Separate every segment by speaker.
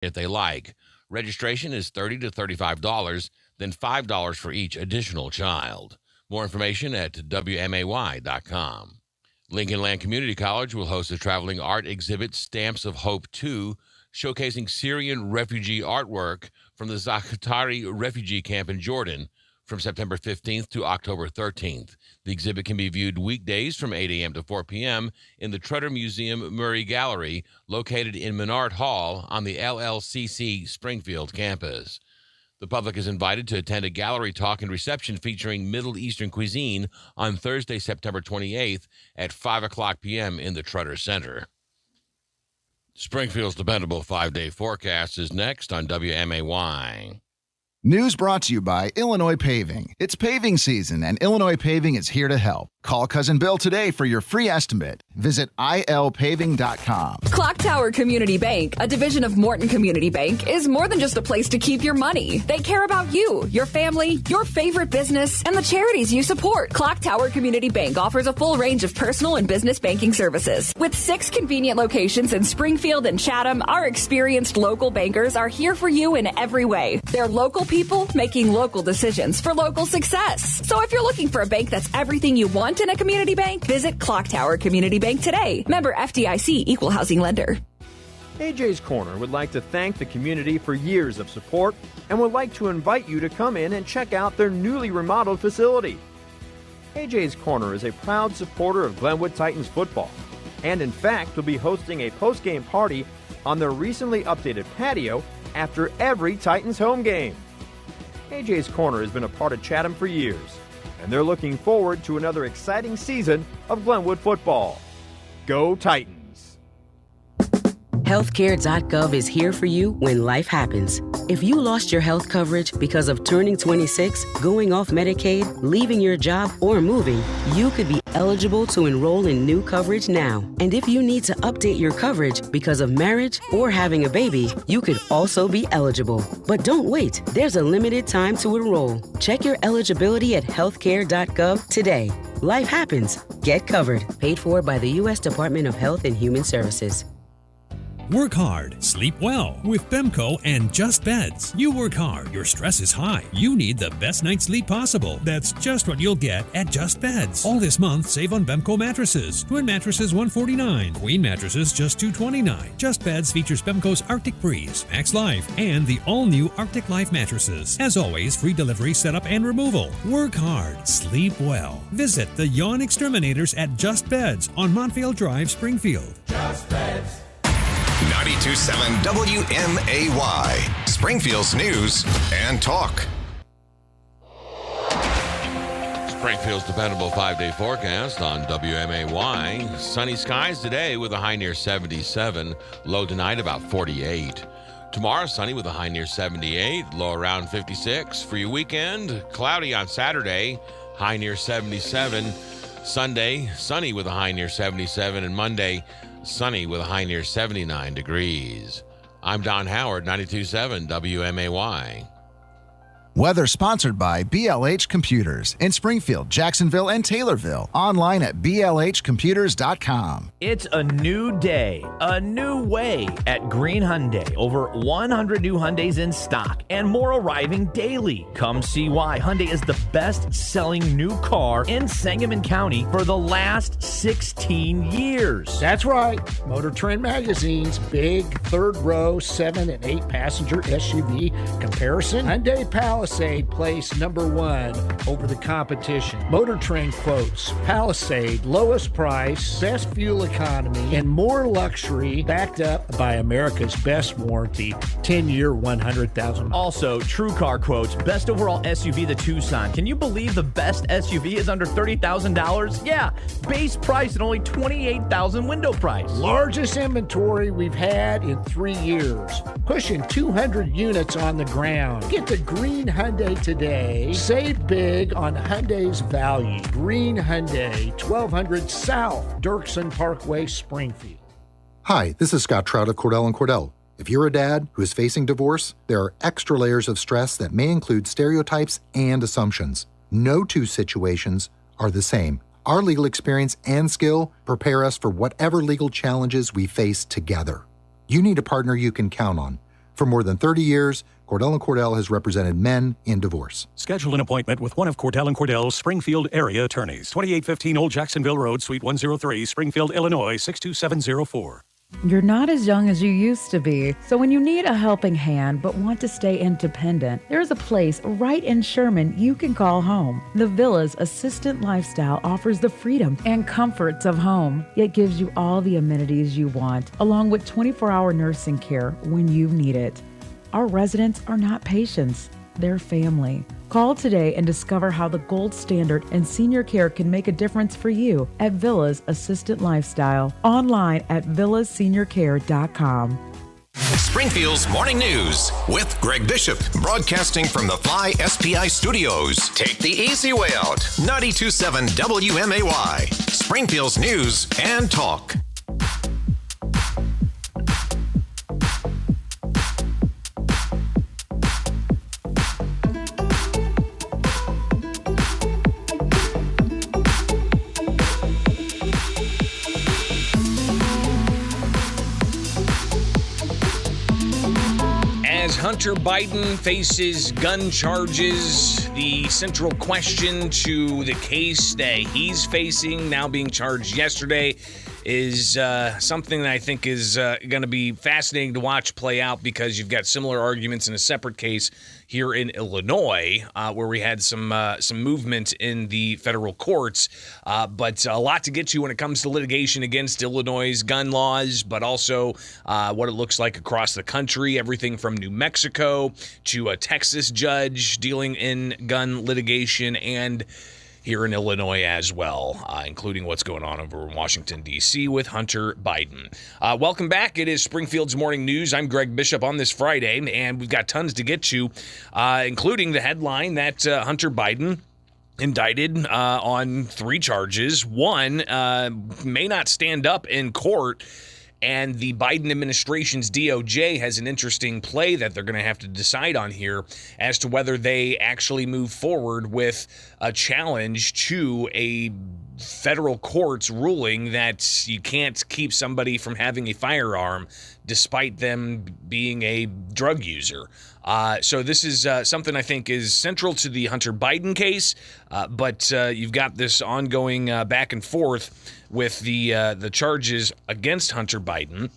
Speaker 1: if they like. Registration is $30 to $35, then $5 for each additional child. More information at WMAY.com. Lincoln Land Community College will host a traveling art exhibit, Stamps of Hope 2, showcasing Syrian refugee artwork from the Zakatari refugee camp in Jordan from September 15th to October 13th. The exhibit can be viewed weekdays from 8 a.m. to 4 p.m. in the Tretter Museum Murray Gallery, located in Menard Hall on the LLCC Springfield campus. The public is invited to attend a gallery talk and reception featuring Middle Eastern cuisine on Thursday, September 28th at 5 o'clock p.m. in the Tretter Center. Springfield's dependable 5-day forecast is next on WMAY.
Speaker 2: News brought to you by Illinois Paving. It's paving season, and Illinois Paving is here to help. Call Cousin Bill today for your free estimate. Visit ilpaving.com.
Speaker 3: Clock Tower Community Bank, a division of Morton Community Bank, is more than just a place to keep your money. They care about you, your family, your favorite business, and the charities you support. Clock Tower Community Bank offers a full range of personal and business banking services. With 6 convenient locations in Springfield and Chatham, our experienced local bankers are here for you in every way. They're local people making local decisions for local success. So if you're looking for a bank that's everything you want in a community bank, visit Clock Tower Community Bank today. Member FDIC, Equal Housing Lender.
Speaker 4: AJ's Corner would like to thank the community for years of support and would like to invite you to come in and check out their newly remodeled facility. AJ's Corner is a proud supporter of Glenwood Titans football and in fact will be hosting a post-game party on their recently updated patio after every Titans home game. AJ's Corner has been a part of Chatham for years, and they're looking forward to another exciting season of Glenwood football. Go Titans!
Speaker 5: Healthcare.gov is here for you when life happens. If you lost your health coverage because of turning 26, going off Medicaid, leaving your job, or moving, you could be eligible to enroll in new coverage now. And if you need to update your coverage because of marriage or having a baby, you could also be eligible. But don't wait. There's a limited time to enroll. Check your eligibility at healthcare.gov today. Life happens. Get covered. Paid for by the U.S. Department of Health and Human Services.
Speaker 6: Work hard, sleep well with Bemco and Just Beds. You work hard, your stress is high. You need the best night's sleep possible. That's just what you'll get at Just Beds. All this month, save on Bemco mattresses. Twin mattresses $149, queen mattresses just $229. Just Beds features Bemco's Arctic Breeze, Max Life, and the all-new Arctic Life mattresses. As always, free delivery, setup, and removal. Work hard, sleep well. Visit the Yawn Exterminators at Just Beds on Montvale Drive, Springfield.
Speaker 7: Just Beds. 92.7 WMAY, Springfield's news and talk.
Speaker 1: Springfield's dependable 5-day forecast on WMAY. Sunny skies today with a high near 77, low tonight about 48. Tomorrow, sunny with a high near 78, low around 56. For your weekend, cloudy on Saturday, high near 77. Sunday, sunny with a high near 77, and Monday, sunny with a high near 79 degrees. I'm Don Howard, 92.7 WMAY.
Speaker 2: Weather sponsored by BLH Computers in Springfield, Jacksonville, and Taylorville. Online at blhcomputers.com.
Speaker 8: It's a new day, a new way at Green Hyundai. Over 100 new Hyundais in stock and more arriving daily. Come see why Hyundai is the best-selling new car in Sangamon County for the last 16 years.
Speaker 9: That's right. Motor Trend Magazine's big third-row 7 and 8 passenger SUV comparison. Hyundai Palisade placed number 1 over the competition. Motor Trend quotes Palisade, lowest price, best fuel economy, and more luxury, backed up by America's best warranty, 10-year, 100,000.
Speaker 8: Also, TrueCar quotes best overall SUV, the Tucson. Can you believe the best SUV is under $30,000? Yeah, base price at only $28,000 window price.
Speaker 9: Largest inventory we've had in 3 years. Pushing 200 units on the ground. Get the Green Hyundai today. Save big on Hyundai's value. Green Hyundai, 1200 South Dirksen Parkway, Springfield.
Speaker 10: Hi, this is Scott Trout of Cordell & Cordell. If you're a dad who is facing divorce, there are extra layers of stress that may include stereotypes and assumptions. No two situations are the same. Our legal experience and skill prepare us for whatever legal challenges we face together. You need a partner you can count on. For more than 30 years, Cordell & Cordell has represented men in divorce.
Speaker 11: Schedule an appointment with one of Cordell & Cordell's Springfield area attorneys. 2815 Old Jacksonville Road, Suite 103, Springfield, Illinois, 62704.
Speaker 12: You're not as young as you used to be, so when you need a helping hand but want to stay independent, there's a place right in Sherman you can call home. The Villa's Assistant Lifestyle offers the freedom and comforts of home, yet gives you all the amenities you want, along with 24-hour nursing care when you need it. Our residents are not patients, they're family. Call today and discover how the gold standard in senior care can make a difference for you at Villa's Assistant Lifestyle. Online at villaseniorcare.com.
Speaker 7: Springfield's Morning News with Greg Bishop, broadcasting from the Fly SPI Studios. Take the easy way out. 92.7 WMAY, Springfield's News and Talk.
Speaker 1: Hunter Biden faces gun charges. The central question to the case that he's facing, now being charged yesterday, is something that I think is going to be fascinating to watch play out, because you've got similar arguments in a separate case here in Illinois, where we had some movement in the federal courts, but a lot to get to when it comes to litigation against Illinois' gun laws, but also what it looks like across the country, everything from New Mexico to a Texas judge dealing in gun litigation, and here in Illinois as well, including what's going on over in Washington, D.C. with Hunter Biden. Welcome back. It is Springfield's Morning News. I'm Greg Bishop on this Friday, and we've got tons to get to, including the headline that Hunter Biden indicted on 3 charges. One may not stand up in court, and the Biden administration's DOJ has an interesting play that they're going to have to decide on here as to whether they actually move forward with a challenge to a federal court's ruling that you can't keep somebody from having a firearm despite them being a drug user. So this is something I think is central to the Hunter Biden case, but you've got this ongoing back and forth with the charges against Hunter Biden,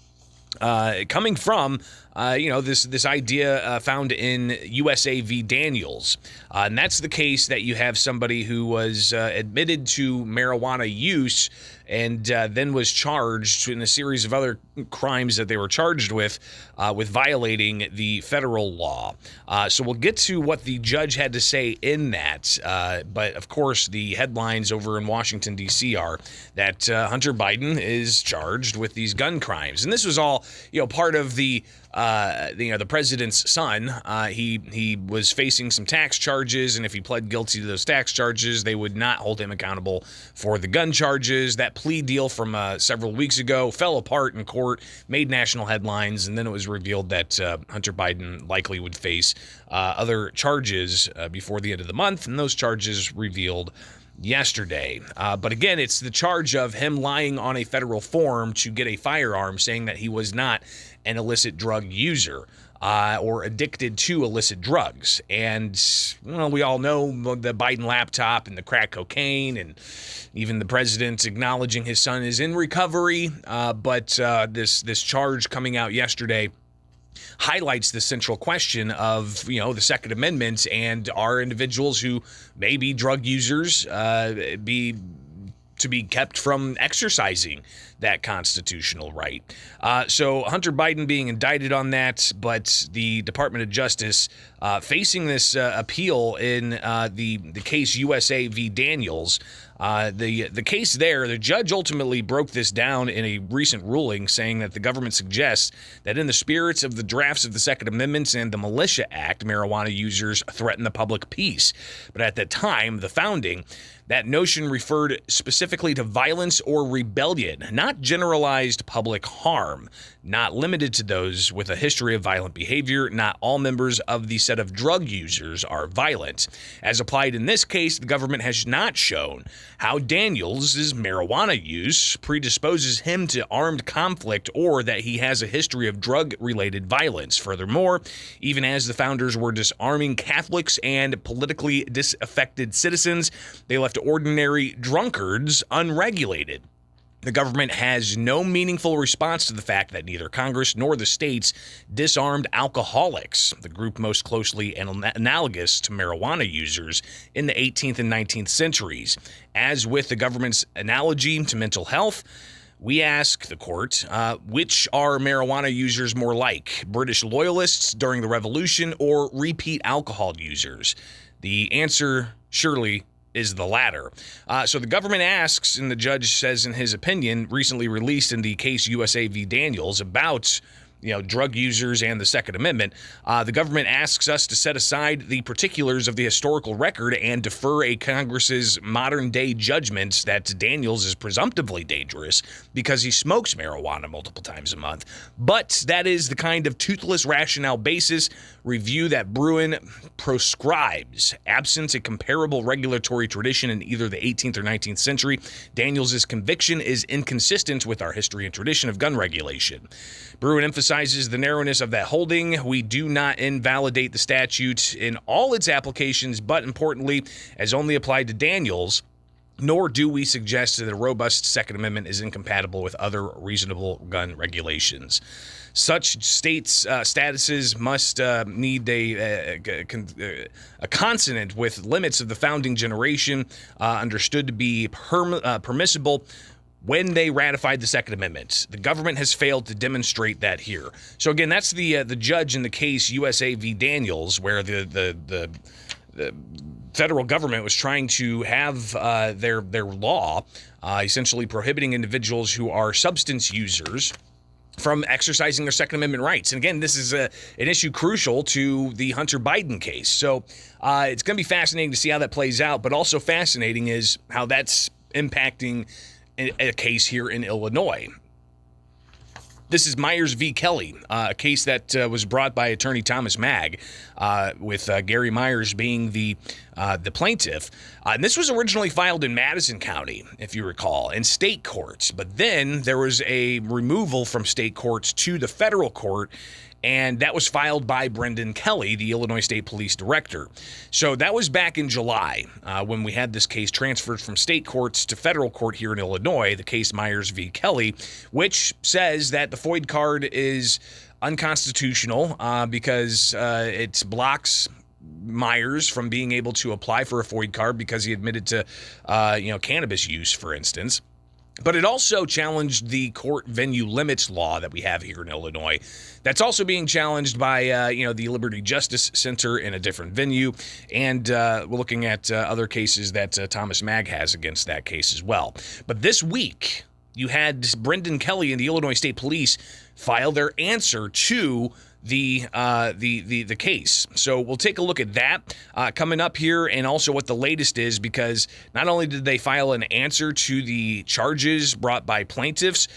Speaker 1: coming from this idea found in USA v. Daniels. And that's the case that you have somebody who was admitted to marijuana use and then was charged in a series of other crimes that they were charged with violating the federal law. So we'll get to what the judge had to say in that. But, of course, the headlines over in Washington, D.C. are that Hunter Biden is charged with these gun crimes. And this was all, part of the president's son. He was facing some tax charges, and if he pled guilty to those tax charges, they would not hold him accountable for the gun charges. That plea deal from several weeks ago fell apart in court, made national headlines, and then it was revealed that Hunter Biden likely would face other charges before the end of the month, and those charges revealed yesterday. But again, it's the charge of him lying on a federal form to get a firearm, saying that he was not an illicit drug user or addicted to illicit drugs. And, we all know the Biden laptop and the crack cocaine, and even the president acknowledging his son is in recovery. But this charge coming out yesterday highlights the central question of, the Second Amendment, and are individuals who may be drug users to be kept from exercising that constitutional right. So Hunter Biden being indicted on that, but the Department of Justice facing this appeal in the case USA v. Daniels. The case there, the judge ultimately broke this down in a recent ruling, saying that the government suggests that in the spirits of the drafts of the Second Amendment and the Militia Act, marijuana users threaten the public peace. But at the time, the founding, that notion referred specifically to violence or rebellion, not generalized public harm.
Speaker 13: not limited to those with a history of violent behavior. Not all members of the set of drug users are violent. As applied in this case, the government has not shown how Daniels' marijuana use predisposes him to armed conflict or that he has a history of drug-related violence. Furthermore, even as the founders were disarming Catholics and politically disaffected citizens, they left ordinary drunkards unregulated. The government has no meaningful response to the fact that neither Congress nor the states disarmed alcoholics, the group most closely analogous to marijuana users in the 18th and 19th centuries. As with the government's analogy to mental health, we ask the court, which are marijuana users more like, British loyalists during the Revolution or repeat alcohol users? The answer surely is the latter. So the government asks, and the judge says in his opinion, recently released in the case USA v. Daniels about drug users and the Second Amendment, the government asks us to set aside the particulars of the historical record and defer a Congress's modern-day judgment that Daniels is presumptively dangerous because he smokes marijuana multiple times a month. But that is the kind of toothless rationale basis review that Bruin proscribes. Absent a comparable regulatory tradition in either the 18th or 19th century, Daniels' conviction is inconsistent with our history and tradition of gun regulation. Bruin emphasizes the narrowness of that holding. We do not invalidate the statute in all its applications, but importantly, as only applied to Daniels, nor do we suggest that a robust Second Amendment is incompatible with other reasonable gun regulations. Such states' statuses must need a consonant with limits of the founding generation, understood to be permissible when they ratified the Second Amendment. The government has failed to demonstrate that here. So again, that's the judge in the case USA v. Daniels, where the federal government was trying to have their law essentially prohibiting individuals who are substance users from exercising their Second Amendment rights. And again, this is an issue crucial to the Hunter Biden case. So it's going to be fascinating to see how that plays out, but also fascinating is how that's impacting a case here in Illinois. This is Myers v. Kelly, a case that was brought by attorney Thomas Magg, with Gary Myers being the plaintiff. And this was originally filed in Madison County, if you recall, in state courts. But then there was a removal from state courts to the federal court, and that was filed by Brendan Kelly, the Illinois State Police Director. So that was back in July when we had this case transferred from state courts to federal court here in Illinois, the case Myers v. Kelly, which says that the FOID card is unconstitutional because it blocks Myers from being able to apply for a FOID card because he admitted to cannabis use, for instance. But it also challenged the court venue limits law that we have here in Illinois. That's also being challenged by, the Liberty Justice Center in a different venue. And we're looking at other cases that Thomas Magg has against that case as well. But this week, you had Brendan Kelly and the Illinois State Police file their answer to the case. So we'll take a look at that coming up here, and also what the latest is, because not only did they file an answer to the charges brought by plaintiffs,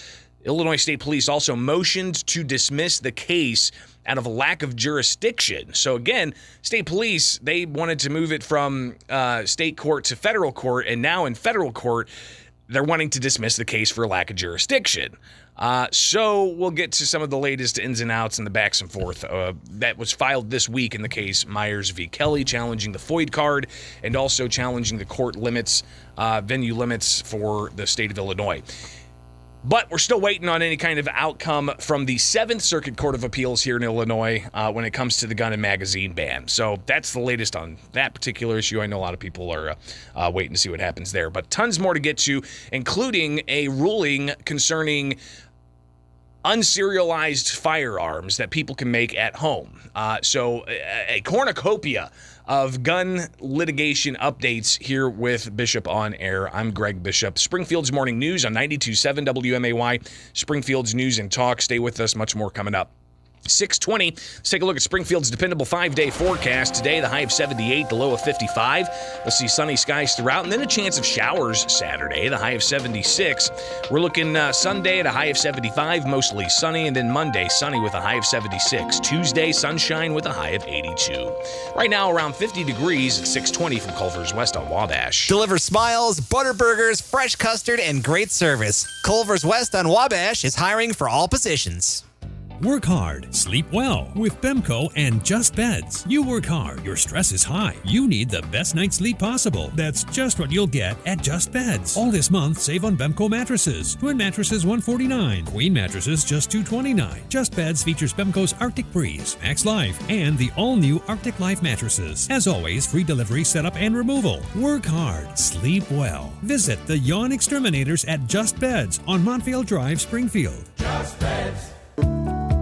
Speaker 13: Illinois State Police also motioned to dismiss the case out of a lack of jurisdiction. So again, state police, they wanted to move it from state court to federal court, and now in federal court, they're wanting to dismiss the case for lack of jurisdiction. So we'll get to some of the latest ins and outs and the backs and forth that was filed this week in the case Myers v. Kelly, challenging the FOID card and also challenging the court limits, venue limits for the state of Illinois. But we're still waiting on any kind of outcome from the 7th Circuit Court of Appeals here in Illinois when it comes to the gun and magazine ban. So that's the latest on that particular issue. I know a lot of people are waiting to see what happens there. But tons more to get to, including a ruling concerning unserialized firearms that people can make at home. So a cornucopia of gun litigation updates here with Bishop on Air. I'm Greg Bishop. Springfield's Morning News on 92.7 WMAY. Springfield's News and Talk. Stay with us. Much more coming up. 620. Let's take a look at Springfield's dependable 5-day forecast. Today, the high of 78, the low of 55. We'll see sunny skies throughout, and then a chance of showers Saturday, the high of 76. We're looking Sunday at a high of 75, mostly sunny, and then Monday, sunny with a high of 76. Tuesday, sunshine with a high of 82. Right now, around 50 degrees at 620 from Culver's West on Wabash.
Speaker 14: Deliver smiles, butter burgers, fresh custard, and great service. Culver's West on Wabash is hiring for all positions.
Speaker 6: Work hard, sleep well with Bemco and Just Beds. You work hard, your stress is high. You need the best night's sleep possible. That's just what you'll get at Just Beds. All this month, save on Bemco mattresses. Twin mattresses $149, queen mattresses just $229. Just Beds features Bemco's Arctic Breeze, Max Life, and the all-new Arctic Life mattresses. As always, free delivery, setup, and removal. Work hard, sleep well. Visit the Yawn Exterminators at Just Beds on Montfield Drive, Springfield.
Speaker 15: Just Beds.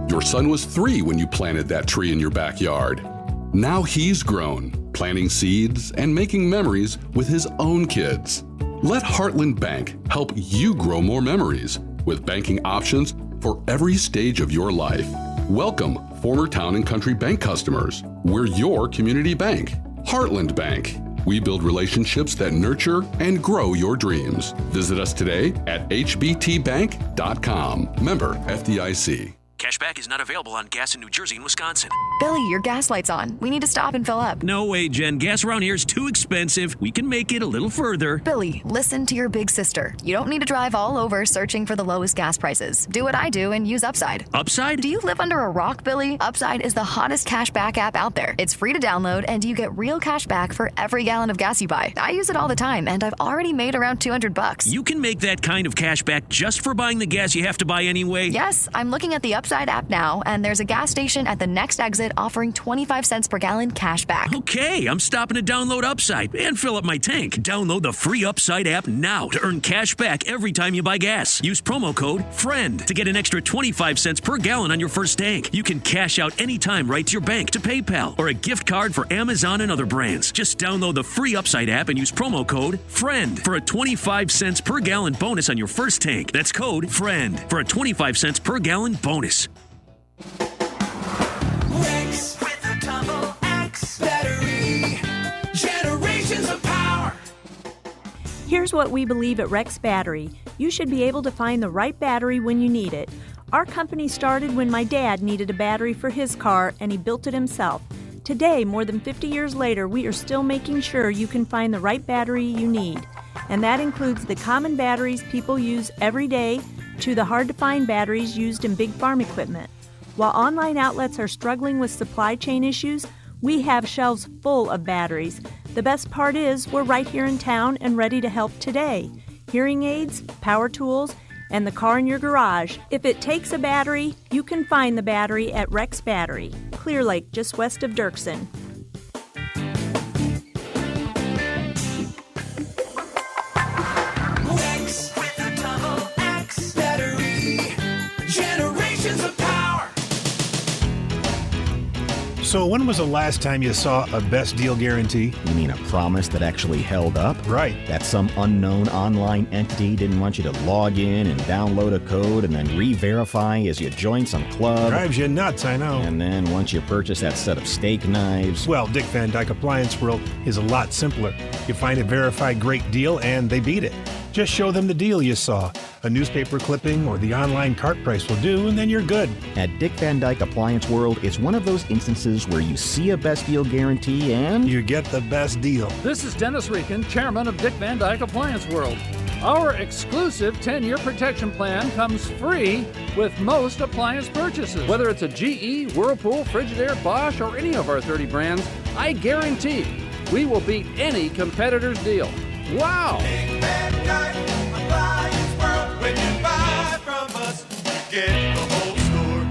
Speaker 15: Your son was 3 when you planted that tree in your backyard. Now he's grown, planting seeds and making memories with his own kids. Let Heartland Bank help you grow more memories with banking options for every stage of your life. Welcome, former Town and Country Bank customers. We're your community bank, Heartland Bank. We build relationships that nurture and grow your dreams. Visit us today at hbtbank.com. Member FDIC.
Speaker 16: Cashback is not available on gas in New Jersey and Wisconsin.
Speaker 17: Billy, your gas light's on. We need to stop and fill up.
Speaker 16: No way, Jen. Gas around here is too expensive. We can make it a little further.
Speaker 17: Billy, listen to your big sister. You don't need to drive all over searching for the lowest gas prices. Do what I do and use Upside.
Speaker 16: Upside?
Speaker 17: Do you live under a rock, Billy? Upside is the hottest cashback app out there. It's free to download, and you get real cash back for every gallon of gas you buy. I use it all the time, and I've already made around $200.
Speaker 16: You can make that kind of cash back just for buying the gas you have to buy anyway?
Speaker 17: Yes, I'm looking at the Upside app now, and there's a gas station at the next exit offering 25 cents per gallon cash back.
Speaker 16: Okay, I'm stopping to download Upside and fill up my tank. Download the free Upside app now to earn cash back every time you buy gas. Use promo code FRIEND to get an extra 25 cents per gallon on your first tank. You can cash out anytime right to your bank, to PayPal, or a gift card for Amazon and other brands. Just download the free Upside app and use promo code FRIEND for a 25 cents per gallon bonus on your first tank. That's code FRIEND for a 25 cents per gallon bonus.
Speaker 18: Rex with a double X battery, generations of power.
Speaker 19: Here's what we believe at Rex Battery. You should be able to find the right battery when you need it. Our company started when my dad needed a battery for his car, and he built it himself. Today, more than 50 years later, we are still making sure you can find the right battery you need. And that includes the common batteries people use every day to the hard-to-find batteries used in big farm equipment. While online outlets are struggling with supply chain issues, we have shelves full of batteries. The best part is we're right here in town and ready to help today. Hearing aids, power tools, and the car in your garage. If it takes a battery, you can find the battery at Rex Battery, Clear Lake, just west of Dirksen.
Speaker 18: Rex with a double X battery, generations of power.
Speaker 20: So when was the last time you saw a best deal guarantee?
Speaker 21: You mean a promise that actually held up?
Speaker 20: Right.
Speaker 21: That some unknown online entity didn't want you to log in and download a code and then re-verify as you join some club.
Speaker 20: Drives you nuts, I know.
Speaker 21: And then once you purchase that set of steak knives...
Speaker 20: Well, Dick Van Dyke Appliance World is a lot simpler. You find a verified great deal and they beat it. Just show them the deal you saw. A newspaper clipping or the online cart price will do, and then you're good.
Speaker 21: At Dick Van Dyke Appliance World, it's one of those instances where you see a best deal guarantee and...
Speaker 20: you get the best deal.
Speaker 22: This is Dennis Rieken, chairman of Dick Van Dyke Appliance World. Our exclusive 10-year protection plan comes free with most appliance purchases. Whether it's a GE, Whirlpool, Frigidaire, Bosch, or any of our 30 brands, I guarantee we will beat any competitor's deal. Wow!
Speaker 18: Big Van Dyke Appliance World. When you buy from us, you get the whole store.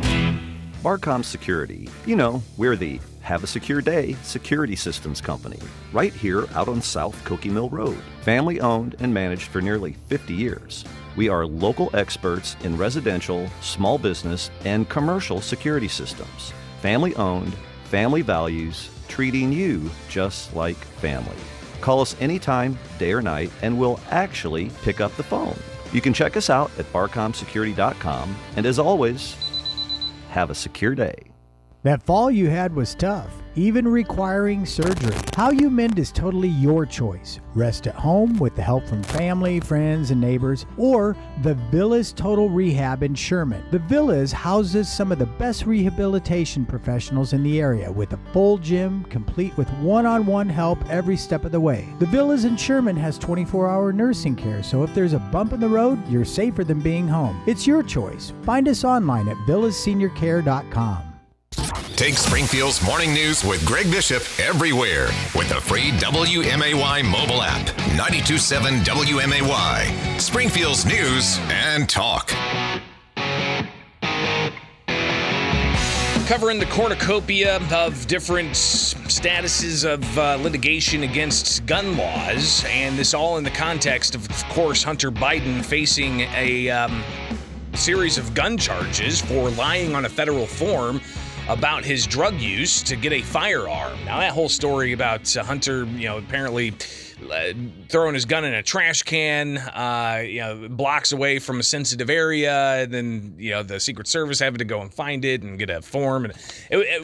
Speaker 23: Barcom Security. You know, we're the Have a Secure Day security systems company, right here out on South Cokie Mill Road. Family owned and managed for nearly 50 years. We are local experts in residential, small business, and commercial security systems. Family owned, family values, treating you just like family. Call us anytime, day or night, and we'll actually pick up the phone. You can check us out at barcomsecurity.com, and as always, have a secure day.
Speaker 3: That fall you had was tough, even requiring surgery. How you mend is totally your choice. Rest at home with the help from family, friends, and neighbors, or the Villas Total Rehab in Sherman. The Villas houses some of the best rehabilitation professionals in the area with a full gym, complete with one-on-one help every step of the way. The Villas in Sherman has 24-hour nursing care, so if there's a bump in the road, you're safer than being home. It's your choice. Find us online at villasseniorcare.com.
Speaker 7: Take Springfield's morning news with Greg Bishop everywhere with the free WMAY mobile app. 92.7 WMAY. Springfield's news and talk.
Speaker 13: Covering the cornucopia of different statuses of litigation against gun laws, and this all in the context of course, Hunter Biden facing a series of gun charges for lying on a federal form about his drug use to get a firearm. Now, that whole story about Hunter, apparently throwing his gun in a trash can, blocks away from a sensitive area, and then, the Secret Service having to go and find it and get a form. And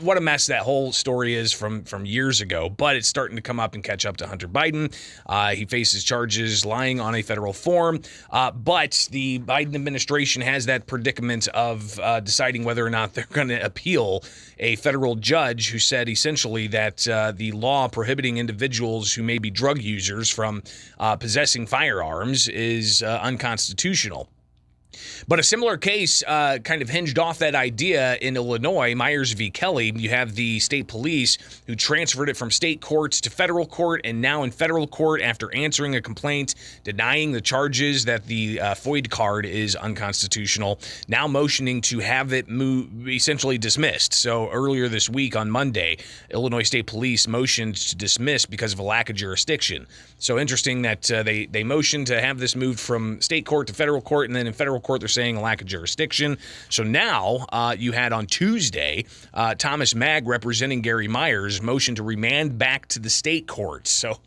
Speaker 13: what a mess that whole story is from years ago. But it's starting to come up and catch up to Hunter Biden. He faces charges lying on a federal form. But the Biden administration has that predicament of deciding whether or not they're going to appeal a federal judge who said essentially that the law prohibiting individuals who may be drug users from possessing firearms is unconstitutional. But a similar case kind of hinged off that idea in Illinois, Myers v. Kelly. You have the state police who transferred it from state courts to federal court, and now in federal court after answering a complaint denying the charges that the FOID card is unconstitutional, now motioning to have it essentially dismissed. So earlier this week on Monday, Illinois State Police motioned to dismiss because of a lack of jurisdiction. So interesting that they motioned to have this moved from state court to federal court, and then in federal court they're saying a lack of jurisdiction. So now you had on Tuesday Thomas Magg representing Gary Myers motion to remand back to the state courts. So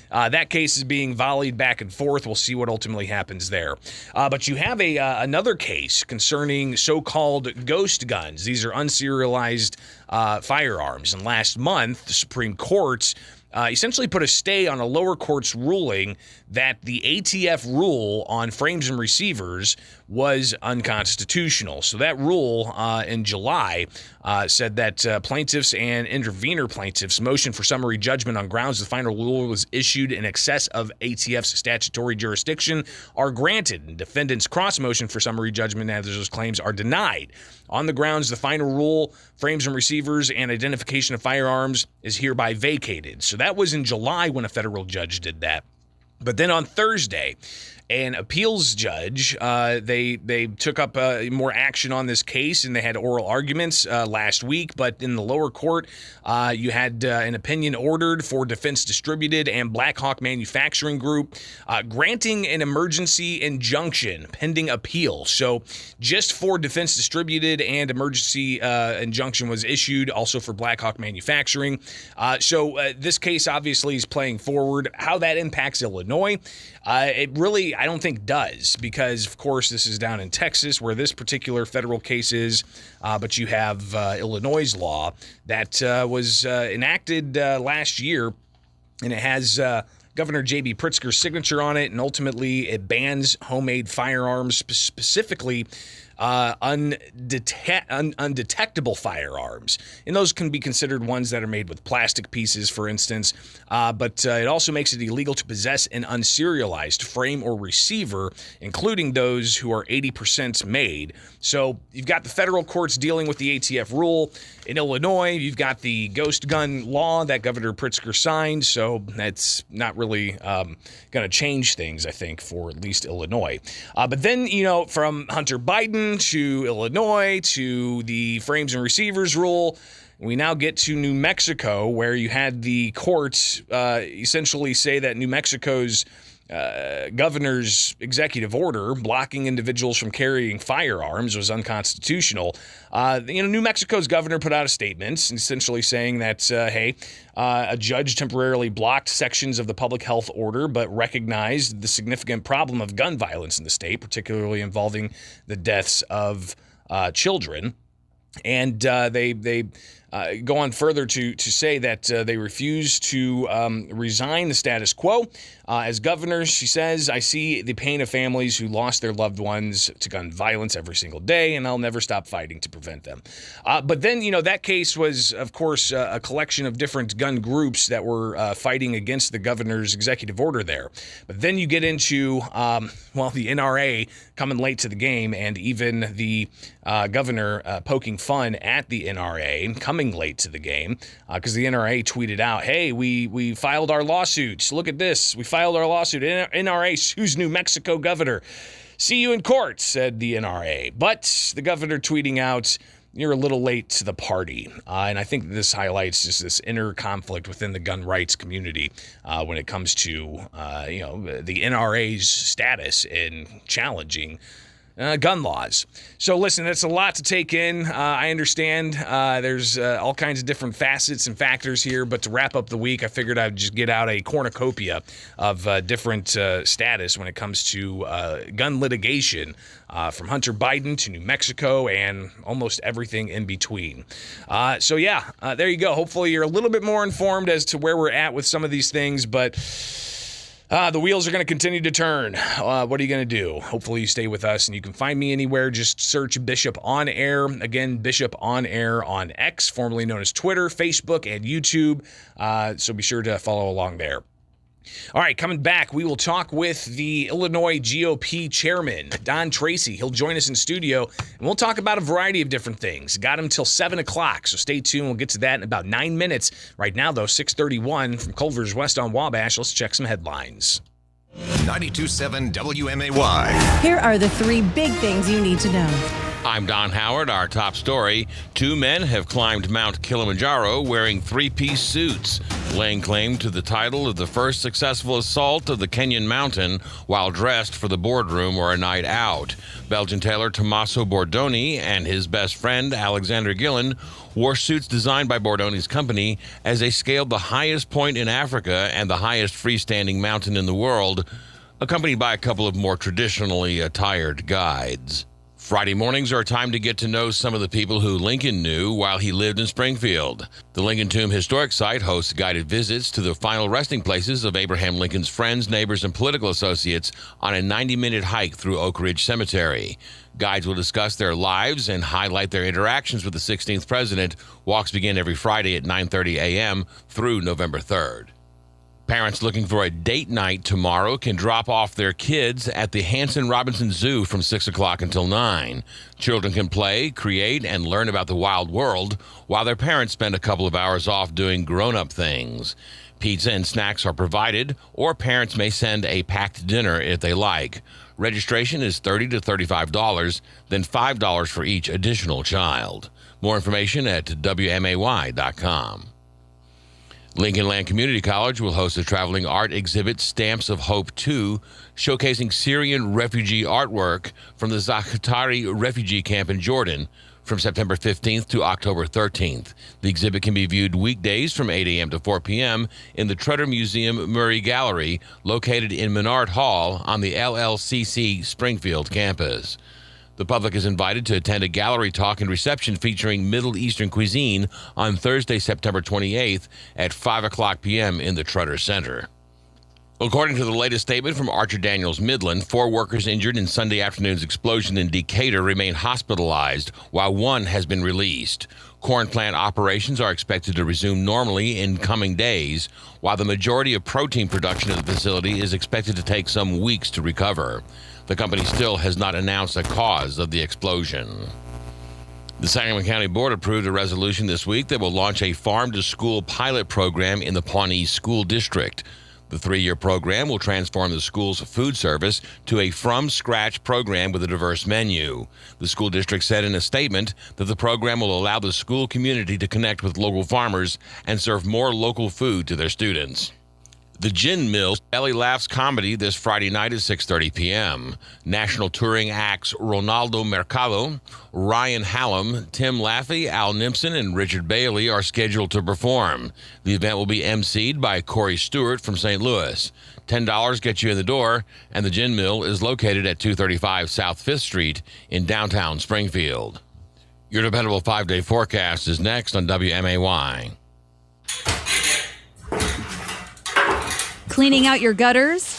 Speaker 13: that case is being volleyed back and forth. We'll see what ultimately happens there. But you have another case concerning so-called ghost guns. These are unserialized firearms. And last month, the Supreme Court essentially put a stay on a lower court's ruling that the ATF rule on frames and receivers was unconstitutional. So that rule in July said that plaintiffs and intervener plaintiffs' motion for summary judgment on grounds the final rule was issued in excess of ATF's statutory jurisdiction are granted, and defendants' cross motion for summary judgment as those claims are denied. On the grounds the final rule, frames and receivers and identification of firearms is hereby vacated. So that was in July when a federal judge did that. But then on Thursday, an appeals judge, they took up more action on this case, and they had oral arguments last week. But in the lower court, you had an opinion ordered for Defense Distributed and Blackhawk Manufacturing Group, granting an emergency injunction pending appeal. So just for Defense Distributed and emergency injunction was issued, also for Blackhawk Manufacturing. So this case obviously is playing forward. How that impacts Illinois, it really, I don't think does, because of course this is down in Texas where this particular federal case is, but you have Illinois' law that was enacted last year, and it has Governor J.B. Pritzker's signature on it, and ultimately it bans homemade firearms, specifically undetectable firearms. And those can be considered ones that are made with plastic pieces, for instance. But it also makes it illegal to possess an unserialized frame or receiver, including those who are 80% made. So you've got the federal courts dealing with the ATF rule. In Illinois, you've got the ghost gun law that Governor Pritzker signed. So that's not really going to change things, I think, for at least Illinois. But then, from Hunter Biden to Illinois to the frames and receivers rule, we now get to New Mexico, where you had the courts essentially say that New Mexico's governor's executive order blocking individuals from carrying firearms was unconstitutional. New Mexico's governor put out a statement essentially saying that, a judge temporarily blocked sections of the public health order, but recognized the significant problem of gun violence in the state, particularly involving the deaths of children. And they go on further to say that they refuse to resign the status quo. As governor, she says, I see the pain of families who lost their loved ones to gun violence every single day, and I'll never stop fighting to prevent them. But then, that case was, of course, a collection of different gun groups that were fighting against the governor's executive order there. But then you get into, the NRA coming late to the game, and even the governor poking fun at the NRA coming late to the game, because the NRA tweeted out, hey, we filed our lawsuits. Look at this. We filed our lawsuit. NRA sues New Mexico governor. See you in court, said the NRA. But the governor tweeting out, you're a little late to the party. And I think this highlights just this inner conflict within the gun rights community when it comes to, the NRA's status in challenging gun laws. So listen, that's a lot to take in. I understand there's all kinds of different facets and factors here, but to wrap up the week, I figured I'd just get out a cornucopia of different status when it comes to gun litigation, from Hunter Biden to New Mexico and almost everything in between. There you go. Hopefully you're a little bit more informed as to where we're at with some of these things, but the wheels are going to continue to turn. What are you going to do? Hopefully you stay with us, and you can find me anywhere. Just search Bishop On Air. Again, Bishop On Air on X, formerly known as Twitter, Facebook, and YouTube. So be sure to follow along there. All right, coming back, we will talk with the Illinois GOP chairman, Don Tracy. He'll join us in studio, and we'll talk about a variety of different things. Got him till 7 o'clock, so stay tuned. We'll get to that in about 9 minutes. Right now, though, 6:31 from Culver's West on Wabash. Let's check some headlines.
Speaker 7: 92.7 WMAY.
Speaker 2: Here are the 3 big things you need to know.
Speaker 1: I'm Don Howard. Our top story: 2 men have climbed Mount Kilimanjaro wearing 3-piece suits, laying claim to the title of the first successful assault of the Kenyan mountain while dressed for the boardroom or a night out. Belgian tailor Tommaso Bordoni and his best friend Alexander Gillen wore suits designed by Bordoni's company as they scaled the highest point in Africa and the highest freestanding mountain in the world, accompanied by a couple of more traditionally attired guides. Friday mornings are a time to get to know some of the people who Lincoln knew while he lived in Springfield. The Lincoln Tomb Historic Site hosts guided visits to the final resting places of Abraham Lincoln's friends, neighbors, and political associates on a 90-minute hike through Oak Ridge Cemetery. Guides will discuss their lives and highlight their interactions with the 16th president. Walks begin every Friday at 9:30 a.m. through November 3rd. Parents looking for a date night tomorrow can drop off their kids at the Hanson Robinson Zoo from 6 o'clock until 9. Children can play, create, and learn about the wild world while their parents spend a couple of hours off doing grown-up things. Pizza and snacks are provided, or parents may send a packed dinner if they like. Registration is $30 to $35, then $5 for each additional child. More information at WMAY.com. Lincoln Land Community College will host a traveling art exhibit, Stamps of Hope 2, showcasing Syrian refugee artwork from the Zakatari refugee camp in Jordan from September 15th to October 13th. The exhibit can be viewed weekdays from 8 a.m. to 4 p.m. in the Tretter Museum Murray Gallery, located in Menard Hall on the LLCC Springfield campus. The public is invited to attend a gallery talk and reception featuring Middle Eastern cuisine on Thursday, September 28th at 5 o'clock p.m. in the Trutter Center. According to the latest statement from Archer Daniels Midland, 4 workers injured in Sunday afternoon's explosion in Decatur remain hospitalized, while 1 has been released. Corn plant operations are expected to resume normally in coming days, while the majority of protein production at the facility is expected to take some weeks to recover. The company still has not announced a cause of the explosion. The Sangamon County Board approved a resolution this week that will launch a farm-to-school pilot program in the Pawnee School District. The 3-year program will transform the school's food service to a from-scratch program with a diverse menu. The school district said in a statement that the program will allow the school community to connect with local farmers and serve more local food to their students. The Gin Mill Belly Laughs comedy this Friday night at 6:30 p.m. National touring acts Ronaldo Mercado, Ryan Hallam, Tim Laffey, Al Nimpson, and Richard Bailey are scheduled to perform. The event will be emceed by Corey Stewart from St. Louis. $10 gets you in the door, and the Gin Mill is located at 235 South 5th Street in downtown Springfield. Your dependable 5-day forecast is next on WMAY.
Speaker 4: Cleaning out your gutters?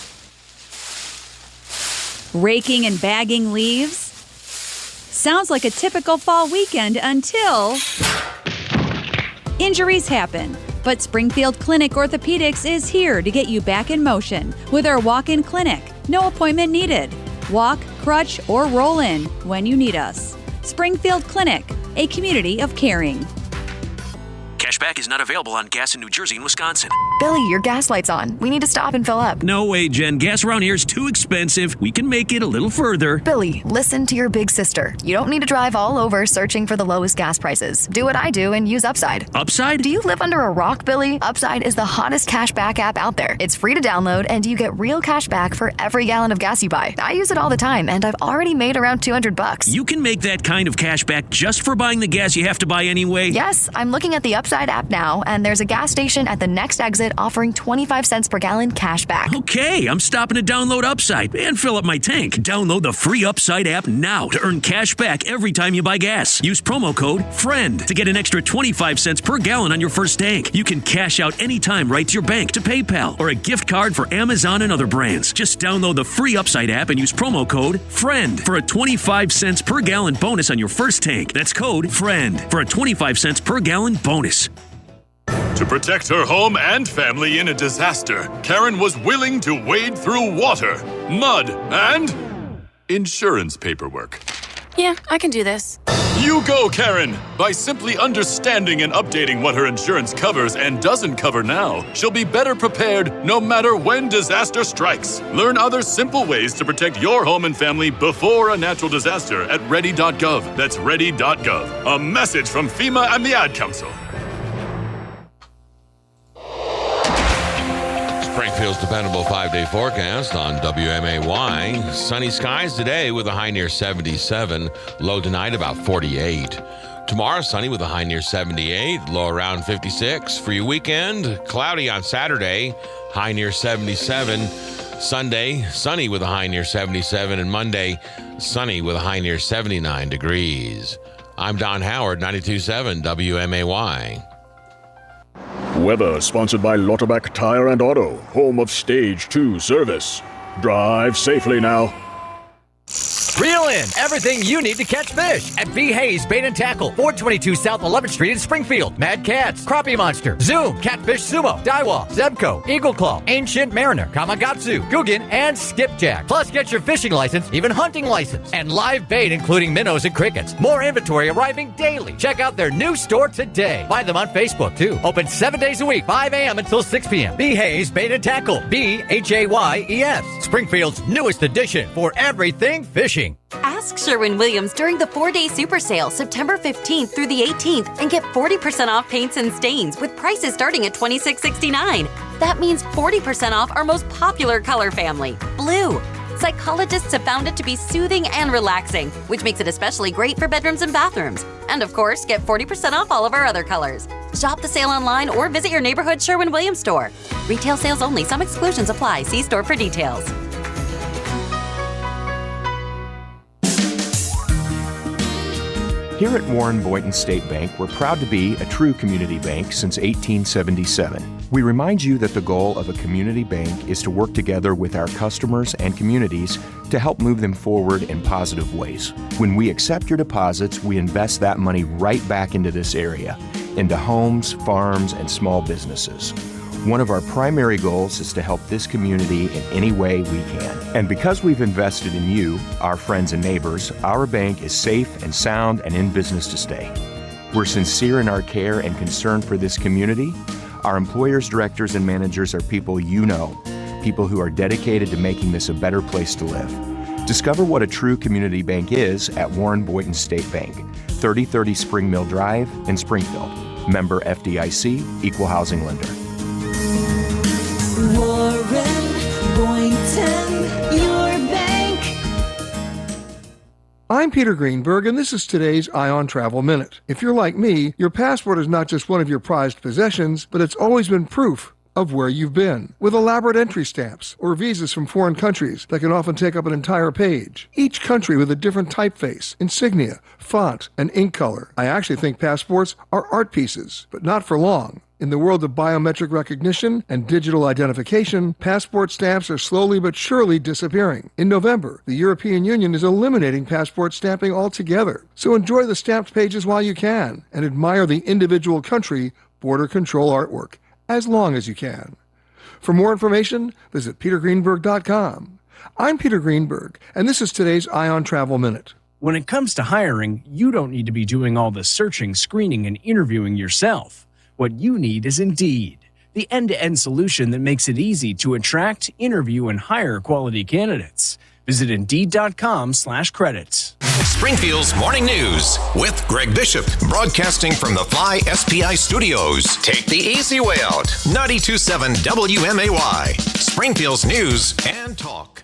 Speaker 4: Raking and bagging leaves? Sounds like a typical fall weekend until injuries happen. But Springfield Clinic Orthopedics is here to get you back in motion with our walk-in clinic. No appointment needed. Walk, crutch, or roll in when you need us. Springfield Clinic, a community of caring.
Speaker 16: Cashback is not available on gas in New Jersey and Wisconsin.
Speaker 17: Billy, your gas light's on. We need to stop and fill up.
Speaker 16: No way, Jen. Gas around here is too expensive. We can make it a little further.
Speaker 17: Billy, listen to your big sister. You don't need to drive all over searching for the lowest gas prices. Do what I do and use Upside.
Speaker 16: Upside?
Speaker 17: Do you live under a rock, Billy? Upside is the hottest cashback app out there. It's free to download, and you get real cash back for every gallon of gas you buy. I use it all the time, and I've already made around $200.
Speaker 16: You can make that kind of cash back just for buying the gas you have to buy anyway?
Speaker 17: Yes, I'm looking at the Upside app now, and there's a gas station at the next exit offering 25 cents per gallon cash back.
Speaker 16: Okay, I'm stopping to download Upside and fill up my tank. Download the free Upside app now to earn cash back every time you buy gas. Use promo code FRIEND to get an extra 25 cents per gallon on your first tank. You can cash out anytime right to your bank, to PayPal, or a gift card for Amazon and other brands. Just download the free Upside app and use promo code FRIEND for a 25 cents per gallon bonus on your first tank. That's code FRIEND for a 25 cents per gallon bonus.
Speaker 5: To protect her home and family in a disaster, Karen was willing to wade through water, mud, and insurance paperwork.
Speaker 8: Yeah, I can do this.
Speaker 5: You go, Karen! By simply understanding and updating what her insurance covers and doesn't cover now, she'll be better prepared no matter when disaster strikes. Learn other simple ways to protect your home and family before a natural disaster at ready.gov. That's ready.gov. A message from FEMA and the Ad Council.
Speaker 1: Springfield's dependable 5-day forecast on WMAY. Sunny skies today with a high near 77. Low tonight about 48. Tomorrow sunny with a high near 78. Low around 56. For your weekend, cloudy on Saturday. High near 77. Sunday, sunny with a high near 77. And Monday, sunny with a high near 79 degrees. I'm Don Howard, 92.7 WMAY.
Speaker 24: Weather sponsored by Lauterbach Tire and Auto, home of Stage 2 service. Drive safely now.
Speaker 25: Reel in everything you need to catch fish at V. Hayes Bait and Tackle, 422 South 11th Street in Springfield. Mad Cats, Crappie Monster, Zoom, Catfish Sumo, Daiwa, Zebco, Eagle Claw, Ancient Mariner, Kamagatsu, Guggen, and Skipjack. Plus, get your fishing license, even hunting license, and live bait including minnows and crickets. More inventory arriving daily. Check out their new store today. Find them on Facebook, too. Open 7 days a week, 5 a.m. until 6 p.m. V. Hayes Bait and Tackle, BHAYES. Springfield's newest addition for everything fishing.
Speaker 8: Ask Sherwin-Williams during the 4-day super sale, September 15th through the 18th, and get 40% off paints and stains with prices starting at $26.69. That means 40% off our most popular color family, blue. Psychologists have found it to be soothing and relaxing, which makes it especially great for bedrooms and bathrooms. And of course, get 40% off all of our other colors. Shop the sale online or visit your neighborhood Sherwin-Williams store. Retail sales only. Some exclusions apply. See store for details.
Speaker 26: Here at Warren Boynton State Bank, we're proud to be a true community bank since 1877. We remind you that the goal of a community bank is to work together with our customers and communities to help move them forward in positive ways. When we accept your deposits, we invest that money right back into this area, into homes, farms, and small businesses. One of our primary goals is to help this community in any way we can. And because we've invested in you, our friends and neighbors, our bank is safe and sound and in business to stay. We're sincere in our care and concern for this community. Our employers, directors, and managers are people you know, people who are dedicated to making this a better place to live. Discover what a true community bank is at Warren Boynton State Bank, 3030 Spring Mill Drive in Springfield. Member FDIC, Equal Housing Lender.
Speaker 18: Warren Boynton, your bank.
Speaker 27: I'm Peter Greenberg, and this is today's Ion Travel Minute. If you're like me, your passport is not just one of your prized possessions, but it's always been proof of where you've been, with elaborate entry stamps or visas from foreign countries that can often take up an entire page. Each country with a different typeface, insignia, font, and ink color. I actually think passports are art pieces, but not for long. In the world of biometric recognition and digital identification, passport stamps are slowly but surely disappearing. In November, the European Union is eliminating passport stamping altogether. So enjoy the stamped pages while you can and admire the individual country border control artwork as long as you can. For more information, visit petergreenberg.com. I'm Peter Greenberg, and this is today's Ion Travel Minute.
Speaker 6: When it comes to hiring, you don't need to be doing all the searching, screening, and interviewing yourself. What you need is Indeed, the end-to-end solution that makes it easy to attract, interview, and hire quality candidates. Visit Indeed.com/credits.
Speaker 7: Springfield's Morning News with Greg Bishop, broadcasting from the Fly SPI studios. Take the easy way out. 92.7 WMAY, Springfield's News and Talk.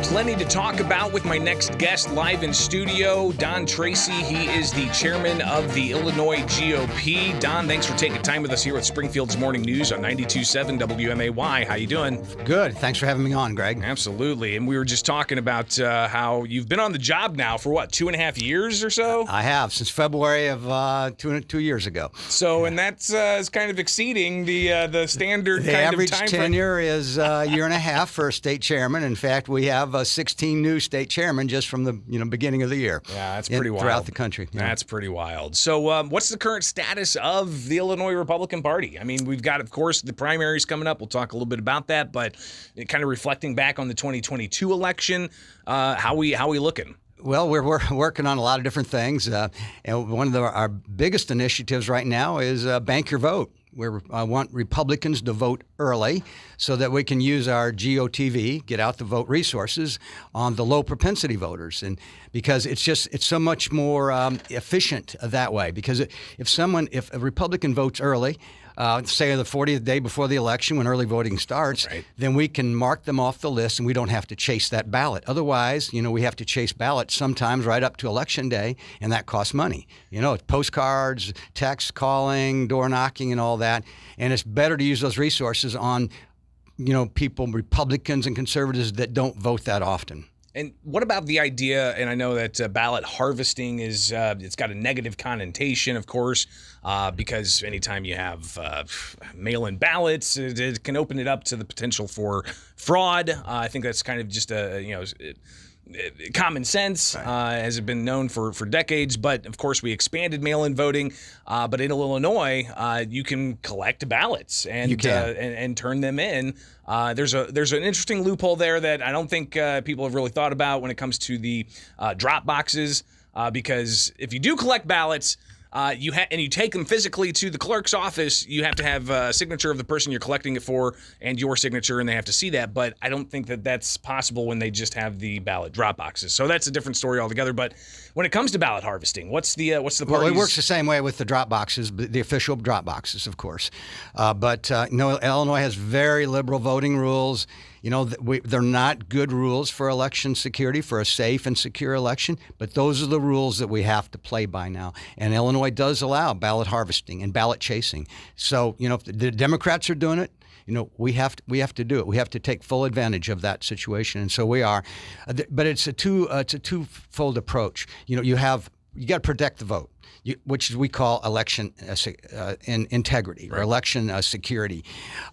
Speaker 13: Plenty to talk about with my next guest live in studio, Don Tracy. He is the chairman of the Illinois GOP. Don, thanks for taking time with us here at Springfield's Morning News on 92.7 WMAY. How you doing?
Speaker 9: Good. Thanks for having me on, Greg.
Speaker 13: Absolutely. And we were just talking about how you've been on the job now for, 2.5 years or so?
Speaker 9: I have, since February of 2 years ago.
Speaker 13: So, and that's is kind of exceeding the standard
Speaker 9: the
Speaker 13: kind
Speaker 9: average
Speaker 13: of time
Speaker 9: tenure is a year and a half for a state chairman. In fact, we have 16 new state chairmen just from the beginning of the year.
Speaker 13: Yeah, that's pretty wild.
Speaker 9: Throughout the country. Yeah.
Speaker 13: That's pretty wild. So what's the current status of the Illinois Republican Party? I mean, we've got, of course, the primaries coming up. We'll talk a little bit about that, but kind of reflecting back on the 2022 election, how we looking?
Speaker 9: Well, we're working on a lot of different things. And one of our biggest initiatives right now is Bank Your Vote. I want Republicans to vote early so that we can use our GOTV, get out the vote resources, on the low propensity voters. And because it's so much more efficient that way. Because if a Republican votes early, say the 40th day before the election when early voting starts, right, then we can mark them off the list and we don't have to chase that ballot. Otherwise, we have to chase ballots sometimes right up to election day, and that costs money. Postcards, text calling, door knocking, and all that. And it's better to use those resources on, people, Republicans and conservatives that don't vote that often.
Speaker 13: And what about the idea, and I know that ballot harvesting is, it's got a negative connotation, of course, because anytime you have mail-in ballots, it can open it up to the potential for fraud. I think that's kind of just common sense, has been known for decades. But, of course, we expanded mail-in voting. But in Illinois, you can collect ballots and turn them in. There's an interesting loophole there that I don't think people have really thought about when it comes to the drop boxes, because if you do collect ballots, and you take them physically to the clerk's office, you have to have a signature of the person you're collecting it for and your signature, and they have to see that. But I don't think that that's possible when they just have the ballot drop boxes. So that's a different story altogether. But when it comes to ballot harvesting, what's the party's...
Speaker 9: Well, it works the same way with the drop boxes, the official drop boxes, of course. But Illinois has very liberal voting rules. They're not good rules for election security, for a safe and secure election, but those are the rules that we have to play by now. And Illinois does allow ballot harvesting and ballot chasing. So, if the Democrats are doing it, we have to do it. We have to take full advantage of that situation, and so we are. But it's a twofold approach. You got to protect the vote, which we call election integrity, or election security.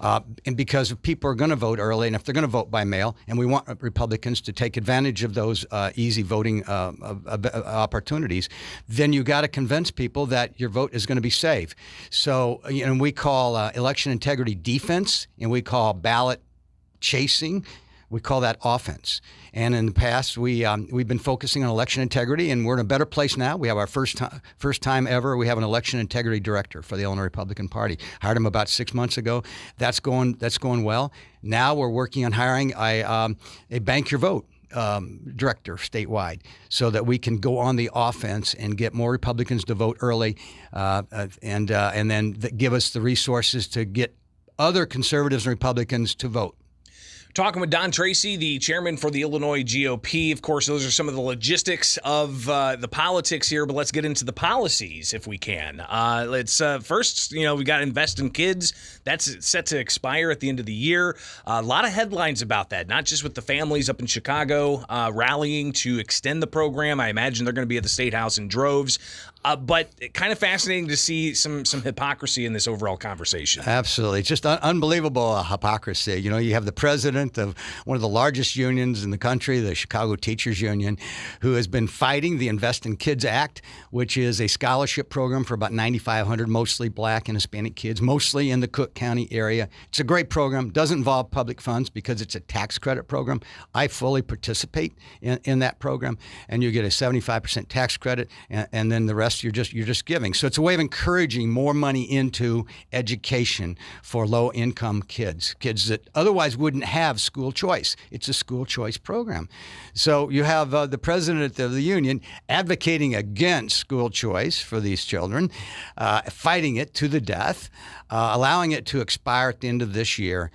Speaker 9: And because if people are going to vote early, and if they're going to vote by mail, and we want Republicans to take advantage of those easy voting opportunities, then you got to convince people that your vote is going to be safe. So, we call election integrity defense, and we call ballot chasing. We call that offense. And in the past, we've been focusing on election integrity, and we're in a better place now. We have our first time ever. We have an election integrity director for the Illinois Republican Party. Hired him about 6 months ago. That's going well. Now we're working on hiring a Bank Your Vote director statewide so that we can go on the offense and get more Republicans to vote early and then give us the resources to get other conservatives and Republicans to vote.
Speaker 13: Talking with Don Tracy, the chairman for the Illinois GOP. Of course, those are some of the logistics of the politics here, but let's get into the policies if we can. Let's first, we got Invest in Kids. That's set to expire at the end of the year. A lot of headlines about that, not just with the families up in Chicago rallying to extend the program. I imagine they're going to be at the State House in droves. But kind of fascinating to see some hypocrisy in this overall conversation.
Speaker 9: Absolutely. It's just unbelievable hypocrisy. You have the president of one of the largest unions in the country, the Chicago Teachers Union, who has been fighting the Invest in Kids Act, which is a scholarship program for about 9,500 mostly black and Hispanic kids, mostly in the Cook County area. It's a great program. Doesn't involve public funds because it's a tax credit program. I fully participate in that program, and you get a 75% tax credit, and then the rest you're just giving. So it's a way of encouraging more money into education for low-income kids that otherwise wouldn't have school choice. It's a school choice program. So you have the president of the union advocating against school choice for these children, fighting it to the death, allowing it to expire at the end of this year.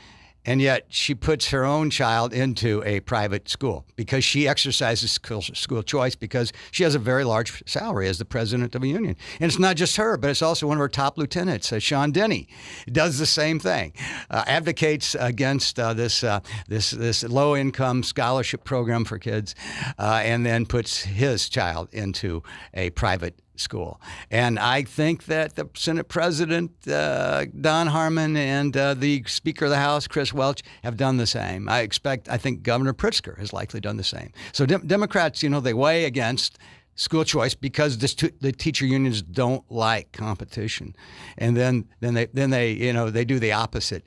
Speaker 9: And yet she puts her own child into a private school because she exercises school choice because she has a very large salary as the president of a union. And it's not just her, but it's also one of her top lieutenants, Sean Denny, does the same thing, advocates against this low-income scholarship program for kids, and then puts his child into a private school. And I think that the Senate President, Don Harmon, and the Speaker of the House, Chris Welch, have done the same. I think Governor Pritzker has likely done the same. So Democrats, they weigh against school choice because the teacher unions don't like competition, and then they do the opposite.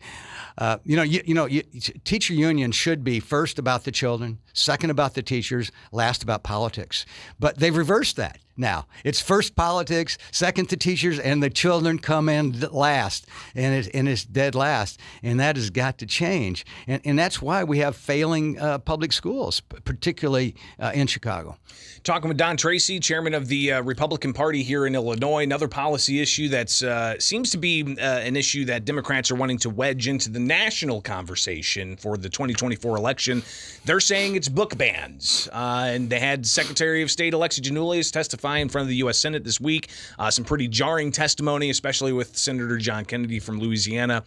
Speaker 9: Teacher unions should be first about the children, second about the teachers, last about politics. But they've reversed that. Now, it's first politics, second to teachers, and the children come in last, and it's dead last. And that has got to change. And that's why we have failing public schools, particularly in Chicago.
Speaker 13: Talking with Don Tracy, chairman of the Republican Party here in Illinois, another policy issue that seems to be an issue that Democrats are wanting to wedge into the national conversation for the 2024 election. They're saying it's book bans. And they had Secretary of State Alexi Giannoulias testify in front of the U.S. Senate this week. Some pretty jarring testimony, especially with Senator John Kennedy from Louisiana,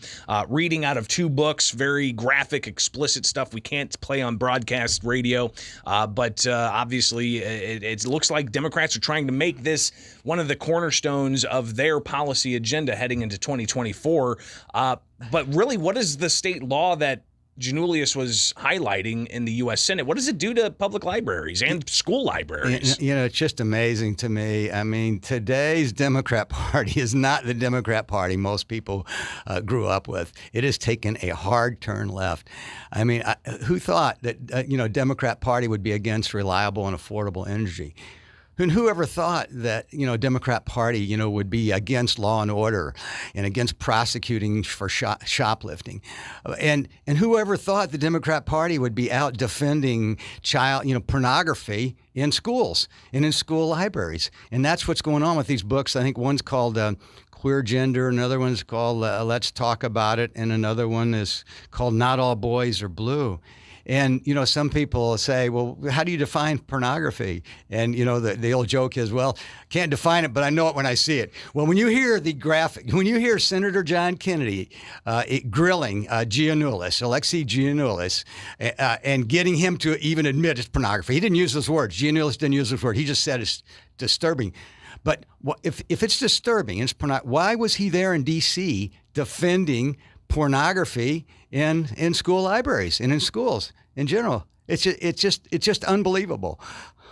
Speaker 13: reading out of two books, very graphic, explicit stuff we can't play on broadcast radio. But obviously, it looks like Democrats are trying to make this one of the cornerstones of their policy agenda heading into 2024. But really, what is the state law that Giannoulias was highlighting in the U.S. Senate? What does it do to public libraries and school libraries?
Speaker 9: It's just amazing to me. I mean, today's Democrat Party is not the Democrat Party most people grew up with. It has taken a hard turn left. I mean, who thought that, Democrat Party would be against reliable and affordable energy? And whoever thought that, Democrat Party, would be against law and order and against prosecuting for shoplifting? And whoever thought the Democrat Party would be out defending child, pornography in schools and in school libraries? And that's what's going on with these books. I think one's called Queer Gender, another one's called Let's Talk About It, and another one is called Not All Boys Are Blue. And, some people say, well, how do you define pornography? And, the old joke is, well, can't define it, but I know it when I see it. Well, when you hear when you hear Senator John Kennedy grilling Alexi Giannoulias, and getting him to even admit it's pornography. He didn't use those words. Giannoulias didn't use those words. He just said it's disturbing. But if it's disturbing, it's why was he there in D.C. defending pornography in school libraries and in schools in general? It's just unbelievable.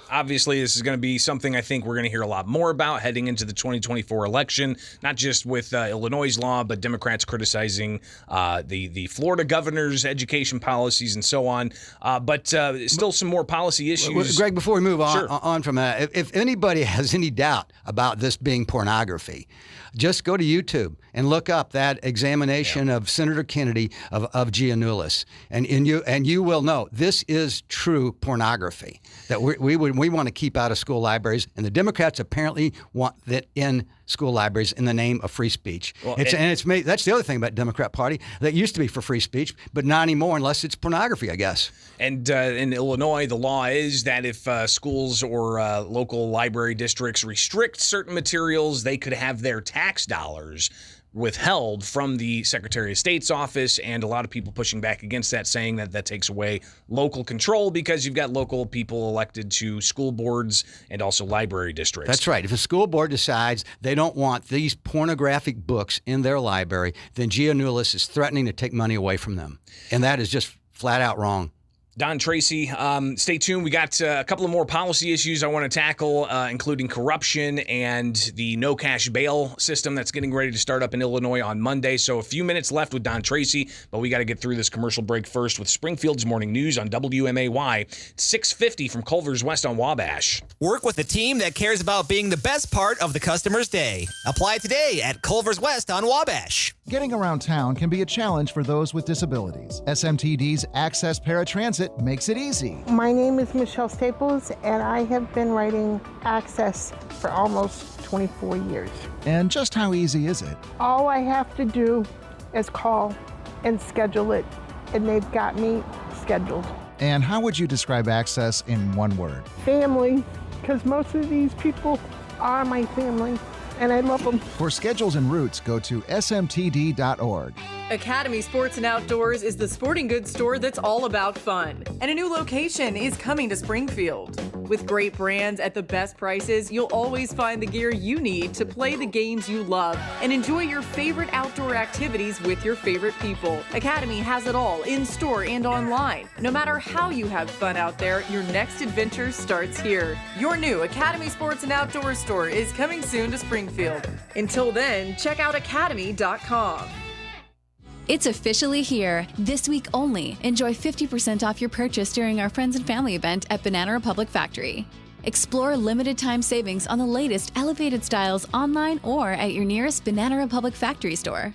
Speaker 13: Obviously, this is going to be something I think we're going to hear a lot more about heading into the 2024 election, not just with Illinois' law, but Democrats criticizing the Florida governor's education policies and so on. But still some more policy issues.
Speaker 9: Greg, before we move
Speaker 13: Sure.
Speaker 9: on from that, if anybody has any doubt about this being pornography, just go to YouTube and look up that examination of Senator Kennedy of Giannoulis, and you will know this is true pornography that we want to keep out of school libraries, and the Democrats apparently want that in school libraries in the name of free speech.
Speaker 13: Well,
Speaker 9: It's made. That's the other thing about Democrat Party that used to be for free speech, but not anymore unless it's pornography, I guess.
Speaker 13: And in Illinois, the law is that if schools or local library districts restrict certain materials, they could have their tax dollars withheld from the Secretary of State's office, and a lot of people pushing back against that, saying that takes away local control because you've got local people elected to school boards and also library districts.
Speaker 9: That's right. If a school board decides they don't want these pornographic books in their library, then Giannoulis is threatening to take money away from them, and that is just flat out wrong.
Speaker 13: Don Tracy, stay tuned. We got a couple of more policy issues I want to tackle, including corruption and the no cash bail system that's getting ready to start up in Illinois on Monday. So a few minutes left with Don Tracy, but we got to get through this commercial break first with Springfield's Morning News on WMAY, 650 from Culver's West on Wabash.
Speaker 10: Work with a team that cares about being the best part of the customer's day. Apply today at Culver's West on Wabash.
Speaker 11: Getting around town can be a challenge for those with disabilities. SMTD's Access Paratransit makes it easy.
Speaker 12: My name is Michelle Staples, and I have been writing Access for almost 24 years.
Speaker 11: And just how easy is it?
Speaker 12: All I have to do is call and schedule it, and they've got me scheduled.
Speaker 11: And how would you describe Access in one word?
Speaker 12: Family, because most of these people are my family, and I love them.
Speaker 11: For schedules and routes, go to smtd.org.
Speaker 14: Academy Sports and Outdoors is the sporting goods store that's all about fun. And a new location is coming to Springfield. With great brands at the best prices, you'll always find the gear you need to play the games you love and enjoy your favorite outdoor activities with your favorite people. Academy has it all in store and online. No matter how you have fun out there, your next adventure starts here. Your new Academy Sports and Outdoors store is coming soon to Springfield. Until then, check out academy.com.
Speaker 15: It's officially here. This week only, enjoy 50% off your purchase during our Friends and Family event at Banana Republic Factory. Explore limited time savings on the latest elevated styles online or at your nearest Banana Republic Factory store.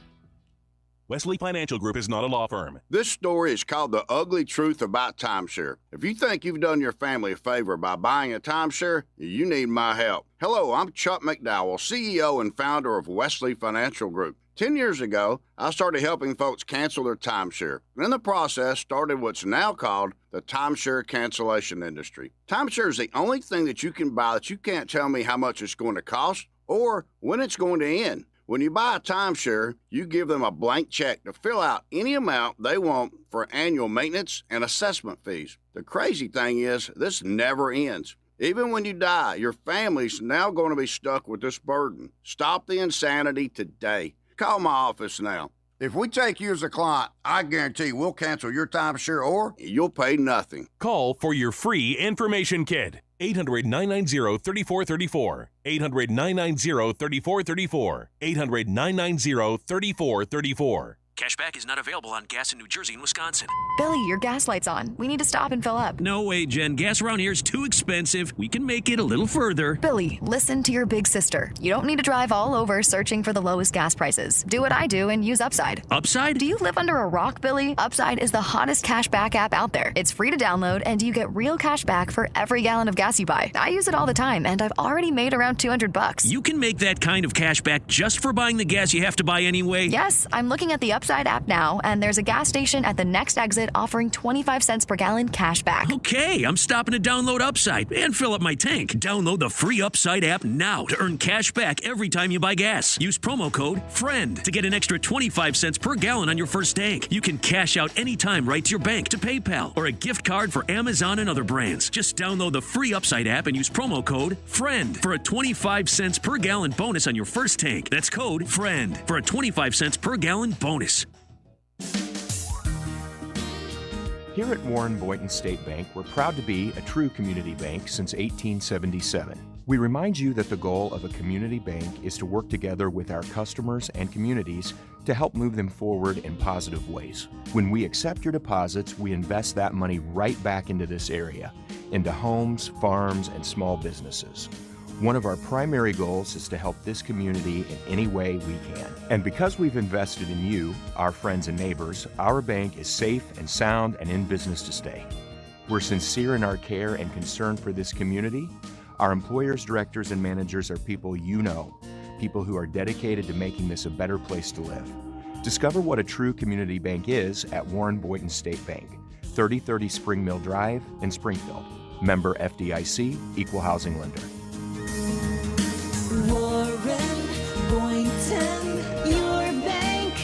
Speaker 19: Wesley Financial Group is not a law firm.
Speaker 21: This story is called The Ugly Truth About Timeshare. If you think you've done your family a favor by buying a timeshare, you need my help. Hello, I'm Chuck McDowell, CEO and founder of Wesley Financial Group. 10 years ago, I started helping folks cancel their timeshare. And in the process, started what's now called the timeshare cancellation industry. Timeshare is the only thing that you can buy that you can't tell me how much it's going to cost or when it's going to end. When you buy a timeshare, you give them a blank check to fill out any amount they want for annual maintenance and assessment fees. The crazy thing is, this never ends. Even when you die, your family's now going to be stuck with this burden. Stop the insanity today. Call my office now. If we take you as a client, I guarantee we'll cancel your timeshare or you'll pay nothing.
Speaker 24: Call for your free information kit. 800-990-3434. 800-990-3434. 800-990-3434.
Speaker 16: Cashback is not available on gas in New Jersey and Wisconsin.
Speaker 17: Billy, your gas light's on. We need to stop and fill up.
Speaker 16: No way, Jen. Gas around here is too expensive. We can make it a little further.
Speaker 17: Billy, listen to your big sister. You don't need to drive all over searching for the lowest gas prices. Do what I do and use Upside.
Speaker 16: Upside?
Speaker 17: Do you live under a rock, Billy? Upside is the hottest cash back app out there. It's free to download, and you get real cash back for every gallon of gas you buy. I use it all the time, and I've already made around $200.
Speaker 16: You can make that kind of cash back just for buying the gas you have to buy anyway?
Speaker 17: Yes, I'm looking at the Upside app now, and there's a gas station at the next exit offering 25 cents per gallon cash back.
Speaker 16: Okay, I'm stopping to download Upside and fill up my tank. Download the free Upside app now to earn cash back every time you buy gas. Use promo code FRIEND to get an extra 25 cents per gallon on your first tank. You can cash out anytime right to your bank, to PayPal, or a gift card for Amazon and other brands. Just download the free Upside app and use promo code FRIEND for a 25 cents per gallon bonus on your first tank. That's code FRIEND for a 25 cents per gallon bonus.
Speaker 26: Here at Warren Boynton State Bank, we're proud to be a true community bank since 1877. We remind you that the goal of a community bank is to work together with our customers and communities to help move them forward in positive ways. When we accept your deposits, we invest that money right back into this area, into homes, farms, and small businesses. One of our primary goals is to help this community in any way we can. And because we've invested in you, our friends and neighbors, our bank is safe and sound and in business to stay. We're sincere in our care and concern for this community. Our employers, directors, and managers are people you know, people who are dedicated to making this a better place to live. Discover what a true community bank is at Warren Boynton State Bank, 3030 Spring Mill Drive in Springfield. Member FDIC, Equal Housing Lender.
Speaker 2: Warren Boynton, your bank.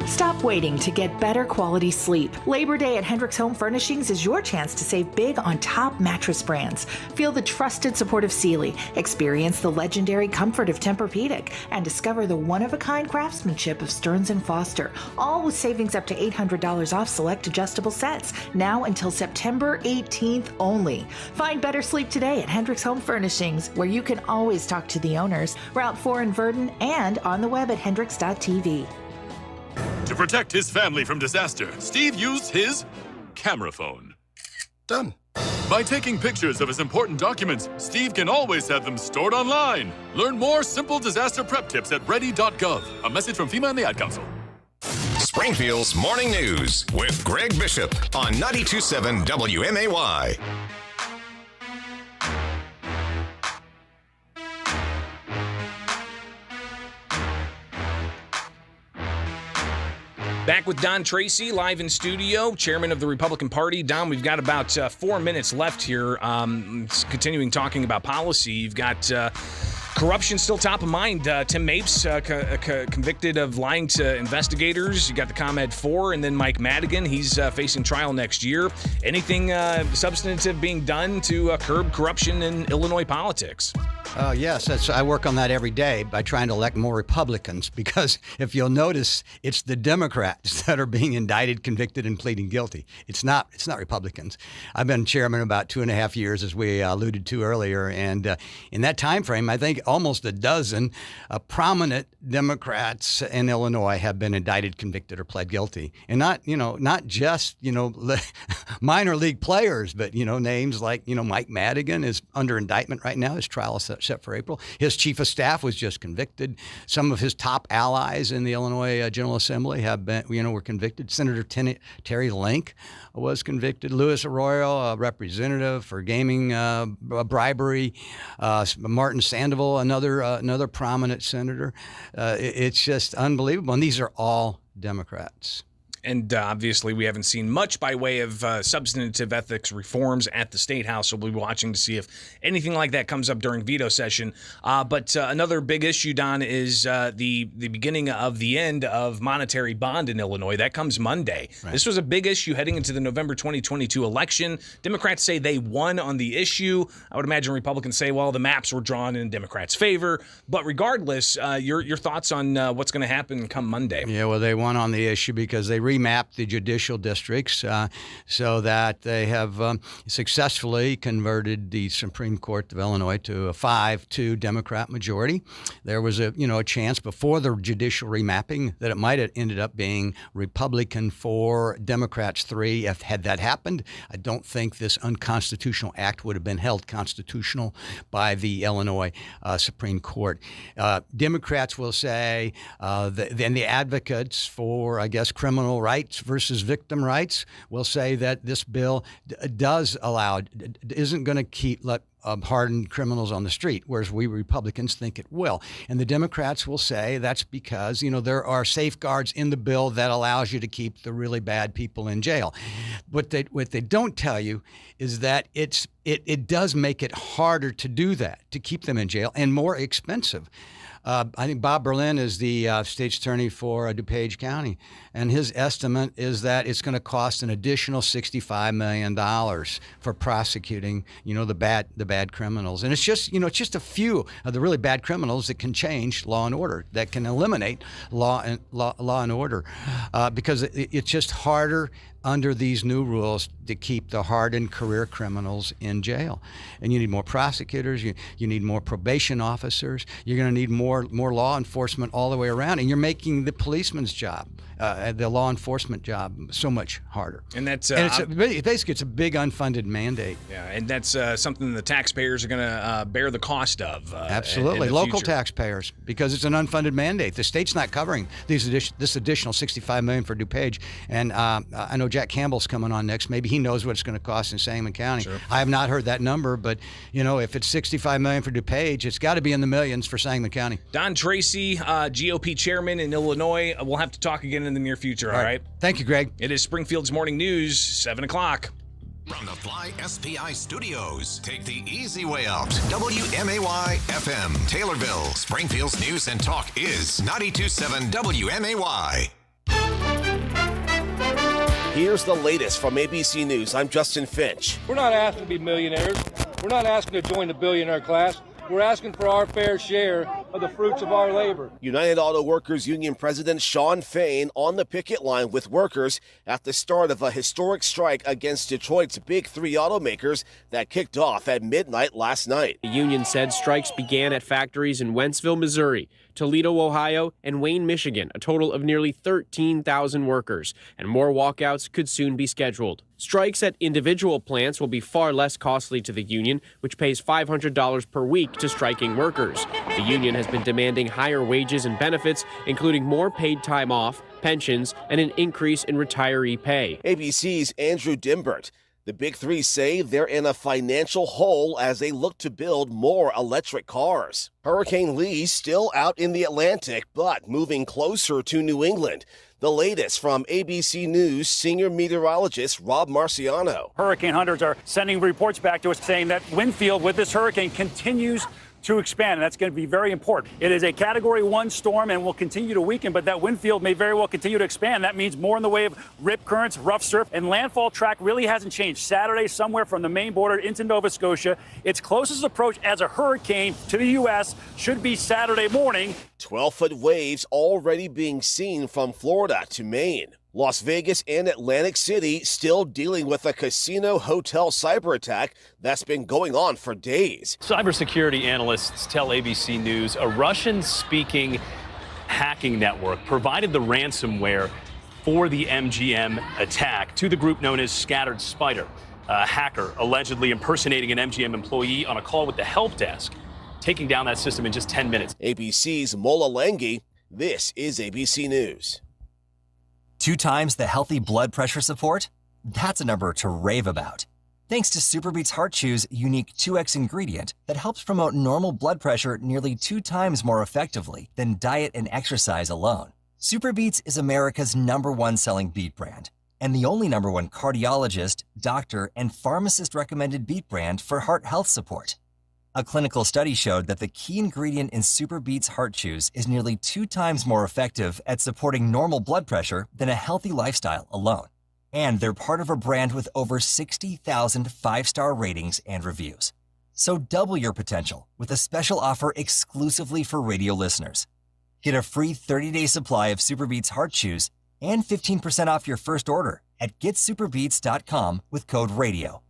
Speaker 3: Stop waiting to get better quality sleep. Labor Day at Hendricks Home Furnishings is your chance to save big on top mattress brands. Feel the trusted support of Sealy, experience the legendary comfort of Tempur-Pedic, and discover the one-of-a-kind craftsmanship of Stearns & Foster, all with savings up to $800 off select adjustable sets, now until September 18th only. Find better sleep today at Hendricks Home Furnishings, where you can always talk to the owners, Route 4 in Verdon, and on the web at hendricks.tv.
Speaker 4: To protect his family from disaster, Steve used his camera phone. Done. By taking pictures of his important documents, Steve can always have them stored online. Learn more simple disaster prep tips at ready.gov. A message from FEMA and the Ad Council.
Speaker 7: Springfield's Morning News with Greg Bishop on 92.7 WMAY.
Speaker 13: Back with Don Tracy, live in studio, chairman of the Republican Party. Don, we've got about 4 minutes left here. Continuing talking about policy, you've got corruption still top of mind. Tim Mapes convicted of lying to investigators. You got the ComEd 4, and then Mike Madigan. He's facing trial next year. Anything substantive being done to curb corruption in Illinois politics?
Speaker 9: Yes, I work on that every day by trying to elect more Republicans, because if you'll notice, it's the Democrats that are being indicted, convicted, and pleading guilty. It's not Republicans. I've been chairman about 2.5 years, as we alluded to earlier, and in that time frame, I think almost a dozen prominent Democrats in Illinois have been indicted, convicted, or pled guilty, and not just minor league players, but names like Mike Madigan is under indictment right now. His trial is set for April. His chief of staff was just convicted. Some of his top allies in the Illinois General Assembly have been, were convicted. Senator Terry Link was convicted. Louis Arroyo, a representative for gaming bribery. Martin Sandoval, another prominent senator. It's just unbelievable. And these are all Democrats.
Speaker 13: And obviously, we haven't seen much by way of substantive ethics reforms at the State House. So we'll be watching to see if anything like that comes up during veto session. But another big issue, Don, is the beginning of the end of monetary bond in Illinois. That comes Monday. Right. This was a big issue heading into the November 2022 election. Democrats say they won on the issue. I would imagine Republicans say, well, the maps were drawn in Democrats' favor. But regardless, your thoughts on what's going to happen come Monday?
Speaker 9: Yeah, well, they won on the issue because they remapped the judicial districts so that they have successfully converted the Supreme Court of Illinois to a 5-2 Democrat majority. There was a chance before the judicial remapping that it might have ended up being Republican 4, Democrats 3. Had that happened, I don't think this unconstitutional act would have been held constitutional by the Illinois Supreme Court. Democrats will say, then the advocates for, I guess, criminal rights versus victim rights will say that this bill isn't going to let hardened criminals on the street, whereas we Republicans think it will. And the Democrats will say that's because, there are safeguards in the bill that allows you to keep the really bad people in jail. What they don't tell you is that it does make it harder to do that, to keep them in jail, and more expensive. I think Bob Berlin is the state's attorney for DuPage County, and his estimate is that it's going to cost an additional $65 million for prosecuting, the bad criminals. And it's just a few of the really bad criminals that can change law and order, that can eliminate law and order, because it's just harder under these new rules to keep the hardened career criminals in jail. And you need more prosecutors, you need more probation officers, you're going to need more law enforcement all the way around, and you're making the policeman's job, the law enforcement job, so much harder.
Speaker 13: And that's
Speaker 9: basically it's a big unfunded mandate.
Speaker 13: Yeah, and that's something the taxpayers are going to bear the cost of.
Speaker 9: Absolutely,
Speaker 13: in the
Speaker 9: local
Speaker 13: future.
Speaker 9: taxpayers, because it's an unfunded mandate. The state's not covering this additional $65 million for DuPage, and I know Jack Campbell's coming on next. Maybe he knows what it's going to cost in Sangamon County.
Speaker 13: Sure.
Speaker 9: I have not heard that number, but if it's $65 million for DuPage, it's got to be in the millions for Sangamon County.
Speaker 13: Don Tracy, GOP chairman in Illinois. We'll have to talk again in the near future. All right.
Speaker 9: Thank you, Greg.
Speaker 13: It is Springfield's Morning News, 7 o'clock.
Speaker 7: From the Fly SPI studios, take the easy way out. WMAY FM, Taylorville, Springfield's news and talk is 92.7 WMAY.
Speaker 1: Here's the latest from ABC News. I'm Justin Finch.
Speaker 5: We're not asking to be millionaires. We're not asking to join the billionaire class. We're asking for our fair share of the fruits of our labor.
Speaker 1: United Auto Workers Union President Shawn Fain on the picket line with workers at the start of a historic strike against Detroit's big three automakers that kicked off at midnight last night.
Speaker 8: The union said strikes began at factories in Wentzville, Missouri, Toledo, Ohio, and Wayne, Michigan, a total of nearly 13,000 workers, and more walkouts could soon be scheduled. Strikes at individual plants will be far less costly to the union, which pays $500 per week to striking workers. The union has been demanding higher wages and benefits, including more paid time off, pensions, and an increase in retiree pay.
Speaker 1: ABC's Andrew Dimbert. The big three say they're in a financial hole as they look to build more electric cars. Hurricane Lee still out in the Atlantic, but moving closer to New England. The latest from ABC News senior meteorologist Rob Marciano.
Speaker 20: Hurricane hunters are sending reports back to us saying that wind field with this hurricane continues to expand, and that's going to be very important. It is a Category 1 storm and will continue to weaken, but that wind field may very well continue to expand. That means more in the way of rip currents, rough surf, and landfall track really hasn't changed. Saturday, somewhere from the Maine border into Nova Scotia. Its closest approach as a hurricane to the U.S. should be Saturday morning.
Speaker 1: 12-foot waves already being seen from Florida to Maine. Las Vegas and Atlantic City still dealing with a casino hotel cyber attack that's been going on for days.
Speaker 22: Cybersecurity analysts tell ABC News a Russian-speaking hacking network provided the ransomware for the MGM attack to the group known as Scattered Spider. A hacker allegedly impersonating an MGM employee on a call with the help desk, taking down that system in just 10 minutes.
Speaker 1: ABC's Mola Lengi. This is ABC News.
Speaker 23: 2 times the healthy blood pressure support? That's a number to rave about. Thanks to Superbeats Heart Chew's unique 2X ingredient that helps promote normal blood pressure nearly 2 times more effectively than diet and exercise alone. Superbeats is America's #1 selling beet brand and the only #1 cardiologist, doctor, and pharmacist recommended beet brand for heart health support. A clinical study showed that the key ingredient in Superbeats Heart Chews is nearly 2 times more effective at supporting normal blood pressure than a healthy lifestyle alone. And they're part of a brand with over 60,000 5-star ratings and reviews. So double your potential with a special offer exclusively for radio listeners. Get a free 30-day supply of Superbeats Heart Chews and 15% off your first order at getsuperbeats.com with code RADIO.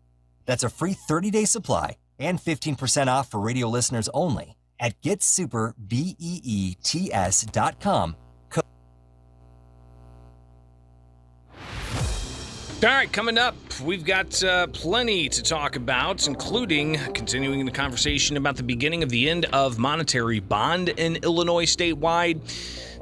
Speaker 23: That's a free 30-day supply and 15% off for radio listeners only at getsuperbeets.com.
Speaker 13: All right, coming up, we've got plenty to talk about, including continuing the conversation about the beginning of the end of monetary bond in Illinois statewide.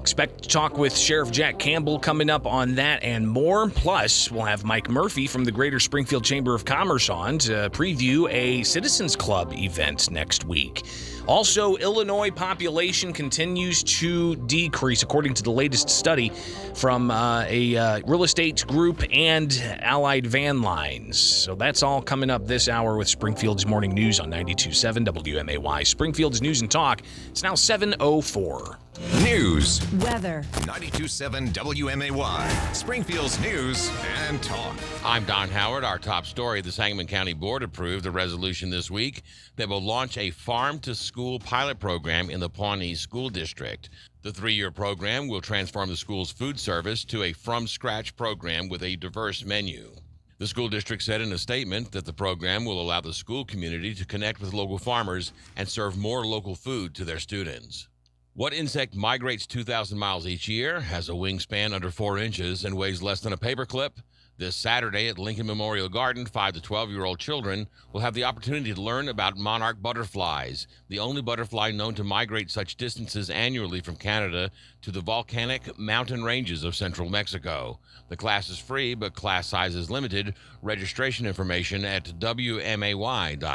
Speaker 13: Expect to talk with Sheriff Jack Campbell coming up on that and more. Plus, we'll have Mike Murphy from the Greater Springfield Chamber of Commerce on to preview a Citizens Club event next week. Also, Illinois population continues to decrease, according to the latest study from a real estate group and Allied Van Lines. So that's all coming up this hour with Springfield's Morning News on 92.7 WMAY. Springfield's News and Talk. It's now 7:04.
Speaker 7: News.
Speaker 2: Weather.
Speaker 7: 92.7 WMAY. Springfield's News and Talk.
Speaker 6: I'm Don Howard. Our top story, the Sangamon County Board approved a resolution this week that will launch a farm-to-school pilot program in the Pawnee School District. The 3-year program will transform the school's food service to a from-scratch program with a diverse menu. The school district said in a statement that the program will allow the school community to connect with local farmers and serve more local food to their students. What insect migrates 2,000 miles each year, has a wingspan under 4 inches, and weighs less than a paperclip? This Saturday at Lincoln Memorial Garden, 5 to 12-year-old children will have the opportunity to learn about monarch butterflies, the only butterfly known to migrate such distances annually from Canada to the volcanic mountain ranges of central Mexico. The class is free, but class size is limited. Registration information at WMAY.com.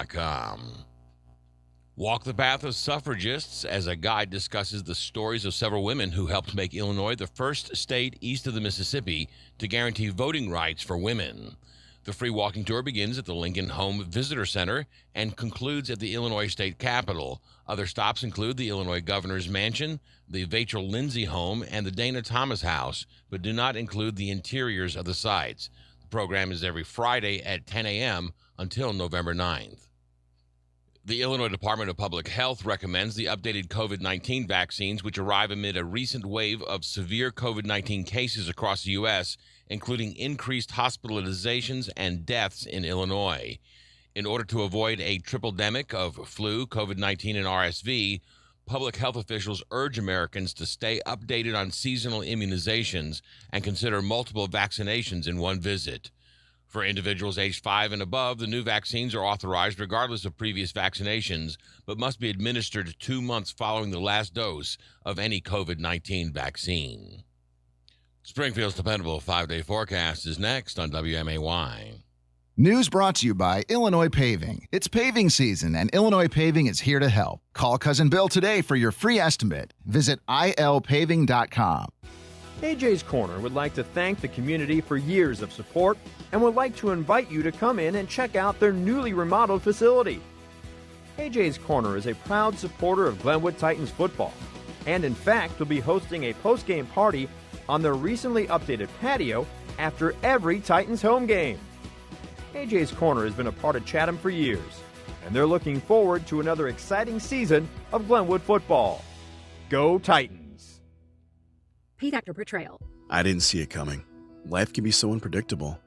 Speaker 6: Walk the Path of Suffragists as a guide discusses the stories of several women who helped make Illinois the first state east of the Mississippi to guarantee voting rights for women. The free walking tour begins at the Lincoln Home Visitor Center and concludes at the Illinois State Capitol. Other stops include the Illinois Governor's Mansion, the Vachel Lindsay Home, and the Dana Thomas House, but do not include the interiors of the sites. The program is every Friday at 10 a.m. until November 9th. The Illinois Department of Public Health recommends the updated COVID-19 vaccines, which arrive amid a recent wave of severe COVID-19 cases across the U.S., including increased hospitalizations and deaths in Illinois. In order to avoid a triple-demic of flu, COVID-19, and RSV, public health officials urge Americans to stay updated on seasonal immunizations and consider multiple vaccinations in one visit. For individuals aged 5 and above, the new vaccines are authorized regardless of previous vaccinations, but must be administered 2 months following the last dose of any COVID-19 vaccine. Springfield's dependable 5-day forecast is next on WMAY.
Speaker 10: News brought to you by Illinois Paving. It's paving season, and Illinois Paving is here to help. Call Cousin Bill today for your free estimate. Visit ilpaving.com.
Speaker 11: AJ's Corner would like to thank the community for years of support and would like to invite you to come in and check out their newly remodeled facility. AJ's Corner is a proud supporter of Glenwood Titans football and in fact will be hosting a post-game party on their recently updated patio after every Titans home game. AJ's Corner has been a part of Chatham for years, and they're looking forward to another exciting season of Glenwood football. Go Titans!
Speaker 12: Paid actor portrayal.
Speaker 18: I didn't see it coming. Life can be so unpredictable.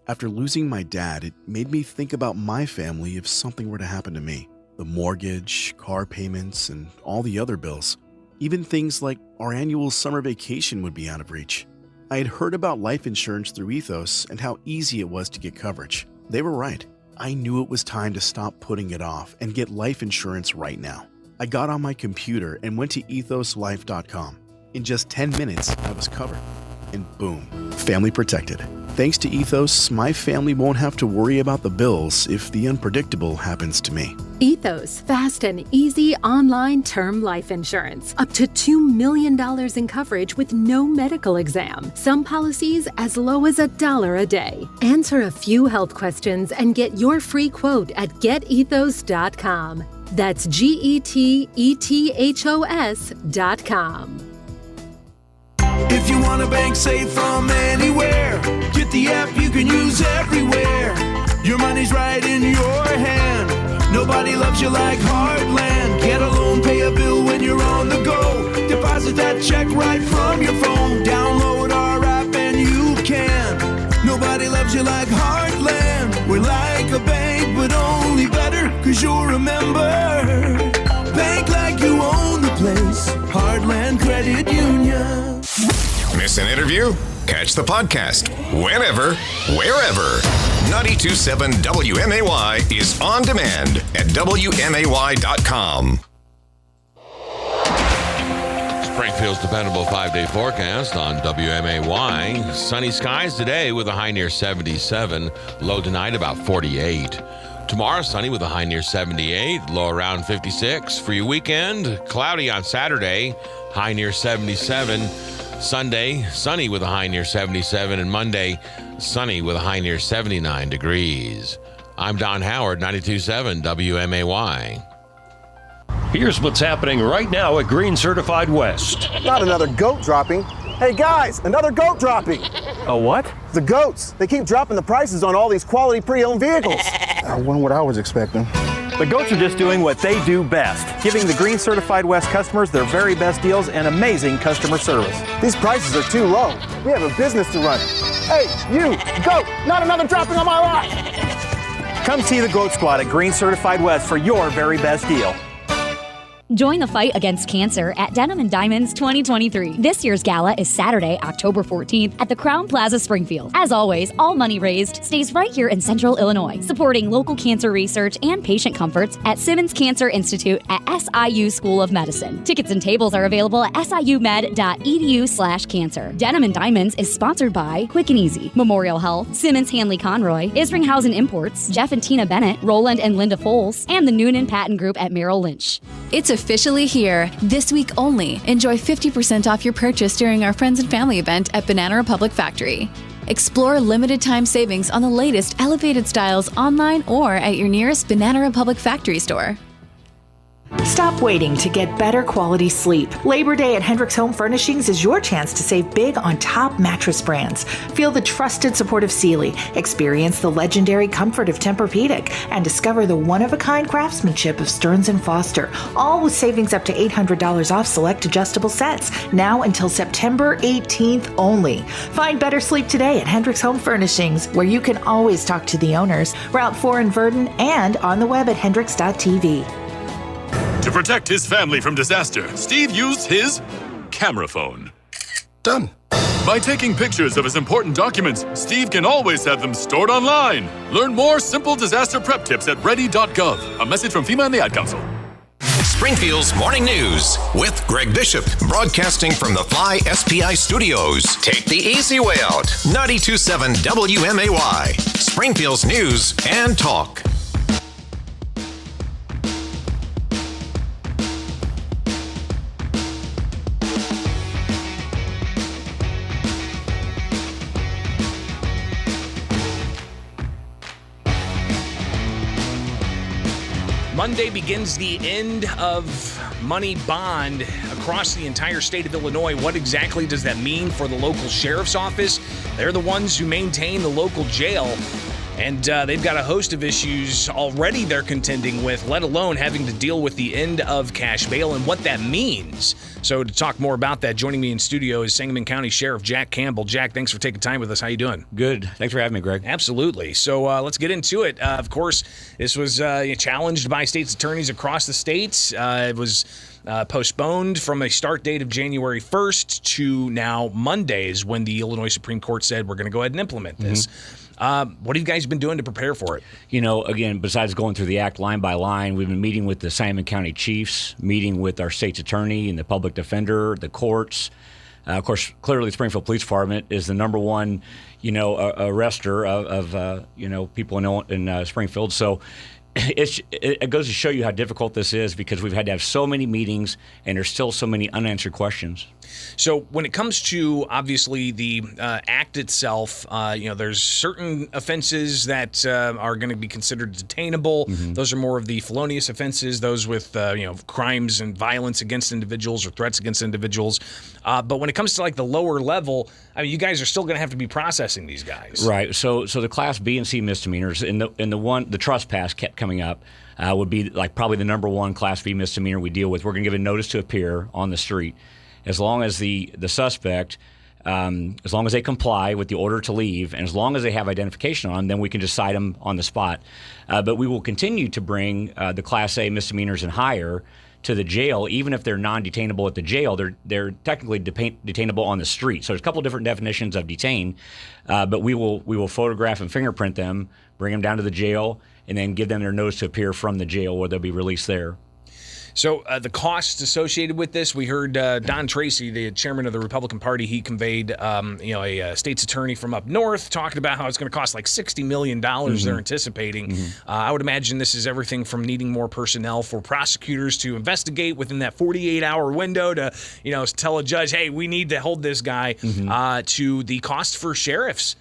Speaker 18: After losing my dad, it made me think about my family if something were to happen to me. The mortgage, car payments, and all the other bills. Even things like our annual summer vacation would be out of reach. I had heard about life insurance through Ethos and how easy it was to get coverage. They were right. I knew it was time to stop putting it off and get life insurance right now. I got on my computer and went to ethoslife.com. In just 10 minutes, I was covered. And boom, family protected. Thanks to Ethos, my family won't have to worry about the bills if the unpredictable happens to me.
Speaker 12: Ethos, fast and easy online term life insurance. Up to $2 million in coverage with no medical exam. Some policies as low as $1 a day. Answer a few health questions and get your free quote at getethos.com. That's GETETHOS.com.
Speaker 25: If you want a bank safe from anywhere, get the app you can use everywhere. Your money's right in your hand. Nobody loves you like Heartland. Get a loan, pay a bill when you're on the go. Deposit that check right from your phone. Download our app and you can. Nobody loves you like Heartland. We're like a bank, but only better, 'cause you'll remember. Bank like you own the place. Heartland Credit Union.
Speaker 7: Miss an interview? Catch the podcast whenever, wherever. 92.7 WMAY is on demand at WMAY.com.
Speaker 6: Springfield's dependable 5-day forecast on WMAY. Sunny skies today with a high near 77. Low tonight about 48. Tomorrow sunny with a high near 78. Low around 56. For your weekend, cloudy on Saturday. High near 77. Sunday, sunny with a high near 77. And Monday, sunny with a high near 79 degrees. I'm Don Howard, 92.7 WMAY.
Speaker 14: Here's what's happening right now at Green Certified West.
Speaker 15: Not another goat dropping. Hey guys, another goat dropping.
Speaker 14: A what?
Speaker 15: The goats. They keep dropping the prices on all these quality pre-owned vehicles. I wasn't what I was expecting.
Speaker 11: The goats are just doing what they do best, giving the Green Certified West customers their very best deals and amazing customer service.
Speaker 15: These prices are too low. We have a business to run. Hey, you, goat, not another dropping on my lot.
Speaker 11: Come see the Goat Squad at Green Certified West for your very best deal.
Speaker 17: Join the fight against cancer at Denim & Diamonds 2023. This year's gala is Saturday, October 14th at the Crown Plaza, Springfield. As always, all money raised stays right here in Central Illinois, supporting local cancer research and patient comforts at Simmons Cancer Institute at SIU School of Medicine. Tickets and tables are available at siumed.edu/cancer. Denim & Diamonds is sponsored by Quick and Easy, Memorial Health, Simmons Hanley Conroy, Isringhausen Imports, Jeff and Tina Bennett, Roland and Linda Foles, and the Noonan Patton Group at Merrill Lynch.
Speaker 19: It's officially here. This week only, enjoy 50% off your purchase during our Friends and Family event at Banana Republic Factory. Explore limited time savings on the latest elevated styles online or at your nearest Banana Republic Factory store.
Speaker 3: Stop waiting to get better quality sleep. Labor Day at Hendricks Home Furnishings is your chance to save big on top mattress brands. Feel the trusted support of Sealy, experience the legendary comfort of Tempur-Pedic, and discover the one-of-a-kind craftsmanship of Stearns & Foster, all with savings up to $800 off select adjustable sets, now until September 18th only. Find better sleep today at Hendricks Home Furnishings, where you can always talk to the owners, Route 4 in Verdon, and on the web at hendricks.tv.
Speaker 4: To protect his family from disaster, Steve used his camera phone.
Speaker 18: Done.
Speaker 4: By taking pictures of his important documents, Steve can always have them stored online. Learn more simple disaster prep tips at ready.gov. A message from FEMA and the Ad Council.
Speaker 7: Springfield's Morning News with Greg Bishop, broadcasting from the Fly SPI Studios. Take the easy way out. 92.7 WMAY. Springfield's News and Talk.
Speaker 13: Monday begins the end of money bond across the entire state of Illinois. What exactly does that mean for the local sheriff's office? They're the ones who maintain the local jail, and they've got a host of issues already they're contending with, let alone having to deal with the end of cash bail and what that means. So to talk more about that, joining me in studio is Sangamon County Sheriff Jack Campbell. Jack, thanks for taking time with us. How you doing?
Speaker 21: Good. Thanks for having me, Greg.
Speaker 13: Absolutely. So let's get into it. Of course, this was challenged by state's attorneys across the states. It was postponed from a start date of January 1st to now Mondays, when the Illinois Supreme Court said we're going to go ahead and implement this. What have you guys been doing to prepare for it?
Speaker 21: You know, again, besides going through the act line by line, we've been meeting with the Sangamon County chiefs, meeting with our state's attorney and the public defender, the courts. Of course, clearly the Springfield Police Department is the number one, arrester of people in Springfield. So it goes to show you how difficult this is, because we've had to have so many meetings and there's still so many unanswered questions.
Speaker 13: So when it comes to, obviously, the act itself, there's certain offenses that are going to be considered detainable. Mm-hmm. Those are more of the felonious offenses, those with, crimes and violence against individuals or threats against individuals. But when it comes to, like, the lower level, I mean, you guys are still going to have to be processing these guys.
Speaker 21: Right. So the Class B and C misdemeanors, the trespass kept coming up, would be like probably the number one Class B misdemeanor we deal with. We're going to give a notice to appear on the street. As long as the suspect, as long as they comply with the order to leave, and as long as they have identification on them, then we can just cite them on the spot. But we will continue to bring the Class A misdemeanors and higher to the jail, even if they're non-detainable at the jail. They're technically detainable on the street. So there's a couple different definitions of detain, but we will photograph and fingerprint them, bring them down to the jail, and then give them their notice to appear from the jail, where they'll be released there.
Speaker 13: So the costs associated with this, we heard Don Tracy, the chairman of the Republican Party, he conveyed a state's attorney from up north talking about how it's going to cost like $60 million they're anticipating. I would imagine this is everything from needing more personnel for prosecutors to investigate within that 48-hour window to tell a judge, hey, we need to hold this guy, to the cost for sheriffs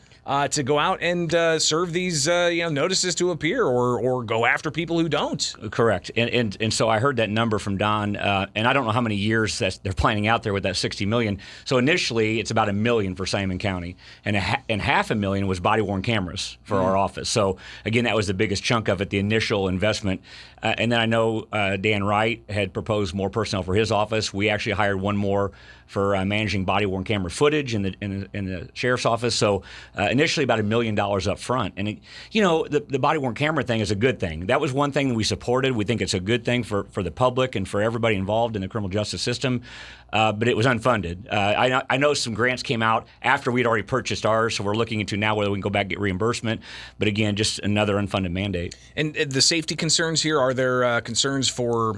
Speaker 13: to go out and serve these notices to appear or go after people who don't.
Speaker 21: Correct. And so I heard that number from Don, and I don't know how many years that they're planning out there with that $60 million. So initially it's about $1 million for Sangamon County, and $500,000 was body-worn cameras for our office. So again, that was the biggest chunk of it, the initial investment. And then I know Dan Wright had proposed more personnel for his office. We actually hired one more for managing body-worn camera footage in the sheriff's office. So initially about $1 million up front. And the body-worn camera thing is a good thing. That was one thing that we supported. We think it's a good thing for the public and for everybody involved in the criminal justice system. But it was unfunded. I know some grants came out after we'd already purchased ours, so we're looking into now whether we can go back and get reimbursement. But again, just another unfunded mandate.
Speaker 13: And the safety concerns here, are there concerns for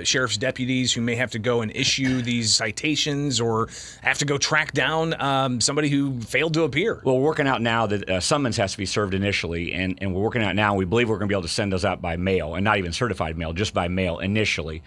Speaker 13: sheriff's deputies who may have to go and issue these citations or have to go track down somebody who failed to appear?
Speaker 21: Well, we're working out now that summons has to be served initially, and we're working out now. We believe we're going to be able to send those out by mail, and not even certified mail, just by mail initially.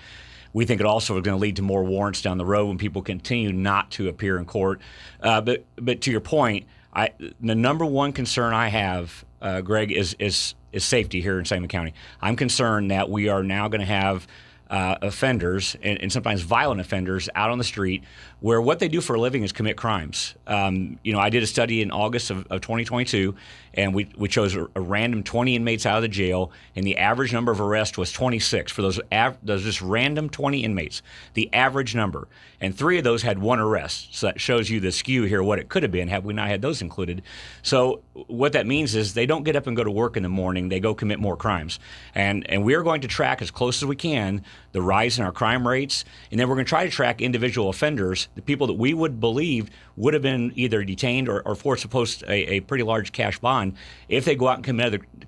Speaker 21: We think it also is going to lead to more warrants down the road when people continue not to appear in court. But to your point, the number one concern I have, Greg, is safety here in Sangamon County. I'm concerned that we are now going to have offenders and sometimes violent offenders out on the street where what they do for a living is commit crimes. I did a study in August of 2022, and we chose a random 20 inmates out of the jail, and the average number of arrests was 26 for those just random 20 inmates, the average number. And 3 of those had 1 arrest. So that shows you the skew here, what it could have been had we not had those included. So what that means is they don't get up and go to work in the morning, they go commit more crimes. And we are going to track as close as we can the rise in our crime rates, and then we're going to try to track individual offenders, the people that we would believe would have been either detained or forced to post a pretty large cash bond. If they go out and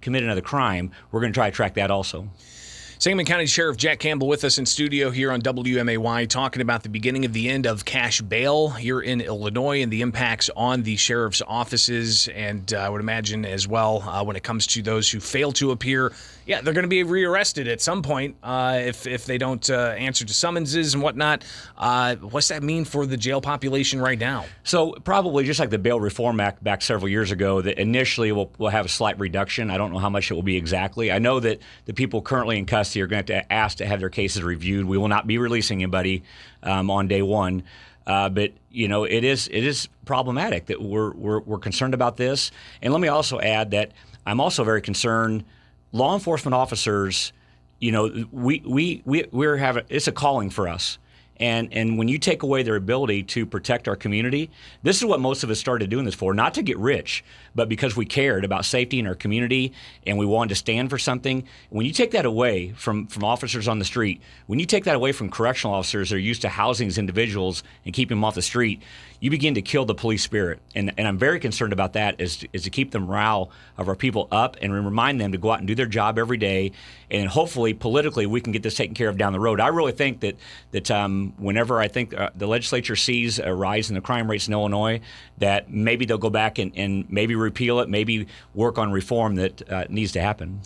Speaker 21: commit another crime, we're going to try to track that also.
Speaker 13: Sangamon County Sheriff Jack Campbell with us in studio here on WMAY, talking about the beginning of the end of cash bail here in Illinois and the impacts on the sheriff's offices. And I would imagine as well when it comes to those who fail to appear, they're going to be rearrested at some point if they don't answer to summonses and whatnot. What's that mean for the jail population right now?
Speaker 21: So probably just like the Bail Reform Act back several years ago, that initially we'll have a slight reduction. I don't know how much it will be exactly. I know that the people currently in custody are going to have to ask to have their cases reviewed. We will not be releasing anybody on day one. But it is problematic that we're concerned about this. And let me also add that I'm also very concerned. Law enforcement officers, we're having, it's a calling for us. And when you take away their ability to protect our community, this is what most of us started doing this for, not to get rich, but because we cared about safety in our community and we wanted to stand for something. When you take that away from officers on the street, when you take that away from correctional officers that are used to housing these individuals and keeping them off the street, you begin to kill the police spirit. And I'm very concerned about that, is to keep the morale of our people up and remind them to go out and do their job every day. And hopefully, politically, we can get this taken care of down the road. I really think that whenever I think the legislature sees a rise in the crime rates in Illinois, that maybe they'll go back and maybe repeal it, maybe work on reform that needs to happen.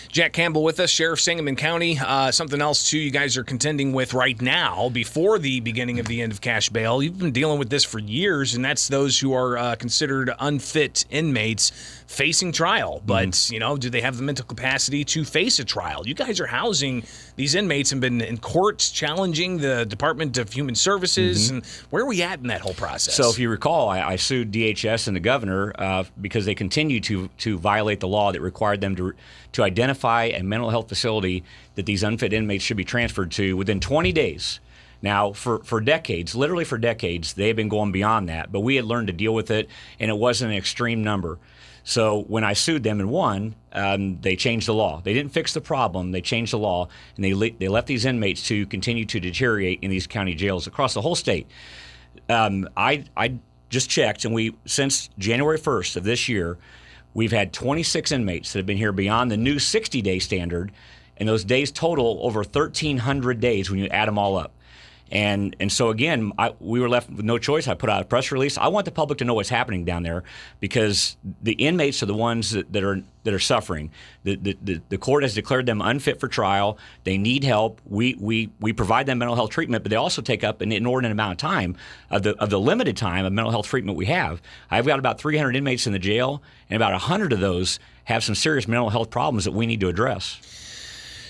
Speaker 13: Jack Campbell with us, Sheriff Sangamon County. Something else, too, you guys are contending with right now before the beginning of the end of cash bail. You've been dealing with this for years, and that's those who are considered unfit inmates facing trial. But, do they have the mental capacity to face a trial? You guys are housing these inmates and been in courts challenging the Department of Human Services. And where are we at in that whole process?
Speaker 21: So if you recall, I sued DHS and the governor because they continue to violate the law that required them to identify a mental health facility that these unfit inmates should be transferred to within 20 days. Now, for decades, literally for decades, they've been going beyond that, but we had learned to deal with it, and it wasn't an extreme number. So when I sued them and won, they changed the law. They didn't fix the problem. They changed the law, and they left these inmates to continue to deteriorate in these county jails across the whole state. I just checked, and since January 1st of this year, we've had 26 inmates that have been here beyond the new 60-day standard, And those days total over 1,300 days when you add them all up. And so again, we were left with no choice. I put out a press release. I want the public to know what's happening down there, because the inmates are the ones that are suffering. The court has declared them unfit for trial. They need help. We provide them mental health treatment, but they also take up an inordinate amount of time of the limited time of mental health treatment we have. I've got about 300 inmates in the jail, and about 100 of those have some serious mental health problems that we need to address.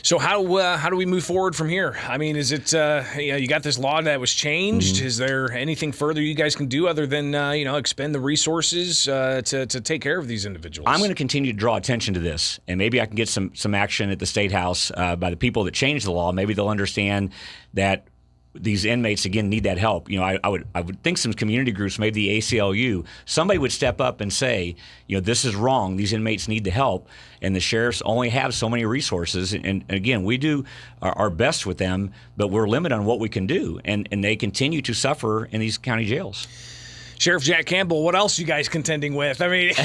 Speaker 13: So how do we move forward from here? I mean, is it you got this law that was changed? Mm-hmm. Is there anything further you guys can do other than expend the resources to take care of these individuals?
Speaker 21: I'm going to continue to draw attention to this, and maybe I can get some action at the State House by the people that changed the law. Maybe they'll understand that these inmates, again, need that help. I would think some community groups, maybe the ACLU, somebody would step up and say, this is wrong. These inmates need the help. And the sheriffs only have so many resources. And again, we do our best with them, but we're limited on what we can do. And they continue to suffer in these county jails.
Speaker 13: Sheriff Jack Campbell, what else are you guys contending with? I mean,
Speaker 21: is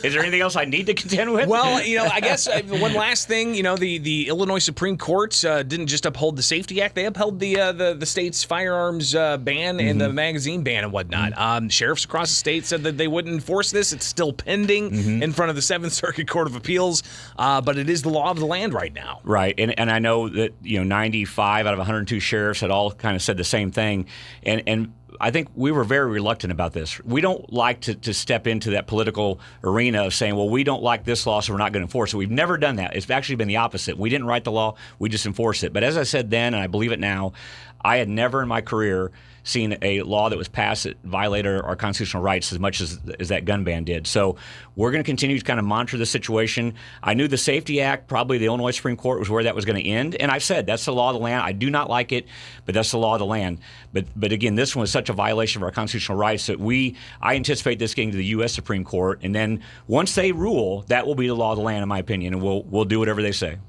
Speaker 21: there anything else I need to contend with?
Speaker 13: Well, I guess one last thing. The Illinois Supreme Court didn't just uphold the Safety Act; they upheld the state's firearms ban and the magazine ban and whatnot. Sheriffs across the state said that they wouldn't enforce this. It's still pending in front of the Seventh Circuit Court of Appeals, but it is the law of the land right now.
Speaker 21: Right, and I know that 95 out of 102 sheriffs had all kind of said the same thing, and I think we were very reluctant about this. We don't like to step into that political arena of saying, well, we don't like this law, so we're not going to enforce it. We've never done that. It's actually been the opposite. We didn't write the law. We just enforce it. But as I said then, and I believe it now, I had never in my career seen a law that was passed that violated our constitutional rights as much as that gun ban did. So we're going to continue to kind of monitor the situation. I knew the Safety Act, probably the Illinois Supreme Court, was where that was going to end. And I've said that's the law of the land. I do not like it, but that's the law of the land. But again, this one was such a violation of our constitutional rights that I anticipate this getting to the U.S. Supreme Court. And then once they rule, that will be the law of the land, in my opinion, and we'll do whatever they say.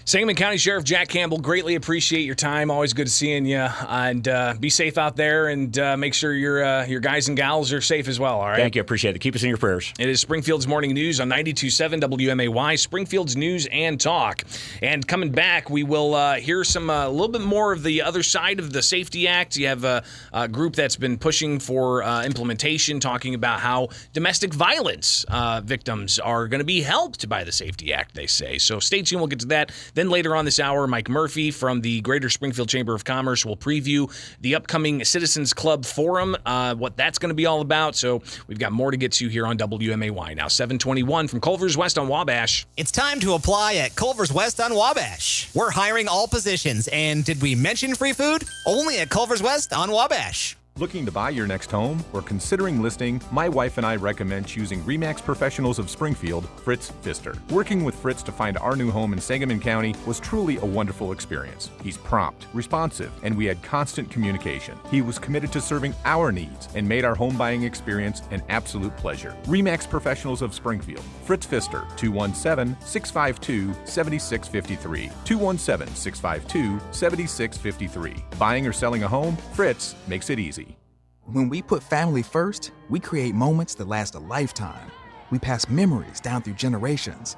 Speaker 13: Sangamon County Sheriff Jack Campbell, greatly appreciate your time. Always good seeing you. And be safe out there, and make sure your guys and gals are safe as well, all right?
Speaker 21: Thank you. I appreciate it. Keep us in your prayers.
Speaker 13: It is Springfield's Morning News on 92.7 WMAY, Springfield's News and Talk. And coming back, we will hear a little bit more of the other side of the Safety Act. You have a group that's been pushing for implementation, talking about how domestic violence victims are going to be helped by the Safety Act, they say. So stay tuned. We'll get to that. Then later on this hour, Mike Murphy from the Greater Springfield Chamber of Commerce will preview the upcoming Citizens Club Forum, what that's going to be all about. So we've got more to get to here on WMAY. Now 7:21 from Culver's West on Wabash.
Speaker 5: It's time to apply at Culver's West on Wabash. We're hiring all positions, and did we mention free food? Only at Culver's West on Wabash.
Speaker 8: Looking to buy your next home or considering listing? My wife and I recommend choosing RE/MAX Professionals of Springfield, Fritz Pfister. Working with Fritz to find our new home in Sangamon County was truly a wonderful experience. He's prompt, responsive, and we had constant communication. He was committed to serving our needs and made our home buying experience an absolute pleasure. RE/MAX Professionals of Springfield, Fritz Pfister, 217-652-7653. 217-652-7653. Buying or selling a home? Fritz makes it easy.
Speaker 9: When we put family first, we create moments that last a lifetime. We pass memories down through generations.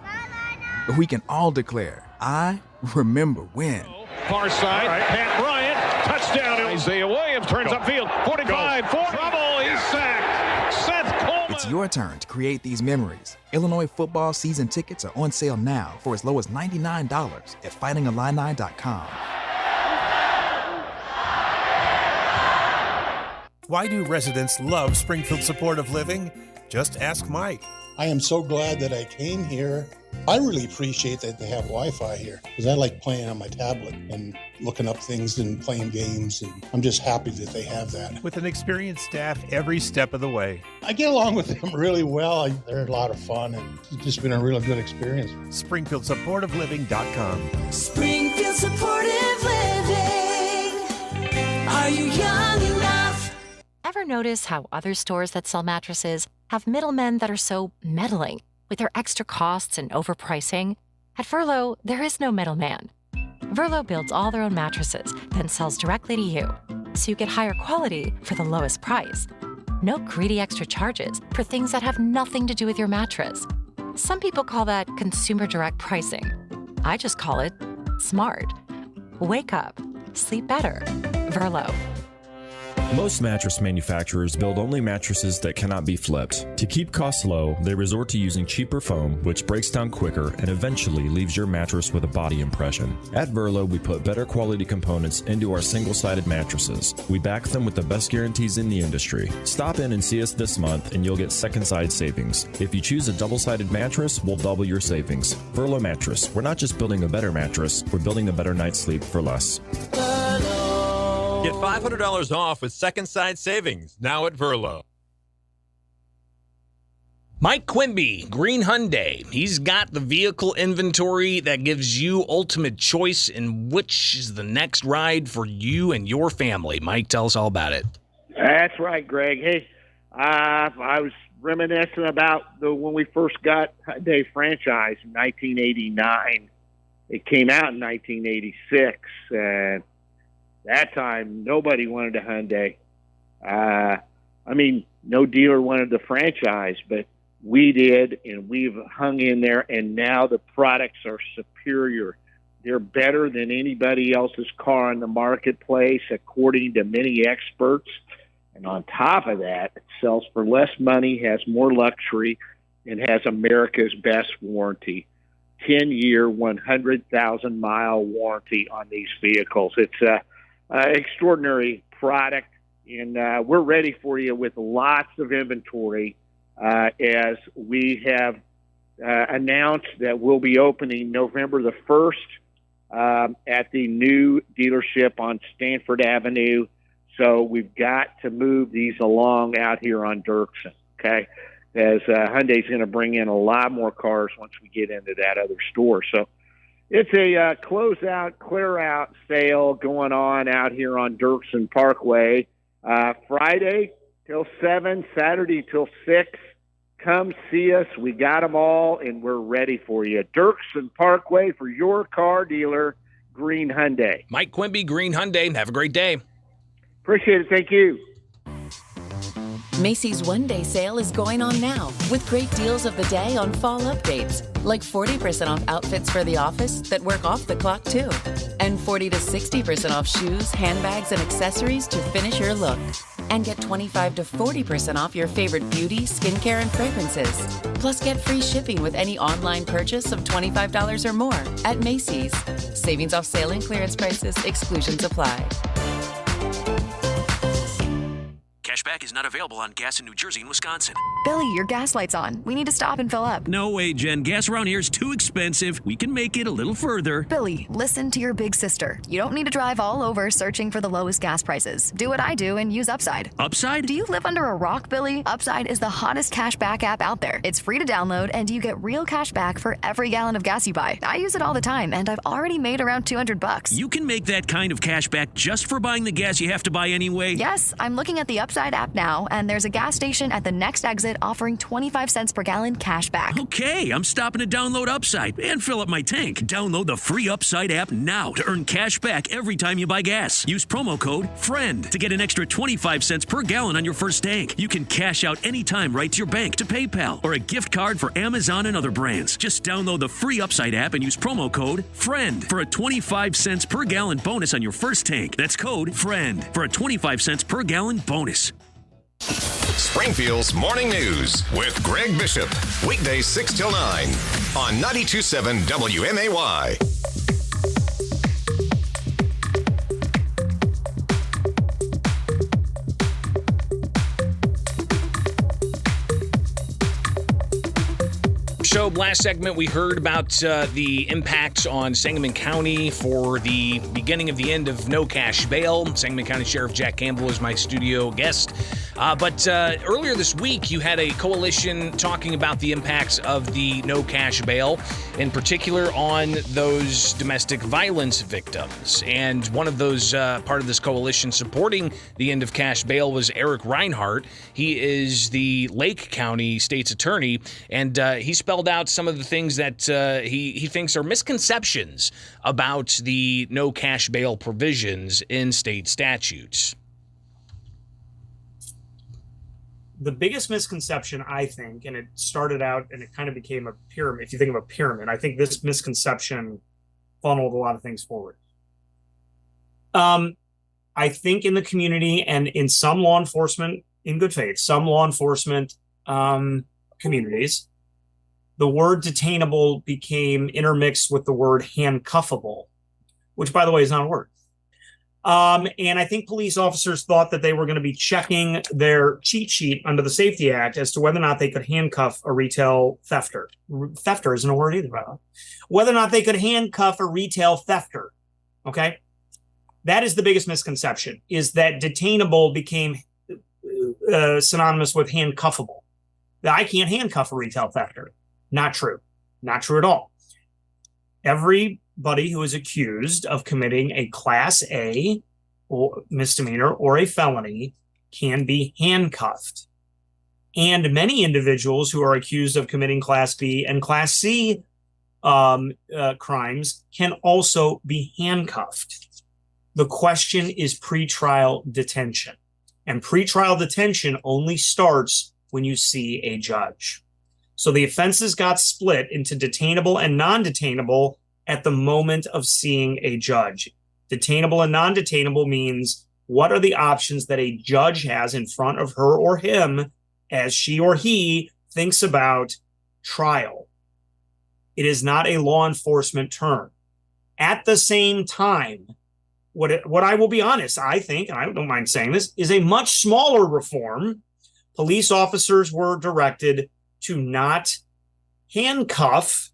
Speaker 9: We can all declare, I remember when.
Speaker 16: Far side, right. Pat Bryant, touchdown. Isaiah Williams turns upfield, 45, 40. Trouble, he's sacked. Seth Coleman.
Speaker 9: It's your turn to create these memories. Illinois football season tickets are on sale now for as low as $99 at fightingillini.com.
Speaker 24: Why do residents love Springfield Supportive Living? Just ask Mike.
Speaker 26: I am so glad that I came here. I really appreciate that they have Wi-Fi here because I like playing on my tablet and looking up things and playing games, and I'm just happy that they have that.
Speaker 24: With an experienced staff every step of the way.
Speaker 26: I get along with them really well. They're a lot of fun, and it's just been a really good experience.
Speaker 24: SpringfieldSupportiveLiving.com.
Speaker 2: Springfield Supportive Living. Are you young enough?
Speaker 27: Ever notice how other stores that sell mattresses have middlemen that are so meddling with their extra costs and overpricing? At Verlo, there is no middleman. Verlo builds all their own mattresses, then sells directly to you, so you get higher quality for the lowest price. No greedy extra charges for things that have nothing to do with your mattress. Some people call that consumer direct pricing. I just call it smart. Wake up. Sleep better. Verlo.
Speaker 1: Most mattress manufacturers build only mattresses that cannot be flipped. To keep costs low, they resort to using cheaper foam, which breaks down quicker and eventually leaves your mattress with a body impression. At Verlo, we put better quality components into our single-sided mattresses. We back them with the best guarantees in the industry. Stop in and see us this month and you'll get second side savings. If you choose a double-sided mattress, we'll double your savings. Verlo Mattress. We're not just building a better mattress, we're building a better night's sleep for less.
Speaker 10: Get $500 off with second side savings now at Verlo.
Speaker 13: Mike Quimby, Green Hyundai. He's got the vehicle inventory that gives you ultimate choice in which is the next ride for you and your family. Mike, tell us all about it.
Speaker 12: That's right, Greg. Hey, I was reminiscing about when we first got Hyundai franchise in 1989. It came out in 1986, and that time, nobody wanted a Hyundai. No dealer wanted the franchise, but we did, and we've hung in there, and now the products are superior. They're better than anybody else's car in the marketplace, according to many experts. And on top of that, it sells for less money, has more luxury, and has America's best warranty. 10-year, 100,000-mile warranty on these vehicles. It's extraordinary product, and we're ready for you with lots of inventory as we have announced that we'll be opening November the 1st at the new dealership on Stanford Avenue. So we've got to move these along out here on Dirksen, okay? As Hyundai's going to bring in a lot more cars once we get into that other store. So it's a closeout, clear-out sale going on out here on Dirksen Parkway. Friday till 7, Saturday till 6. Come see us. We got them all, and we're ready for you. Dirksen Parkway for your car dealer, Green Hyundai.
Speaker 13: Mike Quimby, Green Hyundai. Have a great day.
Speaker 12: Appreciate it. Thank you.
Speaker 20: Macy's one-day sale is going on now with great deals of the day on fall updates, like 40% off outfits for the office that work off the clock too, and 40 to 60% off shoes, handbags, and accessories to finish your look. And get 25 to 40% off your favorite beauty, skincare, and fragrances. Plus, get free shipping with any online purchase of $25 or more at Macy's. Savings off sale and clearance prices. Exclusions apply.
Speaker 22: Cashback is not available on gas in New Jersey and Wisconsin.
Speaker 23: Billy, your gas light's on. We need to stop and fill up.
Speaker 25: No way, Jen. Gas around here is too expensive. We can make it a little further.
Speaker 23: Billy, listen to your big sister. You don't need to drive all over searching for the lowest gas prices. Do what I do and use Upside.
Speaker 25: Upside?
Speaker 23: Do you live under a rock, Billy? Upside is the hottest cashback app out there. It's free to download, and you get real cash back for every gallon of gas you buy. I use it all the time, and I've already made around $200.
Speaker 25: You can make that kind of cash back just for buying the gas you have to buy anyway?
Speaker 23: Yes, I'm looking at the Upside app now, and there's a gas station at the next exit offering 25 cents per gallon cash back.
Speaker 25: Okay, I'm stopping to download Upside and fill up my tank. Download the free Upside app now to earn cash back every time you buy gas. Use promo code FRIEND to get an extra 25 cents per gallon on your first tank. You can cash out anytime right to your bank, to PayPal, or a gift card for Amazon and other brands. Just download the free Upside app and use promo code FRIEND for a 25 cents per gallon bonus on your first tank. That's code FRIEND for a 25 cents per gallon bonus.
Speaker 7: Springfield's Morning News with Greg Bishop. Weekdays 6 till 9 on 92.7 WMAY.
Speaker 13: So last segment, we heard about the impacts on Sangamon County for the beginning of the end of no cash bail. Sangamon County Sheriff Jack Campbell was my studio guest. But earlier this week, you had a coalition talking about the impacts of the no cash bail, in particular on those domestic violence victims. And one of those part of this coalition supporting the end of cash bail was Eric Reinhart. He is the Lake County State's attorney, and he spelled out some of the things that he thinks are misconceptions about the no cash bail provisions in state statutes.
Speaker 28: The biggest misconception, I think, and it started out and it kind of became a pyramid. If you think of a pyramid, I think this misconception funneled a lot of things forward. I think in the community and in some law enforcement, in good faith, some law enforcement communities, the word detainable became intermixed with the word handcuffable, which, by the way, is not a word. And I think police officers thought that they were going to be checking their cheat sheet under the Safety Act as to whether or not they could handcuff a retail thefter. Thefter isn't a word either, by the way. Whether or not they could handcuff a retail thefter. Okay? That is the biggest misconception, is that detainable became synonymous with handcuffable. That I can't handcuff a retail thefter. Not true. Not true at all. Everybody who is accused of committing a Class A or misdemeanor or a felony can be handcuffed. And many individuals who are accused of committing Class B and Class C crimes can also be handcuffed. The question is pretrial detention. And pretrial detention only starts when you see a judge. So the offenses got split into detainable and non-detainable at the moment of seeing a judge. Detainable and non-detainable means what are the options that a judge has in front of her or him as she or he thinks about trial. It is not a law enforcement term. At the same time, what I will be honest, I think, and I don't mind saying this, is a much smaller reform. Police officers were directed to not handcuff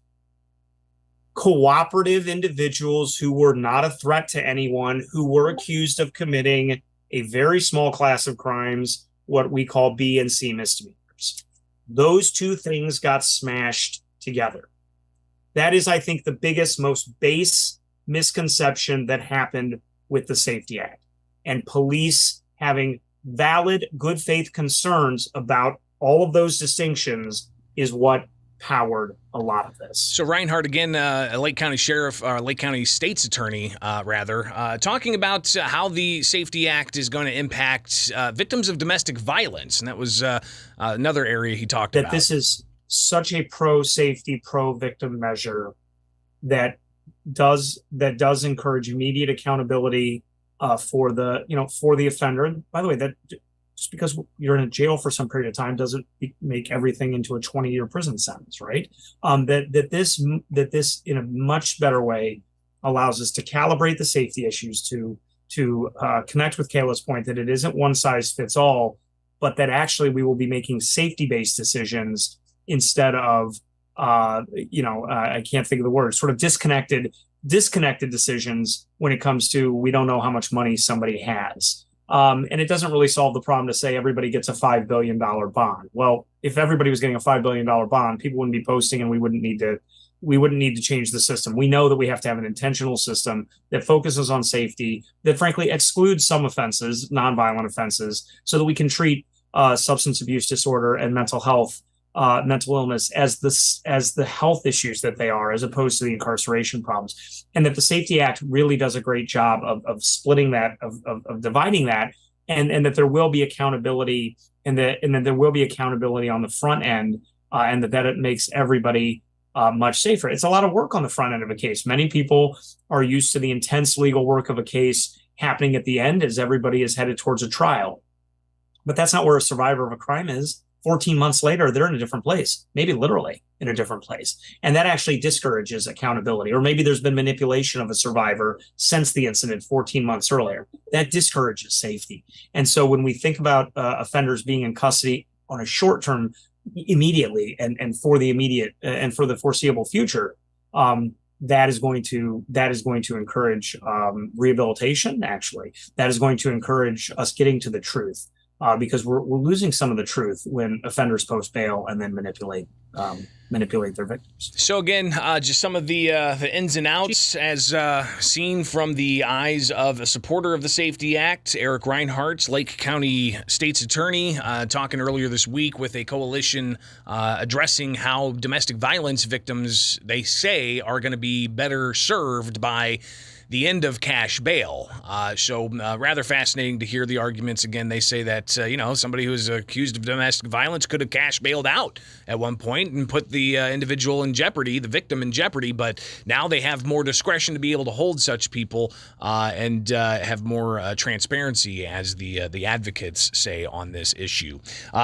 Speaker 28: cooperative individuals who were not a threat to anyone, who were accused of committing a very small class of crimes, what we call B and C misdemeanors. Those two things got smashed together. That is, I think, the biggest, most base misconception that happened with the Safety Act, and police having valid, good faith concerns about all of those distinctions is what powered a lot of this.
Speaker 13: So Reinhardt, again, a Lake County Sheriff, or Lake County State's Attorney, talking about how the Safety Act is going to impact victims of domestic violence, and that was another area he talked about.
Speaker 28: That this is such a pro-safety, pro-victim measure that does encourage immediate accountability for the offender. And by the way, that just because you're in a jail for some period of time doesn't make everything into a 20-year prison sentence, right? That this in a much better way allows us to calibrate the safety issues, to connect with Kayla's point that it isn't one size fits all, but that actually we will be making safety-based decisions instead of I can't think of the word, sort of disconnected decisions when it comes to we don't know how much money somebody has. And it doesn't really solve the problem to say everybody gets a $5 billion bond. Well, if everybody was getting a $5 billion bond, people wouldn't be posting and we wouldn't need to change the system. We know that we have to have an intentional system that focuses on safety, that frankly excludes some offenses, nonviolent offenses, so that we can treat substance abuse disorder and mental illness as the health issues that they are, as opposed to the incarceration problems. And that the Safety Act really does a great job of splitting that, of dividing that, and that there will be accountability, and that there will be accountability on the front end, and that it makes everybody much safer. It's a lot of work on the front end of a case. Many people are used to the intense legal work of a case happening at the end as everybody is headed towards a trial. But that's not where a survivor of a crime is. 14 months later, they're in a different place, maybe literally in a different place. And that actually discourages accountability. Or maybe there's been manipulation of a survivor since the incident 14 months earlier. That discourages safety. And so when we think about offenders being in custody on a short term, immediately and for the immediate and for the foreseeable future, that is going to encourage rehabilitation. Actually, that is going to encourage us getting to the truth. Because we're losing some of the truth when offenders post bail and then manipulate their victims.
Speaker 13: So again, just some of the ins and outs as seen from the eyes of a supporter of the Safety Act. Eric Reinhardt, Lake County State's Attorney, talking earlier this week with a coalition addressing how domestic violence victims, they say, are going to be better served by the end of cash bail. So rather fascinating to hear the arguments. Again, they say that, somebody who is accused of domestic violence could have cash bailed out at one point and put the individual in jeopardy, the victim in jeopardy, but now they have more discretion to be able to hold such people and have more transparency, as the advocates say on this issue.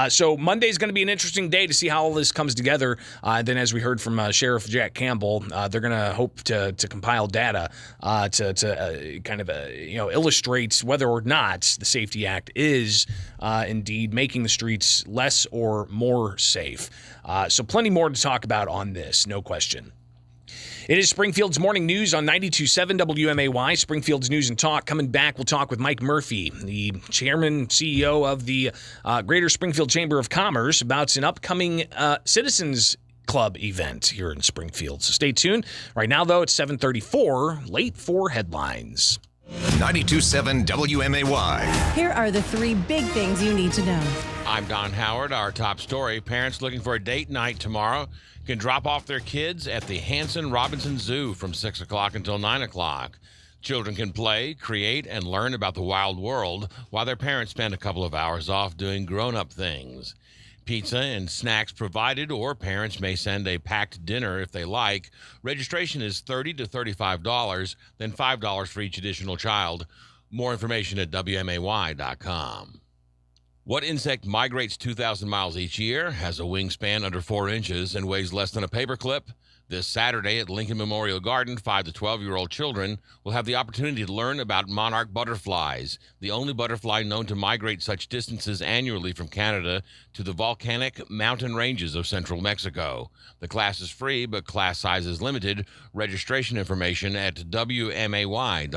Speaker 13: So Monday is going to be an interesting day to see how all this comes together. Then, as we heard from Sheriff Jack Campbell, they're going to hope to compile data to kind of illustrate whether or not the Safety Act is indeed making the streets less or more safe. So plenty more to talk about on this, no question. It is Springfield's Morning News on 92.7 WMAY, Springfield's News and Talk. Coming back, we'll talk with Mike Murphy, the chairman, CEO of the Greater Springfield Chamber of Commerce, about an upcoming Citizens Club event here in Springfield. So stay tuned. Right now, though, it's 7:34, late for headlines.
Speaker 7: 92.7 WMAY.
Speaker 3: Here are the 3 big things you need to know.
Speaker 6: I'm Don Howard. Our top story: parents looking for a date night tomorrow can drop off their kids at the Hanson Robinson Zoo from 6 o'clock until 9 o'clock. Children can play, create, and learn about the wild world while their parents spend a couple of hours off doing grown-up things. Pizza and snacks provided, or parents may send a packed dinner if they like. Registration is $30 to $35, then $5 for each additional child. More information at WMAY.com. What insect migrates 2,000 miles each year, has a wingspan under 4 inches, and weighs less than a paperclip? This Saturday at Lincoln Memorial Garden, 5 to 12-year-old children will have the opportunity to learn about monarch butterflies, the only butterfly known to migrate such distances annually from Canada to the volcanic mountain ranges of central Mexico. The class is free, but class size is limited. Registration information at WMAY.com.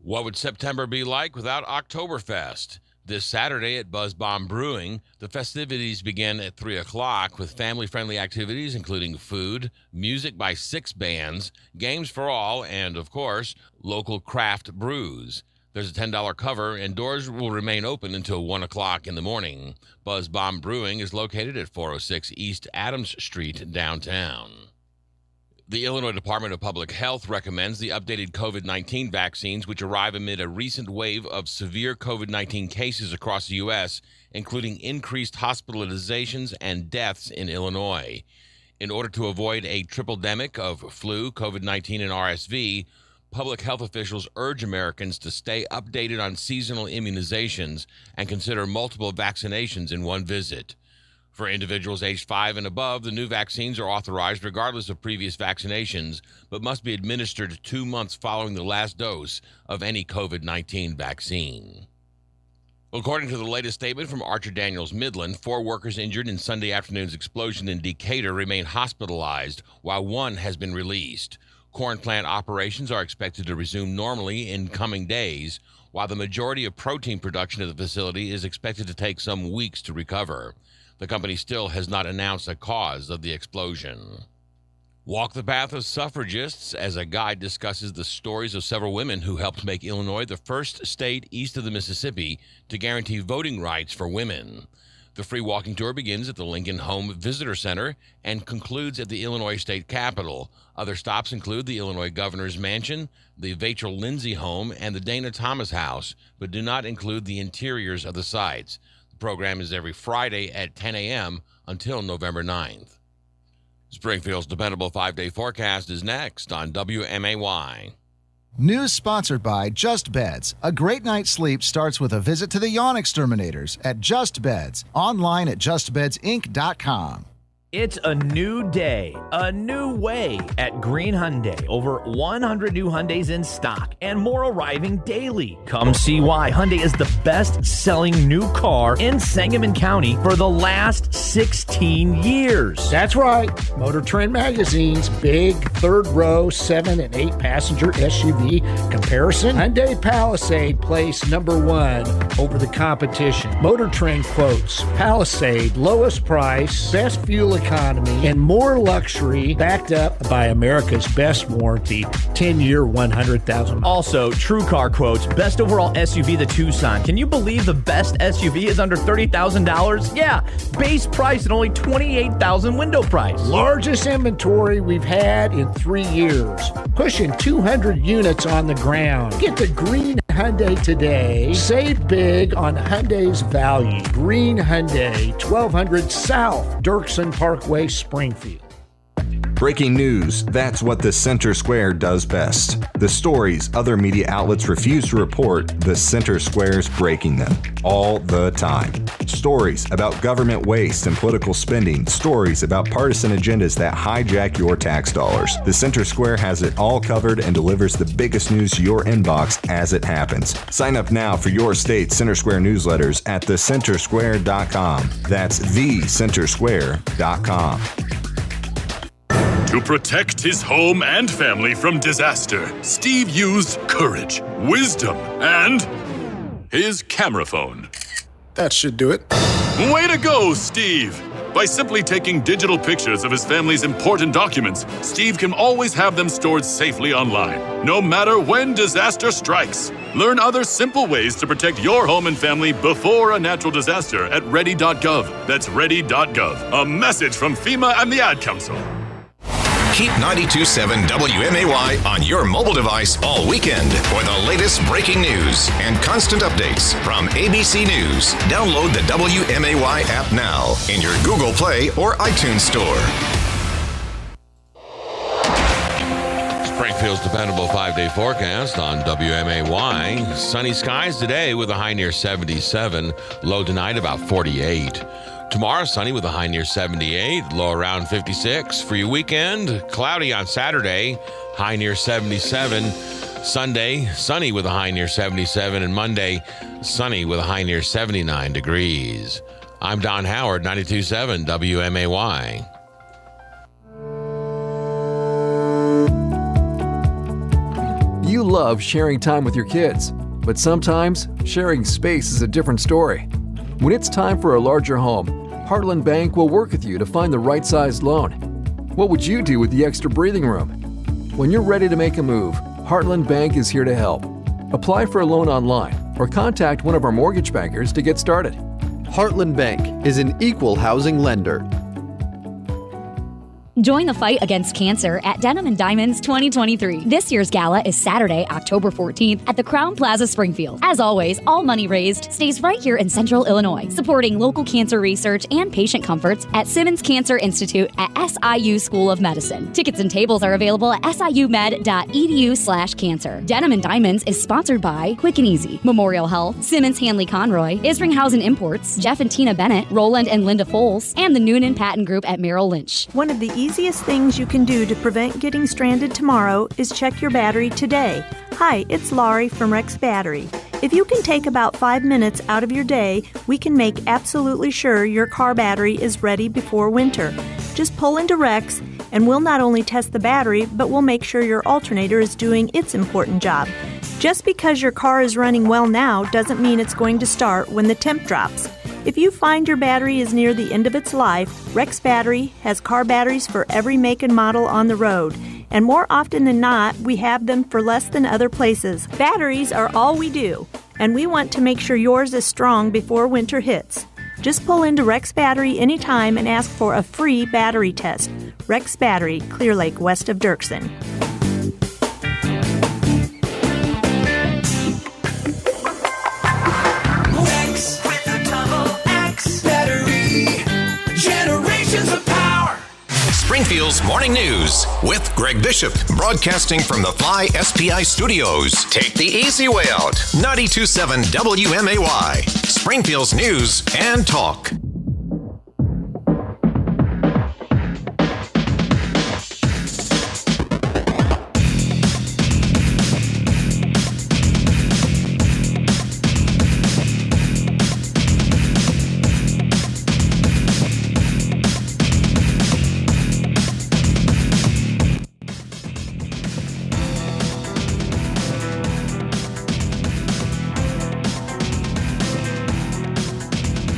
Speaker 6: What would September be like without Oktoberfest? This Saturday at Buzz Bomb Brewing, the festivities begin at 3 o'clock with family-friendly activities including food, music by 6 bands, games for all, and, of course, local craft brews. There's a $10 cover, and doors will remain open until 1 o'clock in the morning. Buzz Bomb Brewing is located at 406 East Adams Street, downtown. The Illinois Department of Public Health recommends the updated COVID-19 vaccines, which arrive amid a recent wave of severe COVID-19 cases across the U.S., including increased hospitalizations and deaths in Illinois. In order to avoid a triple-demic of flu, COVID-19, and RSV, public health officials urge Americans to stay updated on seasonal immunizations and consider multiple vaccinations in one visit. For individuals aged 5 and above, the new vaccines are authorized regardless of previous vaccinations, but must be administered 2 months following the last dose of any COVID-19 vaccine. According to the latest statement from Archer Daniels Midland, 4 workers injured in Sunday afternoon's explosion in Decatur remain hospitalized, while 1 has been released. Corn plant operations are expected to resume normally in coming days, while the majority of protein production at the facility is expected to take some weeks to recover. The company still has not announced a cause of the explosion. Walk the Path of Suffragists, as a guide discusses the stories of several women who helped make Illinois the first state east of the Mississippi to guarantee voting rights for women. The free walking tour begins at the Lincoln Home Visitor Center and concludes at the Illinois State Capitol. Other stops include the Illinois Governor's Mansion, the Vachel Lindsay Home, and the Dana Thomas House, but do not include the interiors of the sites. The program is every Friday at 10 a.m. until November 9th. Springfield's dependable 5-day forecast is next on WMAY.
Speaker 11: News sponsored by Just Beds. A great night's sleep starts with a visit to the Yawn Exterminators at Just Beds. Online at justbedsinc.com.
Speaker 14: It's a new day, a new way at Green Hyundai. Over 100 new Hyundais in stock and more arriving daily. Come see why Hyundai is the best-selling new car in Sangamon County for the last 16 years.
Speaker 15: That's right. Motor Trend Magazine's big third row 7 and 8 passenger SUV comparison. Hyundai Palisade placed number 1 over the competition. Motor Trend quotes Palisade, lowest price, best fuel economy, and more luxury, backed up by America's best warranty, 10-year, 100,000.
Speaker 14: Also, TrueCar quotes best overall SUV, the Tucson. Can you believe the best SUV is under $30,000? Yeah, base price at only $28,000 window price.
Speaker 15: Largest inventory we've had in 3 years. Pushing 200 units on the ground. Get the green Hyundai today. Save big on Hyundai's value. Green Hyundai, 1200 South Dirksen Parkway, Springfield.
Speaker 4: Breaking news, that's what the Center Square does best. The stories other media outlets refuse to report, the Center Square's breaking them. All the time. Stories about government waste and political spending. Stories about partisan agendas that hijack your tax dollars. The Center Square has it all covered and delivers the biggest news to your inbox as it happens. Sign up now for your state Center Square newsletters at thecentersquare.com. That's thecentersquare.com.
Speaker 5: To protect his home and family from disaster, Steve used courage, wisdom, and his camera phone.
Speaker 8: That should do it.
Speaker 5: Way to go, Steve! By simply taking digital pictures of his family's important documents, Steve can always have them stored safely online, no matter when disaster strikes. Learn other simple ways to protect your home and family before a natural disaster at ready.gov. That's ready.gov. A message from FEMA and the Ad Council.
Speaker 7: Keep 92.7 WMAY on your mobile device all weekend for the latest breaking news and constant updates from ABC News. Download the WMAY app now in your Google Play or iTunes Store.
Speaker 6: Springfield's dependable 5-day forecast on WMAY. Sunny skies today with a high near 77. Low tonight about 48. Tomorrow, sunny with a high near 78, low around 56. For your weekend, cloudy on Saturday, high near 77. Sunday, sunny with a high near 77. And Monday, sunny with a high near 79 degrees. I'm Don Howard, 92.7 WMAY.
Speaker 16: You love sharing time with your kids, but sometimes sharing space is a different story. When it's time for a larger home, Heartland Bank will work with you to find the right-sized loan. What would you do with the extra breathing room? When you're ready to make a move, Heartland Bank is here to help. Apply for a loan online or contact one of our mortgage bankers to get started.
Speaker 17: Heartland Bank is an equal housing lender.
Speaker 18: Join the fight against cancer at Denim & Diamonds 2023. This year's gala is Saturday, October 14th at the Crown Plaza, Springfield. As always, all money raised stays right here in Central Illinois, supporting local cancer research and patient comforts at Simmons Cancer Institute at SIU School of Medicine. Tickets and tables are available at siumed.edu/cancer. Denim & Diamonds is sponsored by Quick and Easy, Memorial Health, Simmons Hanley Conroy, Isringhausen Imports, Jeff and Tina Bennett, Roland and Linda Foles, and the Noonan Patton Group at Merrill Lynch.
Speaker 19: One of the easiest things you can do to prevent getting stranded tomorrow is check your battery today. Hi, it's Laurie from Rex Battery. If you can take about 5 minutes out of your day, we can make absolutely sure your car battery is ready before winter. Just pull into Rex and we'll not only test the battery, but we'll make sure your alternator is doing its important job. Just because your car is running well now doesn't mean it's going to start when the temp drops. If you find your battery is near the end of its life, Rex Battery has car batteries for every make and model on the road. And more often than not, we have them for less than other places. Batteries are all we do, and we want to make sure yours is strong before winter hits. Just pull into Rex Battery anytime and ask for a free battery test. Rex Battery, Clear Lake, west of Dirksen.
Speaker 7: Springfield's Morning News with Greg Bishop, broadcasting from the Fly SPI studios. Take the easy way out. 92.7 WMAY, Springfield's news and talk.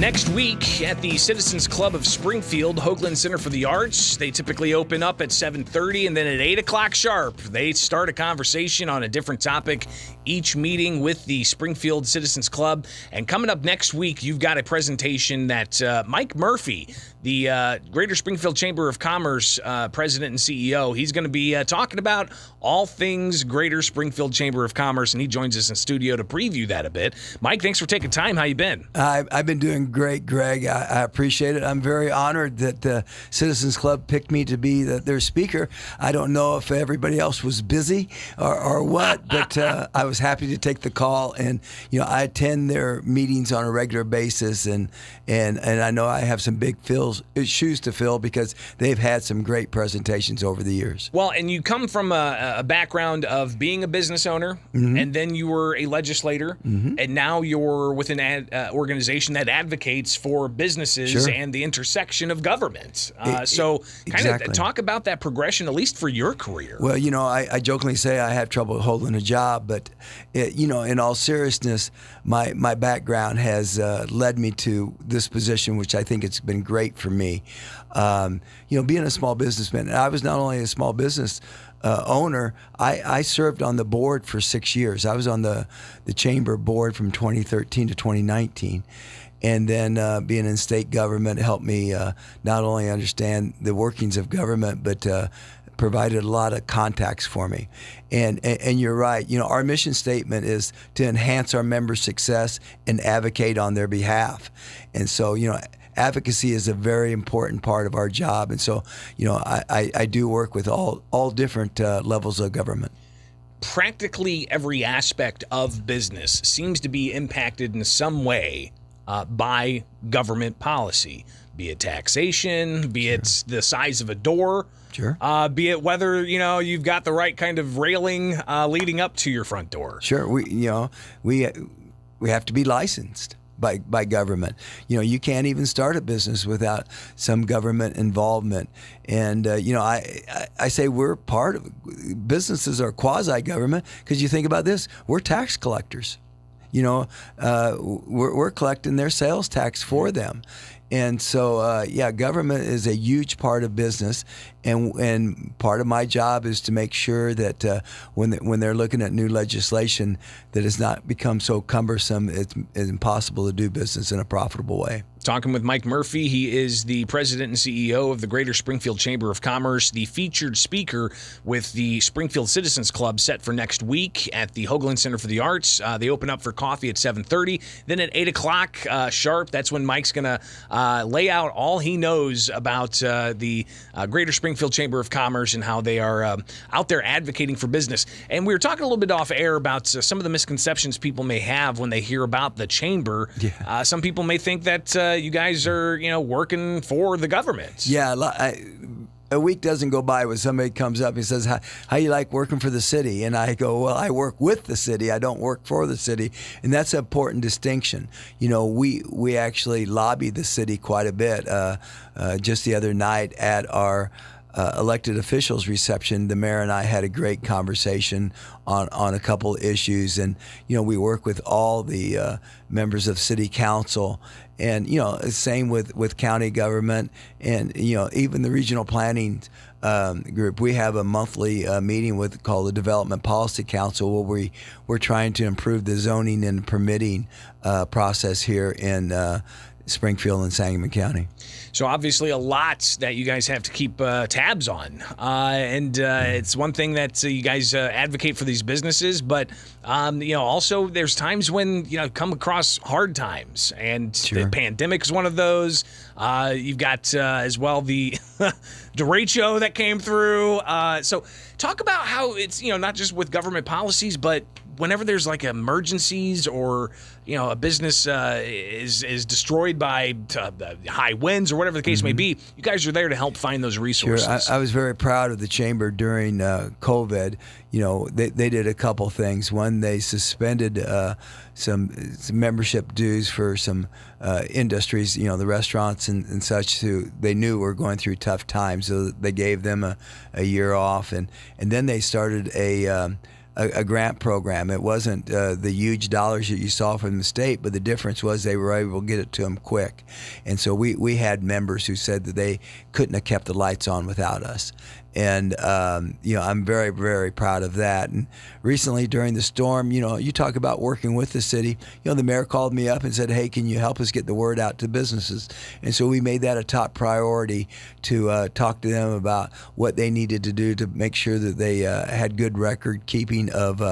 Speaker 13: Next week at the Citizens Club of Springfield, Hoagland Center for the Arts, they typically open up at 7:30, and then at 8 o'clock sharp, they start a conversation on a different topic, each meeting with the Springfield Citizens Club. And coming up next week, you've got a presentation that Mike Murphy, the Greater Springfield Chamber of Commerce president and CEO, he's going to be talking about all things Greater Springfield Chamber of Commerce, and he joins us in studio to preview that a bit. Mike, thanks for taking time. How you been?
Speaker 1: I've been doing great, Greg. I appreciate it. I'm very honored that the Citizens Club picked me to be their speaker. I don't know if everybody else was busy or what, but I was happy to take the call. And I attend their meetings on a regular basis, and I know I have some big shoes to fill because they've had some great presentations over the years.
Speaker 13: Well, and you come from a background of being a business owner, and then you were a legislator, and now you're with an organization that advocates for businesses and the intersection of government. So kind of talk about that progression, at least for your career.
Speaker 1: Well, I jokingly say I have trouble holding a job, but, in all seriousness, my background has led me to this position, which I think it's been great for me. Being a small businessman, and I was not only a small business owner, I served on the board for 6 years. I was on the chamber board from 2013 to 2019. And then being in state government helped me not only understand the workings of government, but provided a lot of contacts for me. And you're right. Our mission statement is to enhance our members' success and advocate on their behalf. And so, advocacy is a very important part of our job. And so, I do work with all different levels of government.
Speaker 13: Practically every aspect of business seems to be impacted in some way by government policy, be it taxation, be it the size of a door, be it whether you've got the right kind of railing leading up to your front door.
Speaker 1: Sure, we have to be licensed by government. You can't even start a business without some government involvement. And I say we're part of businesses are quasi-government because you think about this, we're tax collectors. We're collecting their sales tax for them. And so, government is a huge part of business, and part of my job is to make sure that when they're looking at new legislation, that it's not become so cumbersome it's impossible to do business in a profitable way.
Speaker 13: Talking with Mike Murphy. He is the president and CEO of the Greater Springfield Chamber of Commerce, the featured speaker with the Springfield Citizens Club set for next week at the Hoagland Center for the Arts. They open up for coffee at 7:30. Then at 8 o'clock sharp, that's when Mike's going to lay out all he knows about the Greater Springfield Chamber of Commerce and how they are out there advocating for business. And we were talking a little bit off air about some of the misconceptions people may have when they hear about the chamber. Yeah. Some people may think that you guys are, working for the government.
Speaker 1: Yeah, a week doesn't go by when somebody comes up and says, how you like working for the city? And I go, well, I work with the city. I don't work for the city. And that's an important distinction. We actually lobby the city quite a bit. Just the other night at our elected officials reception, the mayor and I had a great conversation on a couple issues, and we work with all the members of city council, and same with county government, and even the regional planning group. We have a monthly meeting called the Development Policy Council, where we're trying to improve the zoning and permitting process here in Springfield and Sangamon County.
Speaker 13: So obviously a lot that you guys have to keep tabs on. And it's one thing that you guys advocate for these businesses, but also there's times when come across hard times, and the pandemic is one of those. You've got as well the derecho that came through. So talk about how it's not just with government policies, but whenever there's like emergencies or a business is destroyed by high winds or whatever the case may be, you guys are there to help find those resources.
Speaker 1: Sure. I was very proud of the chamber during COVID. They did a couple things. One, they suspended some membership dues for some industries, the restaurants and such, who they knew were going through tough times. So they gave them a year off, and then they started a a grant program. It wasn't the huge dollars that you saw from the state, but the difference was they were able to get it to them quick. And so we had members who said that they couldn't have kept the lights on without us. And, I'm very, very proud of that. And recently during the storm, you talk about working with the city. The mayor called me up and said, hey, can you help us get the word out to businesses? And so we made that a top priority to talk to them about what they needed to do to make sure that they had good record keeping of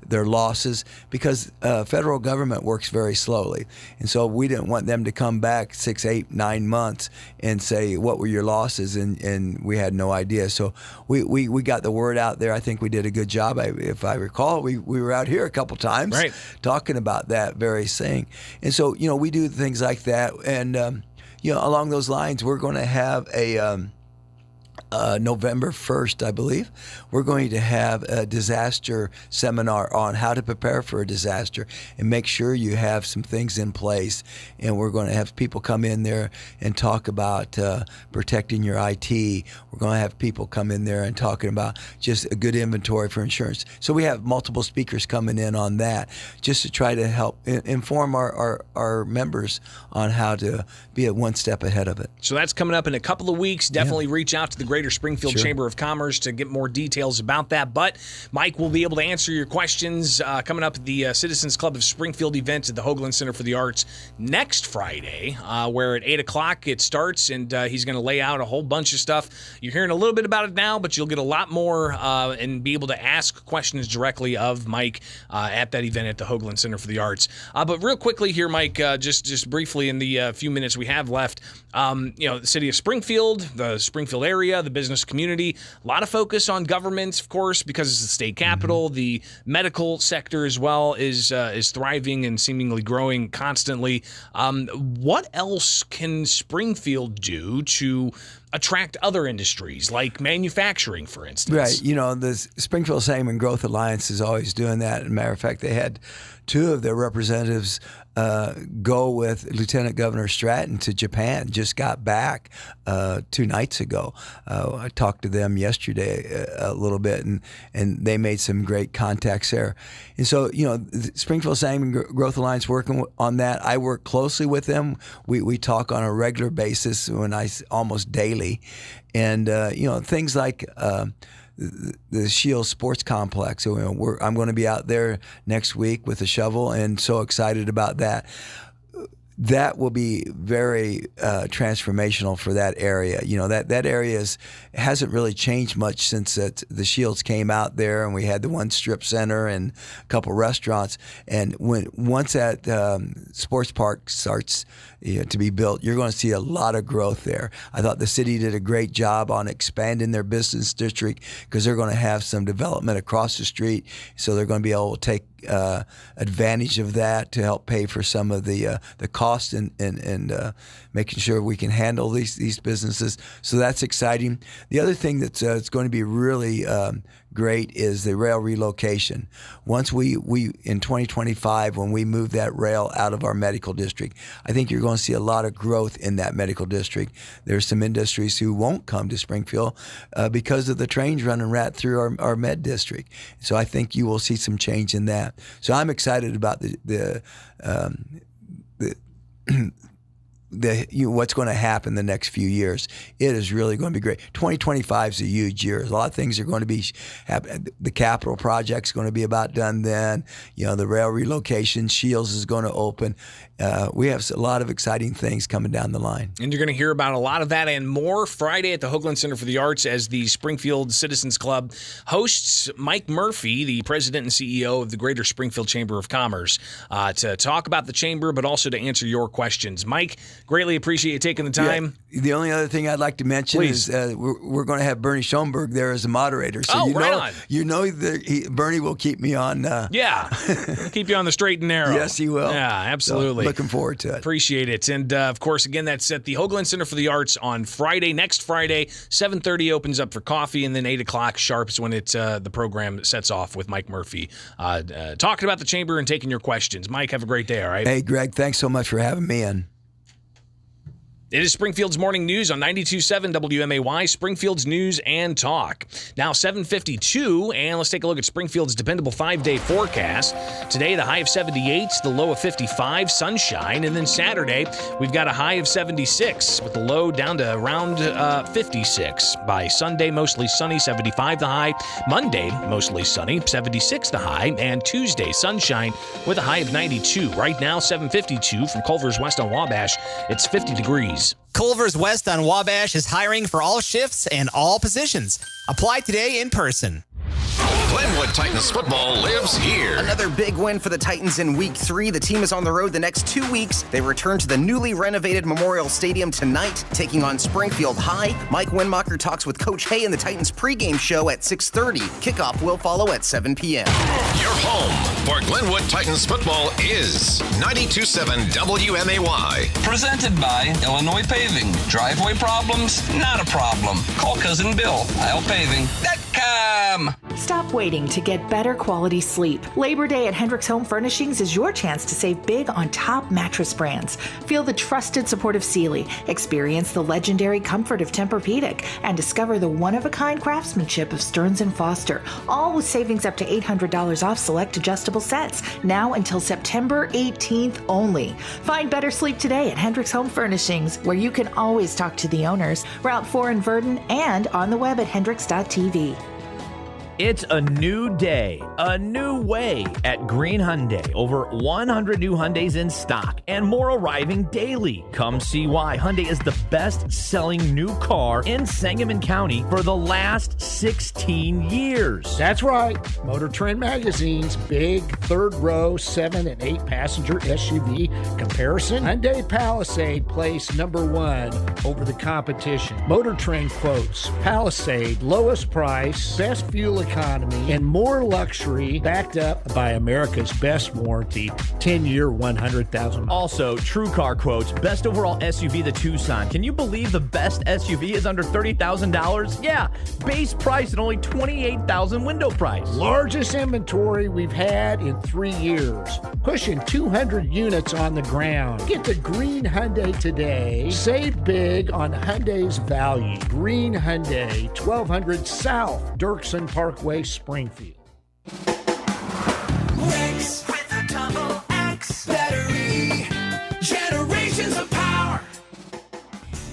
Speaker 1: their losses, because federal government works very slowly. And so we didn't want them to come back 6, 8, 9 months and say, what were your losses? And we had no idea. So we got the word out there. I think we did a good job. If I recall, we were out here a couple times talking about that very thing. And so, we do things like that. And, along those lines, we're going to have a November 1st, I believe, we're going to have a disaster seminar on how to prepare for a disaster and make sure you have some things in place. And we're going to have people come in there and talk about protecting your IT. We're going to have people come in there and talking about just a good inventory for insurance. So we have multiple speakers coming in on that just to try to help inform our members on how to be one step ahead of it.
Speaker 13: So that's coming up in a couple of weeks. Definitely reach out to the Greater Springfield Chamber of Commerce to get more details about that. But Mike will be able to answer your questions coming up at the Citizens Club of Springfield event at the Hoagland Center for the Arts next Friday, where at 8 o'clock it starts, and he's going to lay out a whole bunch of stuff. You're hearing a little bit about it now, but you'll get a lot more and be able to ask questions directly of Mike at that event at the Hoagland Center for the Arts. But real quickly here, Mike, just briefly in the few minutes we have left, the city of Springfield, the Springfield area, the business community, a lot of focus on government, of course, because it's the state capital. The medical sector as well is thriving and seemingly growing constantly. What else can Springfield do to attract other industries like manufacturing, for instance?
Speaker 1: Right. The Springfield Sangamon Growth Alliance is always doing that. As a matter of fact, they had 2 of their representatives go with Lieutenant Governor Stratton to Japan. Just got back 2 nights ago. I talked to them yesterday a little bit, and they made some great contacts there. And so, the Springfield Sangamon Growth Alliance working on that. I work closely with them. We talk on a regular basis, almost daily, and things like the Shield Sports Complex. So, I'm going to be out there next week with a shovel, and so excited about that. That will be very transformational for that area. That area hasn't really changed much since the Shields came out there, and we had the one strip center and a couple restaurants. And once that sports park starts to be built, you're going to see a lot of growth there. I thought the city did a great job on expanding their business district, because they're going to have some development across the street, so they're going to be able to take advantage of that to help pay for some of the cost and making sure we can handle these businesses. So that's exciting. The other thing that's it's going to be really great is the rail relocation. Once we in 2025, when we move that rail out of our medical district, I think you're going to see a lot of growth in that medical district. There's some industries who won't come to Springfield because of the trains running right through our med district. So I think you will see some change in that. So I'm excited about what's going to happen the next few years. It is really going to be great. 2025 is a huge year. A lot of things are going to be happening. The capital project's going to be about done then. The rail relocation, Shields is going to open. We have a lot of exciting things coming down the line.
Speaker 13: And you're going to hear about a lot of that and more Friday at the Hoagland Center for the Arts, as the Springfield Citizens Club hosts Mike Murphy, the president and CEO of the Greater Springfield Chamber of Commerce, to talk about the chamber, but also to answer your questions. Mike, greatly appreciate you taking the time.
Speaker 1: Yeah. The only other thing I'd like to mention is we're going to have Bernie Schoenberg there as a moderator. So Bernie will keep me on.
Speaker 13: Keep you on the straight and narrow.
Speaker 1: Yes, he will.
Speaker 13: Yeah, absolutely.
Speaker 1: So looking forward to it.
Speaker 13: Appreciate it. And of course, again, that's at the Hoagland Center for the Arts on Friday. Next Friday, 7:30 opens up for coffee, and then 8 o'clock sharp is when the program sets off with Mike Murphy talking about the chamber and taking your questions. Mike, have a great day. All right.
Speaker 1: Hey, Greg, thanks so much for having me in.
Speaker 13: It is Springfield's Morning News on 92.7 WMAY, Springfield's News and Talk. Now 7:52, and let's take a look at Springfield's dependable 5-day forecast. Today, the high of 78, the low of 55, sunshine. And then Saturday, we've got a high of 76 with the low down to around 56. By Sunday, mostly sunny, 75 the high. Monday, mostly sunny, 76 the high. And Tuesday, sunshine with a high of 92. Right now, 7:52 from Culver's West on Wabash. It's 50 degrees.
Speaker 2: Culver's West on Wabash is hiring for all shifts and all positions. Apply today in person.
Speaker 7: Glenwood Titans football lives here.
Speaker 9: Another big win for the Titans in Week 3. The team is on the road the next 2 weeks. They return to the newly renovated Memorial Stadium tonight, taking on Springfield High. Mike Winmacher talks with Coach Hay in the Titans pregame show at 6:30. Kickoff will follow at 7 p.m.
Speaker 7: Your home for Glenwood Titans football is 92.7 WMAY.
Speaker 10: Presented by Illinois Paving. Driveway problems? Not a problem. Call Cousin Bill. I'llPaving.com.
Speaker 12: Stop waiting to get better quality sleep. Labor Day at Hendricks Home Furnishings is your chance to save big on top mattress brands. Feel the trusted support of Sealy, experience the legendary comfort of Tempur-Pedic, and discover the one-of-a-kind craftsmanship of Stearns & Foster, all with savings up to $800 off select adjustable sets, now until September 18th only. Find better sleep today at Hendricks Home Furnishings, where you can always talk to the owners, Route 4 in Verdon, and on the web at hendricks.tv.
Speaker 14: It's a new day, a new way at Green Hyundai. Over 100 new Hyundais in stock and more arriving daily. Come see why Hyundai is the best-selling new car in Sangamon County for the last 16 years.
Speaker 15: That's right. Motor Trend Magazine's big third row 7 and 8 passenger SUV comparison. Hyundai Palisade placed number 1 over the competition. Motor Trend quotes Palisade, lowest price, best fuel economy, and more luxury, backed up by America's best warranty, 10-year, 100,000 miles.
Speaker 14: Also, TrueCar quotes, best overall SUV, the Tucson. Can you believe the best SUV is under $30,000? Yeah, base price at only $28,000 window price.
Speaker 15: Largest inventory we've had in 3 years. Pushing 200 units on the ground. Get the Green Hyundai today. Save big on Hyundai's value. Green Hyundai, 1200 South Dirksen Parkway, Springfield.
Speaker 21: Rex with a double X battery. Generations of power.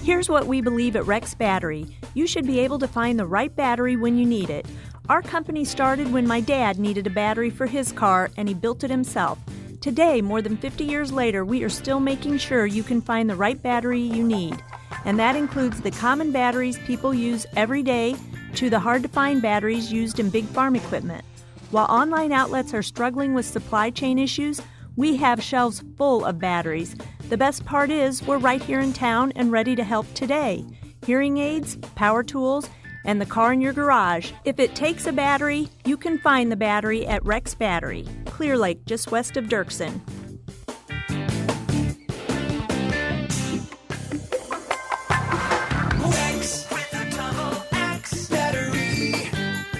Speaker 19: Here's what we believe at Rex Battery. You should be able to find the right battery when you need it. Our company started when my dad needed a battery for his car, and he built it himself. Today, more than 50 years later, we are still making sure you can find the right battery you need. And that includes the common batteries people use every day to the hard-to-find batteries used in big farm equipment. While online outlets are struggling with supply chain issues, we have shelves full of batteries. The best part is we're right here in town and ready to help today. Hearing aids, power tools, and the car in your garage. If it takes a battery, you can find the battery at Rex Battery, Clear Lake, just west of Dirksen.
Speaker 21: Rex with a double X battery.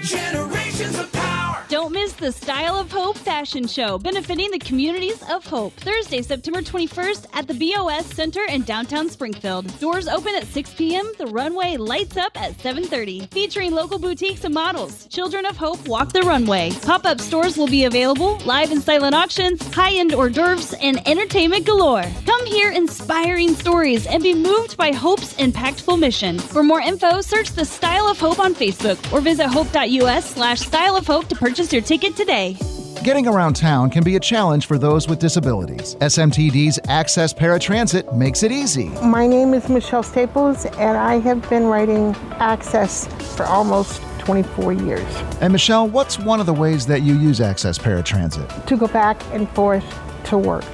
Speaker 21: Generations of power.
Speaker 24: Don't miss the Style of Hope fashion show benefiting the communities of Hope. Thursday, September 21st at the BOS Center in downtown Springfield. Doors open at 6 p.m. The runway lights up at 7:30. Featuring local boutiques and models. Children of Hope walk the runway. Pop-up stores will be available, live and silent auctions, high-end hors d'oeuvres, and entertainment galore. Come hear inspiring stories and be moved by Hope's impactful mission. For more info, search the Style of Hope on Facebook or visit hope.us/Style of Hope to purchase your ticket today.
Speaker 11: Getting around town can be a challenge for those with disabilities. SMTD's Access Paratransit makes it easy.
Speaker 26: My name is Michelle Staples, and I have been writing Access for almost 24 years.
Speaker 11: And Michelle, what's one of the ways that you use Access Paratransit?
Speaker 26: To go back and forth to work.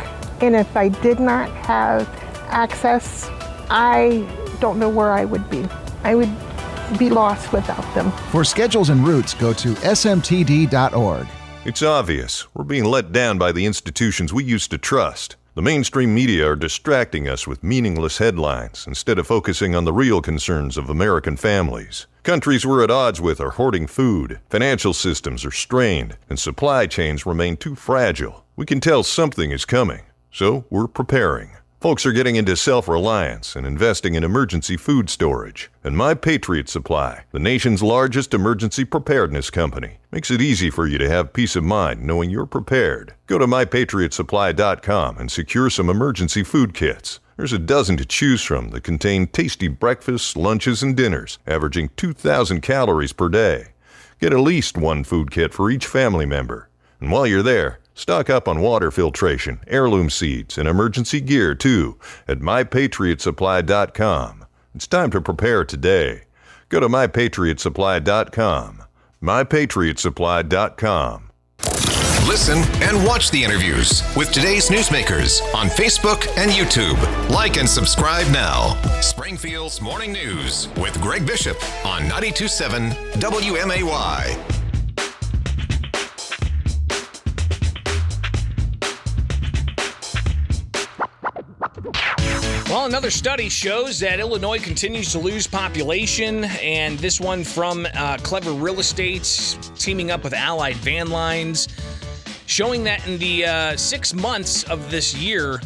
Speaker 26: And if I did not have Access, I don't know where I would be. I would be lost without them.
Speaker 11: For schedules and routes, go to smtd.org.
Speaker 4: It's obvious. We're being let down by the institutions we used to trust. The mainstream media are distracting us with meaningless headlines instead of focusing on the real concerns of American families. Countries we're at odds with are hoarding food, financial systems are strained, and supply chains remain too fragile. We can tell something is coming, so we're preparing.
Speaker 3: Folks are getting into self-reliance and investing in emergency food storage. And My Patriot Supply, the nation's largest emergency preparedness company, makes it easy for you to have peace of mind knowing you're prepared. Go to MyPatriotSupply.com and secure some emergency food kits. There's a dozen to choose from that contain tasty breakfasts, lunches, and dinners, averaging 2,000 calories per day. Get at least one food kit for each family member. And while you're there, stock up on water filtration, heirloom seeds, and emergency gear, too, at MyPatriotSupply.com. It's time to prepare today. Go to MyPatriotSupply.com. MyPatriotSupply.com.
Speaker 7: Listen and watch the interviews with today's newsmakers on Facebook and YouTube. Like and subscribe now. Springfield's Morning News with Greg Bishop on 92.7 WMAY.
Speaker 13: Well, another study shows that Illinois continues to lose population, and this one from Clever Real Estate teaming up with Allied Van Lines, showing that in the 6 months of this year,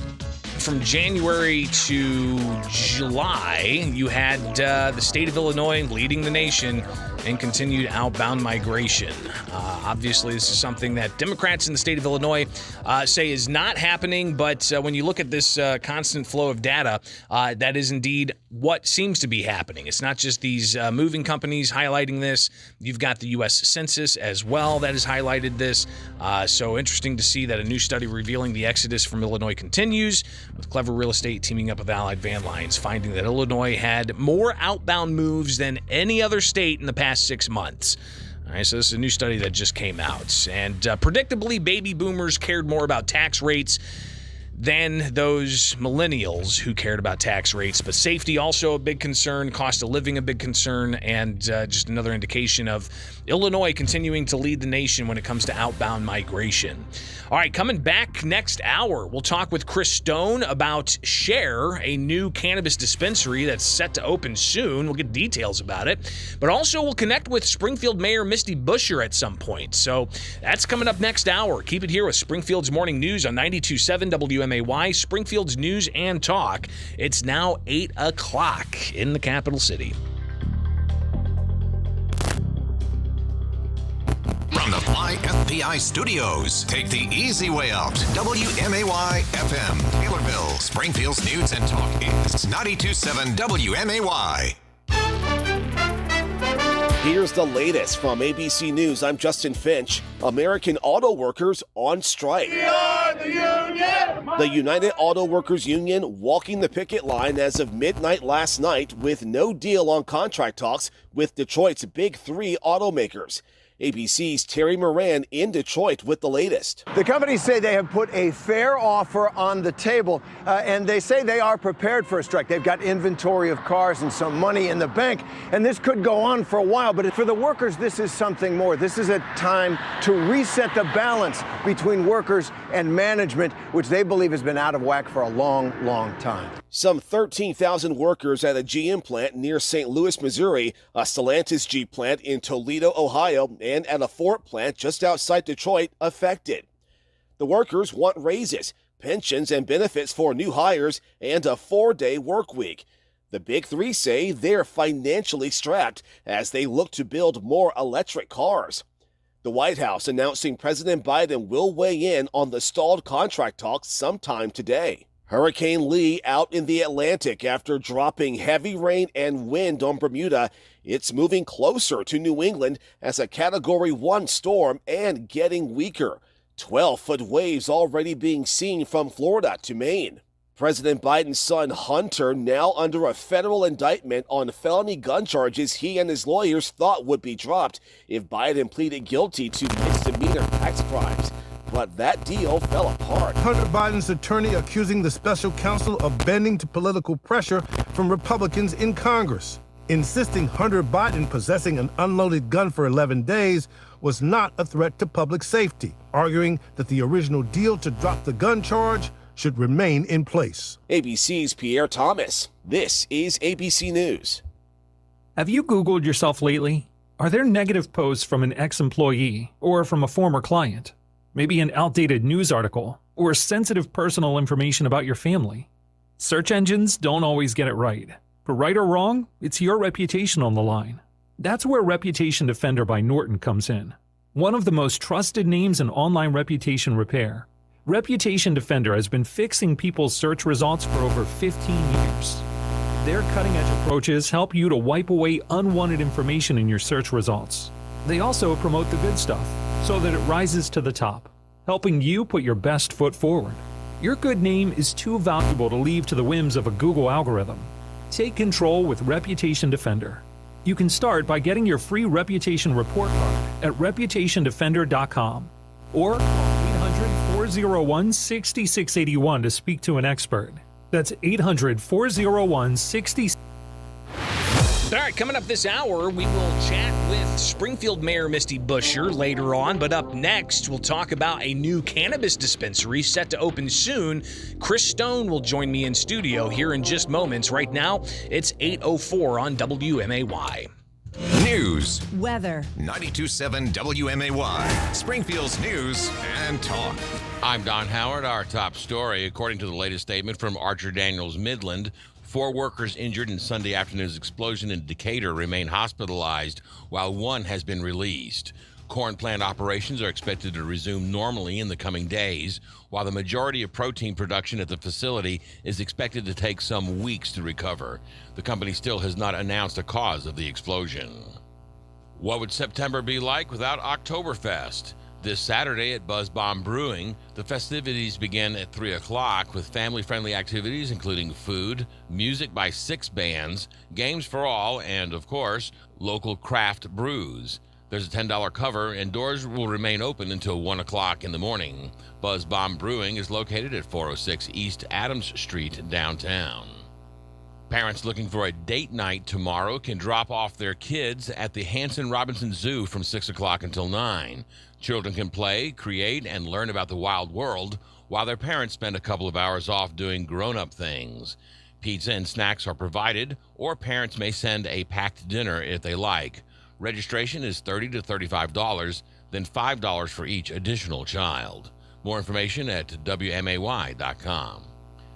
Speaker 13: from January to July, you had the state of Illinois leading the nation in continued outbound migration. Obviously, this is something that Democrats in the state of Illinois say is not happening, but when you look at this constant flow of data, that is indeed what seems to be happening. It's not just these moving companies highlighting this. You've got the U.S. Census as well that has highlighted this. So interesting to see that a new study revealing the exodus from Illinois continues, with Clever Real Estate teaming up with Allied Van Lines, finding that Illinois had more outbound moves than any other state in the past 6 months. All right, so this is a new study that just came out. And predictably, baby boomers cared more about tax rates than those millennials who cared about tax rates. But safety also a big concern, cost of living a big concern, and just another indication of Illinois continuing to lead the nation when it comes to outbound migration. All right, coming back next hour, we'll talk with Chris Stone about Share, a new cannabis dispensary that's set to open soon. We'll get details about it. But also we'll connect with Springfield Mayor Misty Buscher at some point. So that's coming up next hour. Keep it here with Springfield's Morning News on 92.7 WMAY, Springfield's News and Talk. It's now 8 o'clock in the capital city.
Speaker 7: From the Fly FPI Studios, take the easy way out. WMAY FM, Taylorville, Springfield's News and Talk is 92.7 WMAY.
Speaker 8: Here's the latest from ABC News. I'm Justin Finch. American auto workers on strike.
Speaker 21: We are the union!
Speaker 8: The United Auto Workers Union walking the picket line as of midnight last night with no deal on contract talks with Detroit's big three automakers. ABC's Terry Moran in Detroit with the latest.
Speaker 20: The companies say they have put a fair offer on the table, and they say they are prepared for a strike. They've got inventory of cars and some money in the bank, and this could go on for a while. But for the workers, this is something more. This is a time to reset the balance between workers and management, which they believe has been out of whack for a long, long time.
Speaker 8: Some 13,000 workers at a GM plant near St. Louis, Missouri, a Stellantis Jeep plant in Toledo, Ohio, and at a Ford plant just outside Detroit affected. The workers want raises, pensions and benefits for new hires, and a 4-day work week. The big three say they're financially strapped as they look to build more electric cars. The White House announcing President Biden will weigh in on the stalled contract talks sometime today. Hurricane Lee out in the Atlantic after dropping heavy rain and wind on Bermuda. It's moving closer to New England as a Category 1 storm and getting weaker. 12-foot waves already being seen from Florida to Maine. President Biden's son Hunter now under a federal indictment on felony gun charges he and his lawyers thought would be dropped if Biden pleaded guilty to misdemeanor tax crimes. But that deal fell apart.
Speaker 22: Hunter Biden's attorney accusing the special counsel of bending to political pressure from Republicans in Congress, insisting Hunter Biden possessing an unloaded gun for 11 days was not a threat to public safety, arguing that the original deal to drop the gun charge should remain in place.
Speaker 8: ABC's Pierre Thomas. This is ABC News.
Speaker 23: Have you Googled yourself lately? Are there negative posts from an ex-employee or from a former client? Maybe an outdated news article or sensitive personal information about your family? Search engines don't always get it right. But right or wrong, it's your reputation on the line. That's where Reputation Defender by Norton comes in. One of the most trusted names in online reputation repair. Reputation Defender has been fixing people's search results for over 15 years. Their cutting-edge approaches help you to wipe away unwanted information in your search results. They also promote the good stuff so that it rises to the top, helping you put your best foot forward. Your good name is too valuable to leave to the whims of a Google algorithm. Take control with Reputation Defender. You can start by getting your free reputation report card at reputationdefender.com or call 800-401-6681 to speak to an expert. That's 800-401-6681.
Speaker 13: All right, coming up this hour, we will chat with Springfield Mayor Misty Buscher later on. But up next, we'll talk about a new cannabis dispensary set to open soon. Chris Stone will join me in studio here in just moments. Right now, it's 8:04 on WMAY.
Speaker 7: News.
Speaker 5: Weather.
Speaker 7: 92.7 WMAY. Springfield's news and talk.
Speaker 6: I'm Don Howard. Our top story, according to the latest statement from Archer Daniels Midland, 4 workers injured in Sunday afternoon's explosion in Decatur remain hospitalized, while 1 has been released. Corn plant operations are expected to resume normally in the coming days, while the majority of protein production at the facility is expected to take some weeks to recover. The company still has not announced a cause of the explosion. What would September be like without Oktoberfest? This Saturday at Buzz Bomb Brewing, the festivities begin at 3 o'clock with family-friendly activities including food, music by 6 bands, games for all, and, of course, local craft brews. There's a $10 cover, and doors will remain open until 1 o'clock in the morning. Buzz Bomb Brewing is located at 406 East Adams Street, downtown. Parents looking for a date night tomorrow can drop off their kids at the Hanson Robinson Zoo from 6 o'clock until 9. Children can play, create, and learn about the wild world while their parents spend a couple of hours off doing grown-up things. Pizza and snacks are provided, or parents may send a packed dinner if they like. Registration is $30 to $35, then $5 for each additional child. More information at WMAY.com.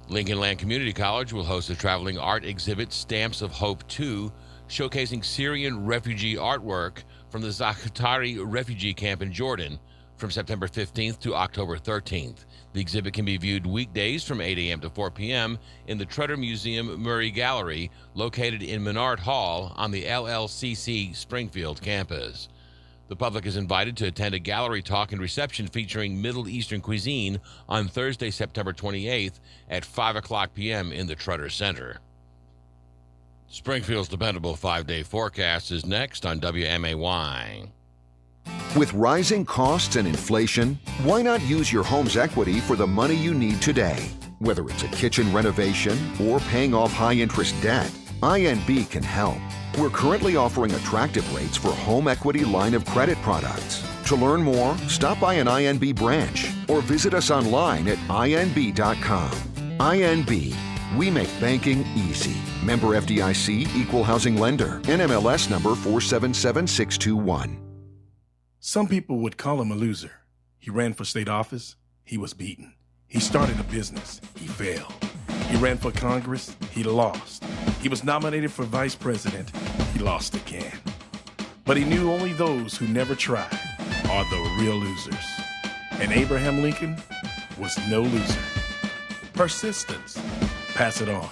Speaker 6: Lincoln Land Community College will host a traveling art exhibit, Stamps of Hope 2, showcasing Syrian refugee artwork from the Zakatari refugee camp in Jordan from September 15th to October 13th. The exhibit can be viewed weekdays from 8 a.m. to 4 p.m. in the Tretter Museum Murray Gallery, located in Menard Hall on the LLCC Springfield campus. The public is invited to attend a gallery talk and reception featuring Middle Eastern cuisine on Thursday, September 28th at 5 o'clock p.m. in the Tretter Center. Springfield's dependable 5-day forecast is next on WMAY.
Speaker 16: With rising costs and inflation, why not use your home's equity for the money you need today? Whether it's a kitchen renovation or paying off high-interest debt, INB can help. We're currently offering attractive rates for home equity line of credit products. To learn more, stop by an INB branch or visit us online at INB.com. INB, we make banking easy. Member FDIC, Equal Housing Lender, NMLS number 477621.
Speaker 17: Some people would call him a loser. He ran for state office. He was beaten. He started a business. He failed. He ran for Congress. He lost. He was nominated for vice president. He lost again. But he knew only those who never tried are the real losers. And Abraham Lincoln was no loser. Persistence. Pass it on.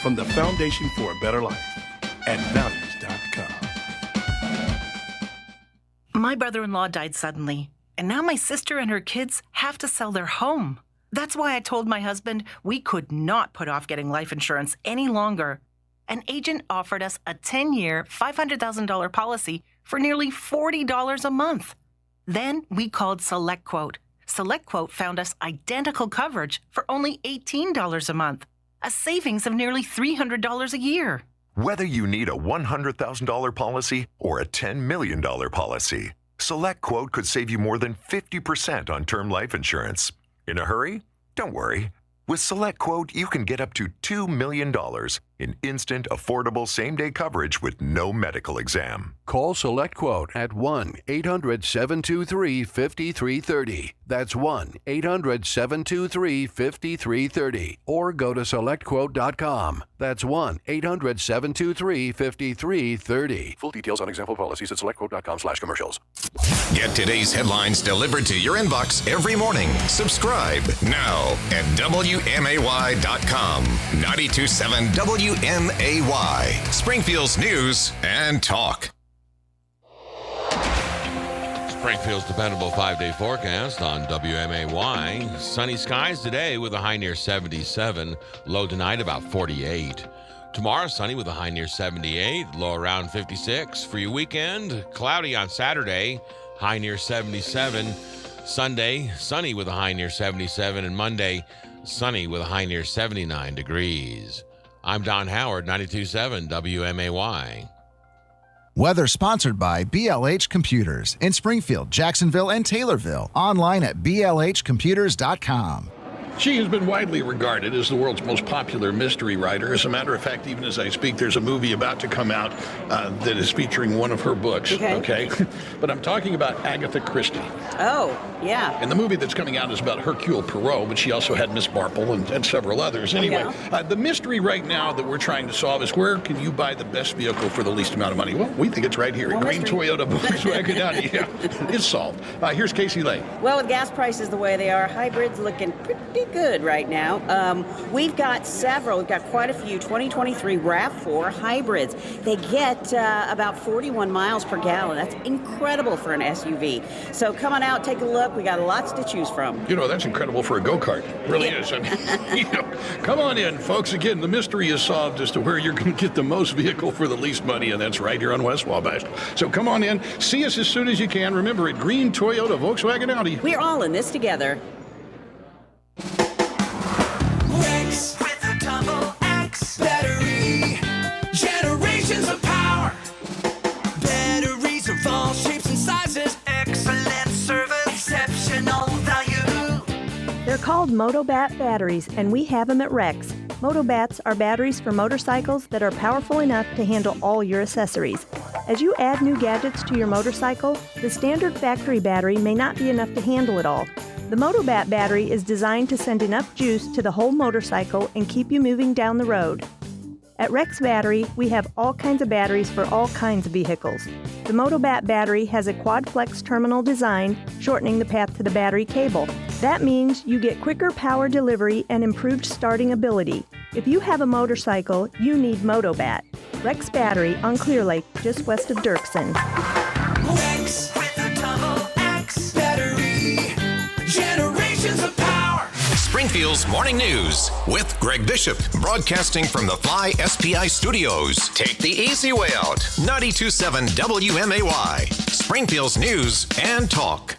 Speaker 17: From the Foundation for a Better Life at values.com.
Speaker 18: My brother-in-law died suddenly, and now my sister and her kids have to sell their home. That's why I told my husband we could not put off getting life insurance any longer. An agent offered us a 10-year, $500,000 policy for nearly $40 a month. Then we called SelectQuote. SelectQuote found us identical coverage for only $18 a month, a savings of nearly $300 a year.
Speaker 25: Whether you need a $100,000 policy or a $10 million policy, SelectQuote could save you more than 50% on term life insurance. In a hurry? Don't worry. With SelectQuote, you can get up to $2 million in instant, affordable same-day coverage with no medical exam.
Speaker 1: Call SelectQuote at 1-800-723-5330. That's 1-800-723-5330. Or go to SelectQuote.com. That's 1-800-723-5330. Full details on example policies at SelectQuote.com/commercials.
Speaker 7: Get today's headlines delivered to your inbox every morning. Subscribe now at WMAY.com. 92.7 WMAY. Springfield's News and Talk.
Speaker 6: Springfield's dependable 5-day forecast on WMAY. Sunny skies today with a high near 77. Low tonight about 48. Tomorrow sunny with a high near 78. Low around 56. For your weekend, cloudy on Saturday. High near 77. Sunday, sunny with a high near 77. And Monday, sunny with a high near 79 degrees. I'm Don Howard, 92.7 WMAY.
Speaker 11: Weather sponsored by BLH Computers in Springfield, Jacksonville, and Taylorville. Online at blhcomputers.com.
Speaker 2: She has been widely regarded as the world's most popular mystery writer. As a matter of fact, even as I speak, there's a movie about to come out that is featuring one of her books. Okay? But I'm talking about Agatha Christie.
Speaker 5: Oh, yeah.
Speaker 2: And the movie that's coming out is about Hercule Poirot, but she also had Miss Marple and several others. Anyway, the mystery right now that we're trying to solve is where can you buy the best vehicle for the least amount of money? Well, we think it's right here. A green Toyota Volkswagen Audi. Yeah, it's solved. Here's Casey Lane.
Speaker 5: Well, with gas prices the way they are, hybrids looking pretty good right now. We've got several. We've got quite a few 2023 RAV4 hybrids. They get about 41 miles per gallon. That's incredible for an SUV. So come on out, take a look. We got lots to choose from.
Speaker 2: You know, that's incredible for a go-kart. It really is. I mean, come on in, folks. Again, the mystery is solved as to where you're going to get the most vehicle for the least money, and that's right here on West Wabash. So come on in. See us as soon as you can. Remember, at Green Toyota Volkswagen Audi.
Speaker 5: We're all in this together.
Speaker 21: Rex with a double X battery. Generations of power. Batteries of all shapes and sizes. Excellent service. Exceptional value.
Speaker 19: They're called Motobat batteries, and we have them at Rex. Motobats are batteries for motorcycles that are powerful enough to handle all your accessories. As you add new gadgets to your motorcycle, the standard factory battery may not be enough to handle it all. The Motobat battery is designed to send enough juice to the whole motorcycle and keep you moving down the road. At Rex Battery, we have all kinds of batteries for all kinds of vehicles. The Motobat battery has a quad flex terminal design, shortening the path to the battery cable. That means you get quicker power delivery and improved starting ability. If you have a motorcycle, you need Motobat. Rex Battery on Clear Lake, just west of Dirksen.
Speaker 21: Rex with a double X battery. Generations of power.
Speaker 7: Springfield's Morning News with Greg Bishop, broadcasting from the Fly SPI studios. Take the easy way out. 92.7 WMAY. Springfield's News and Talk.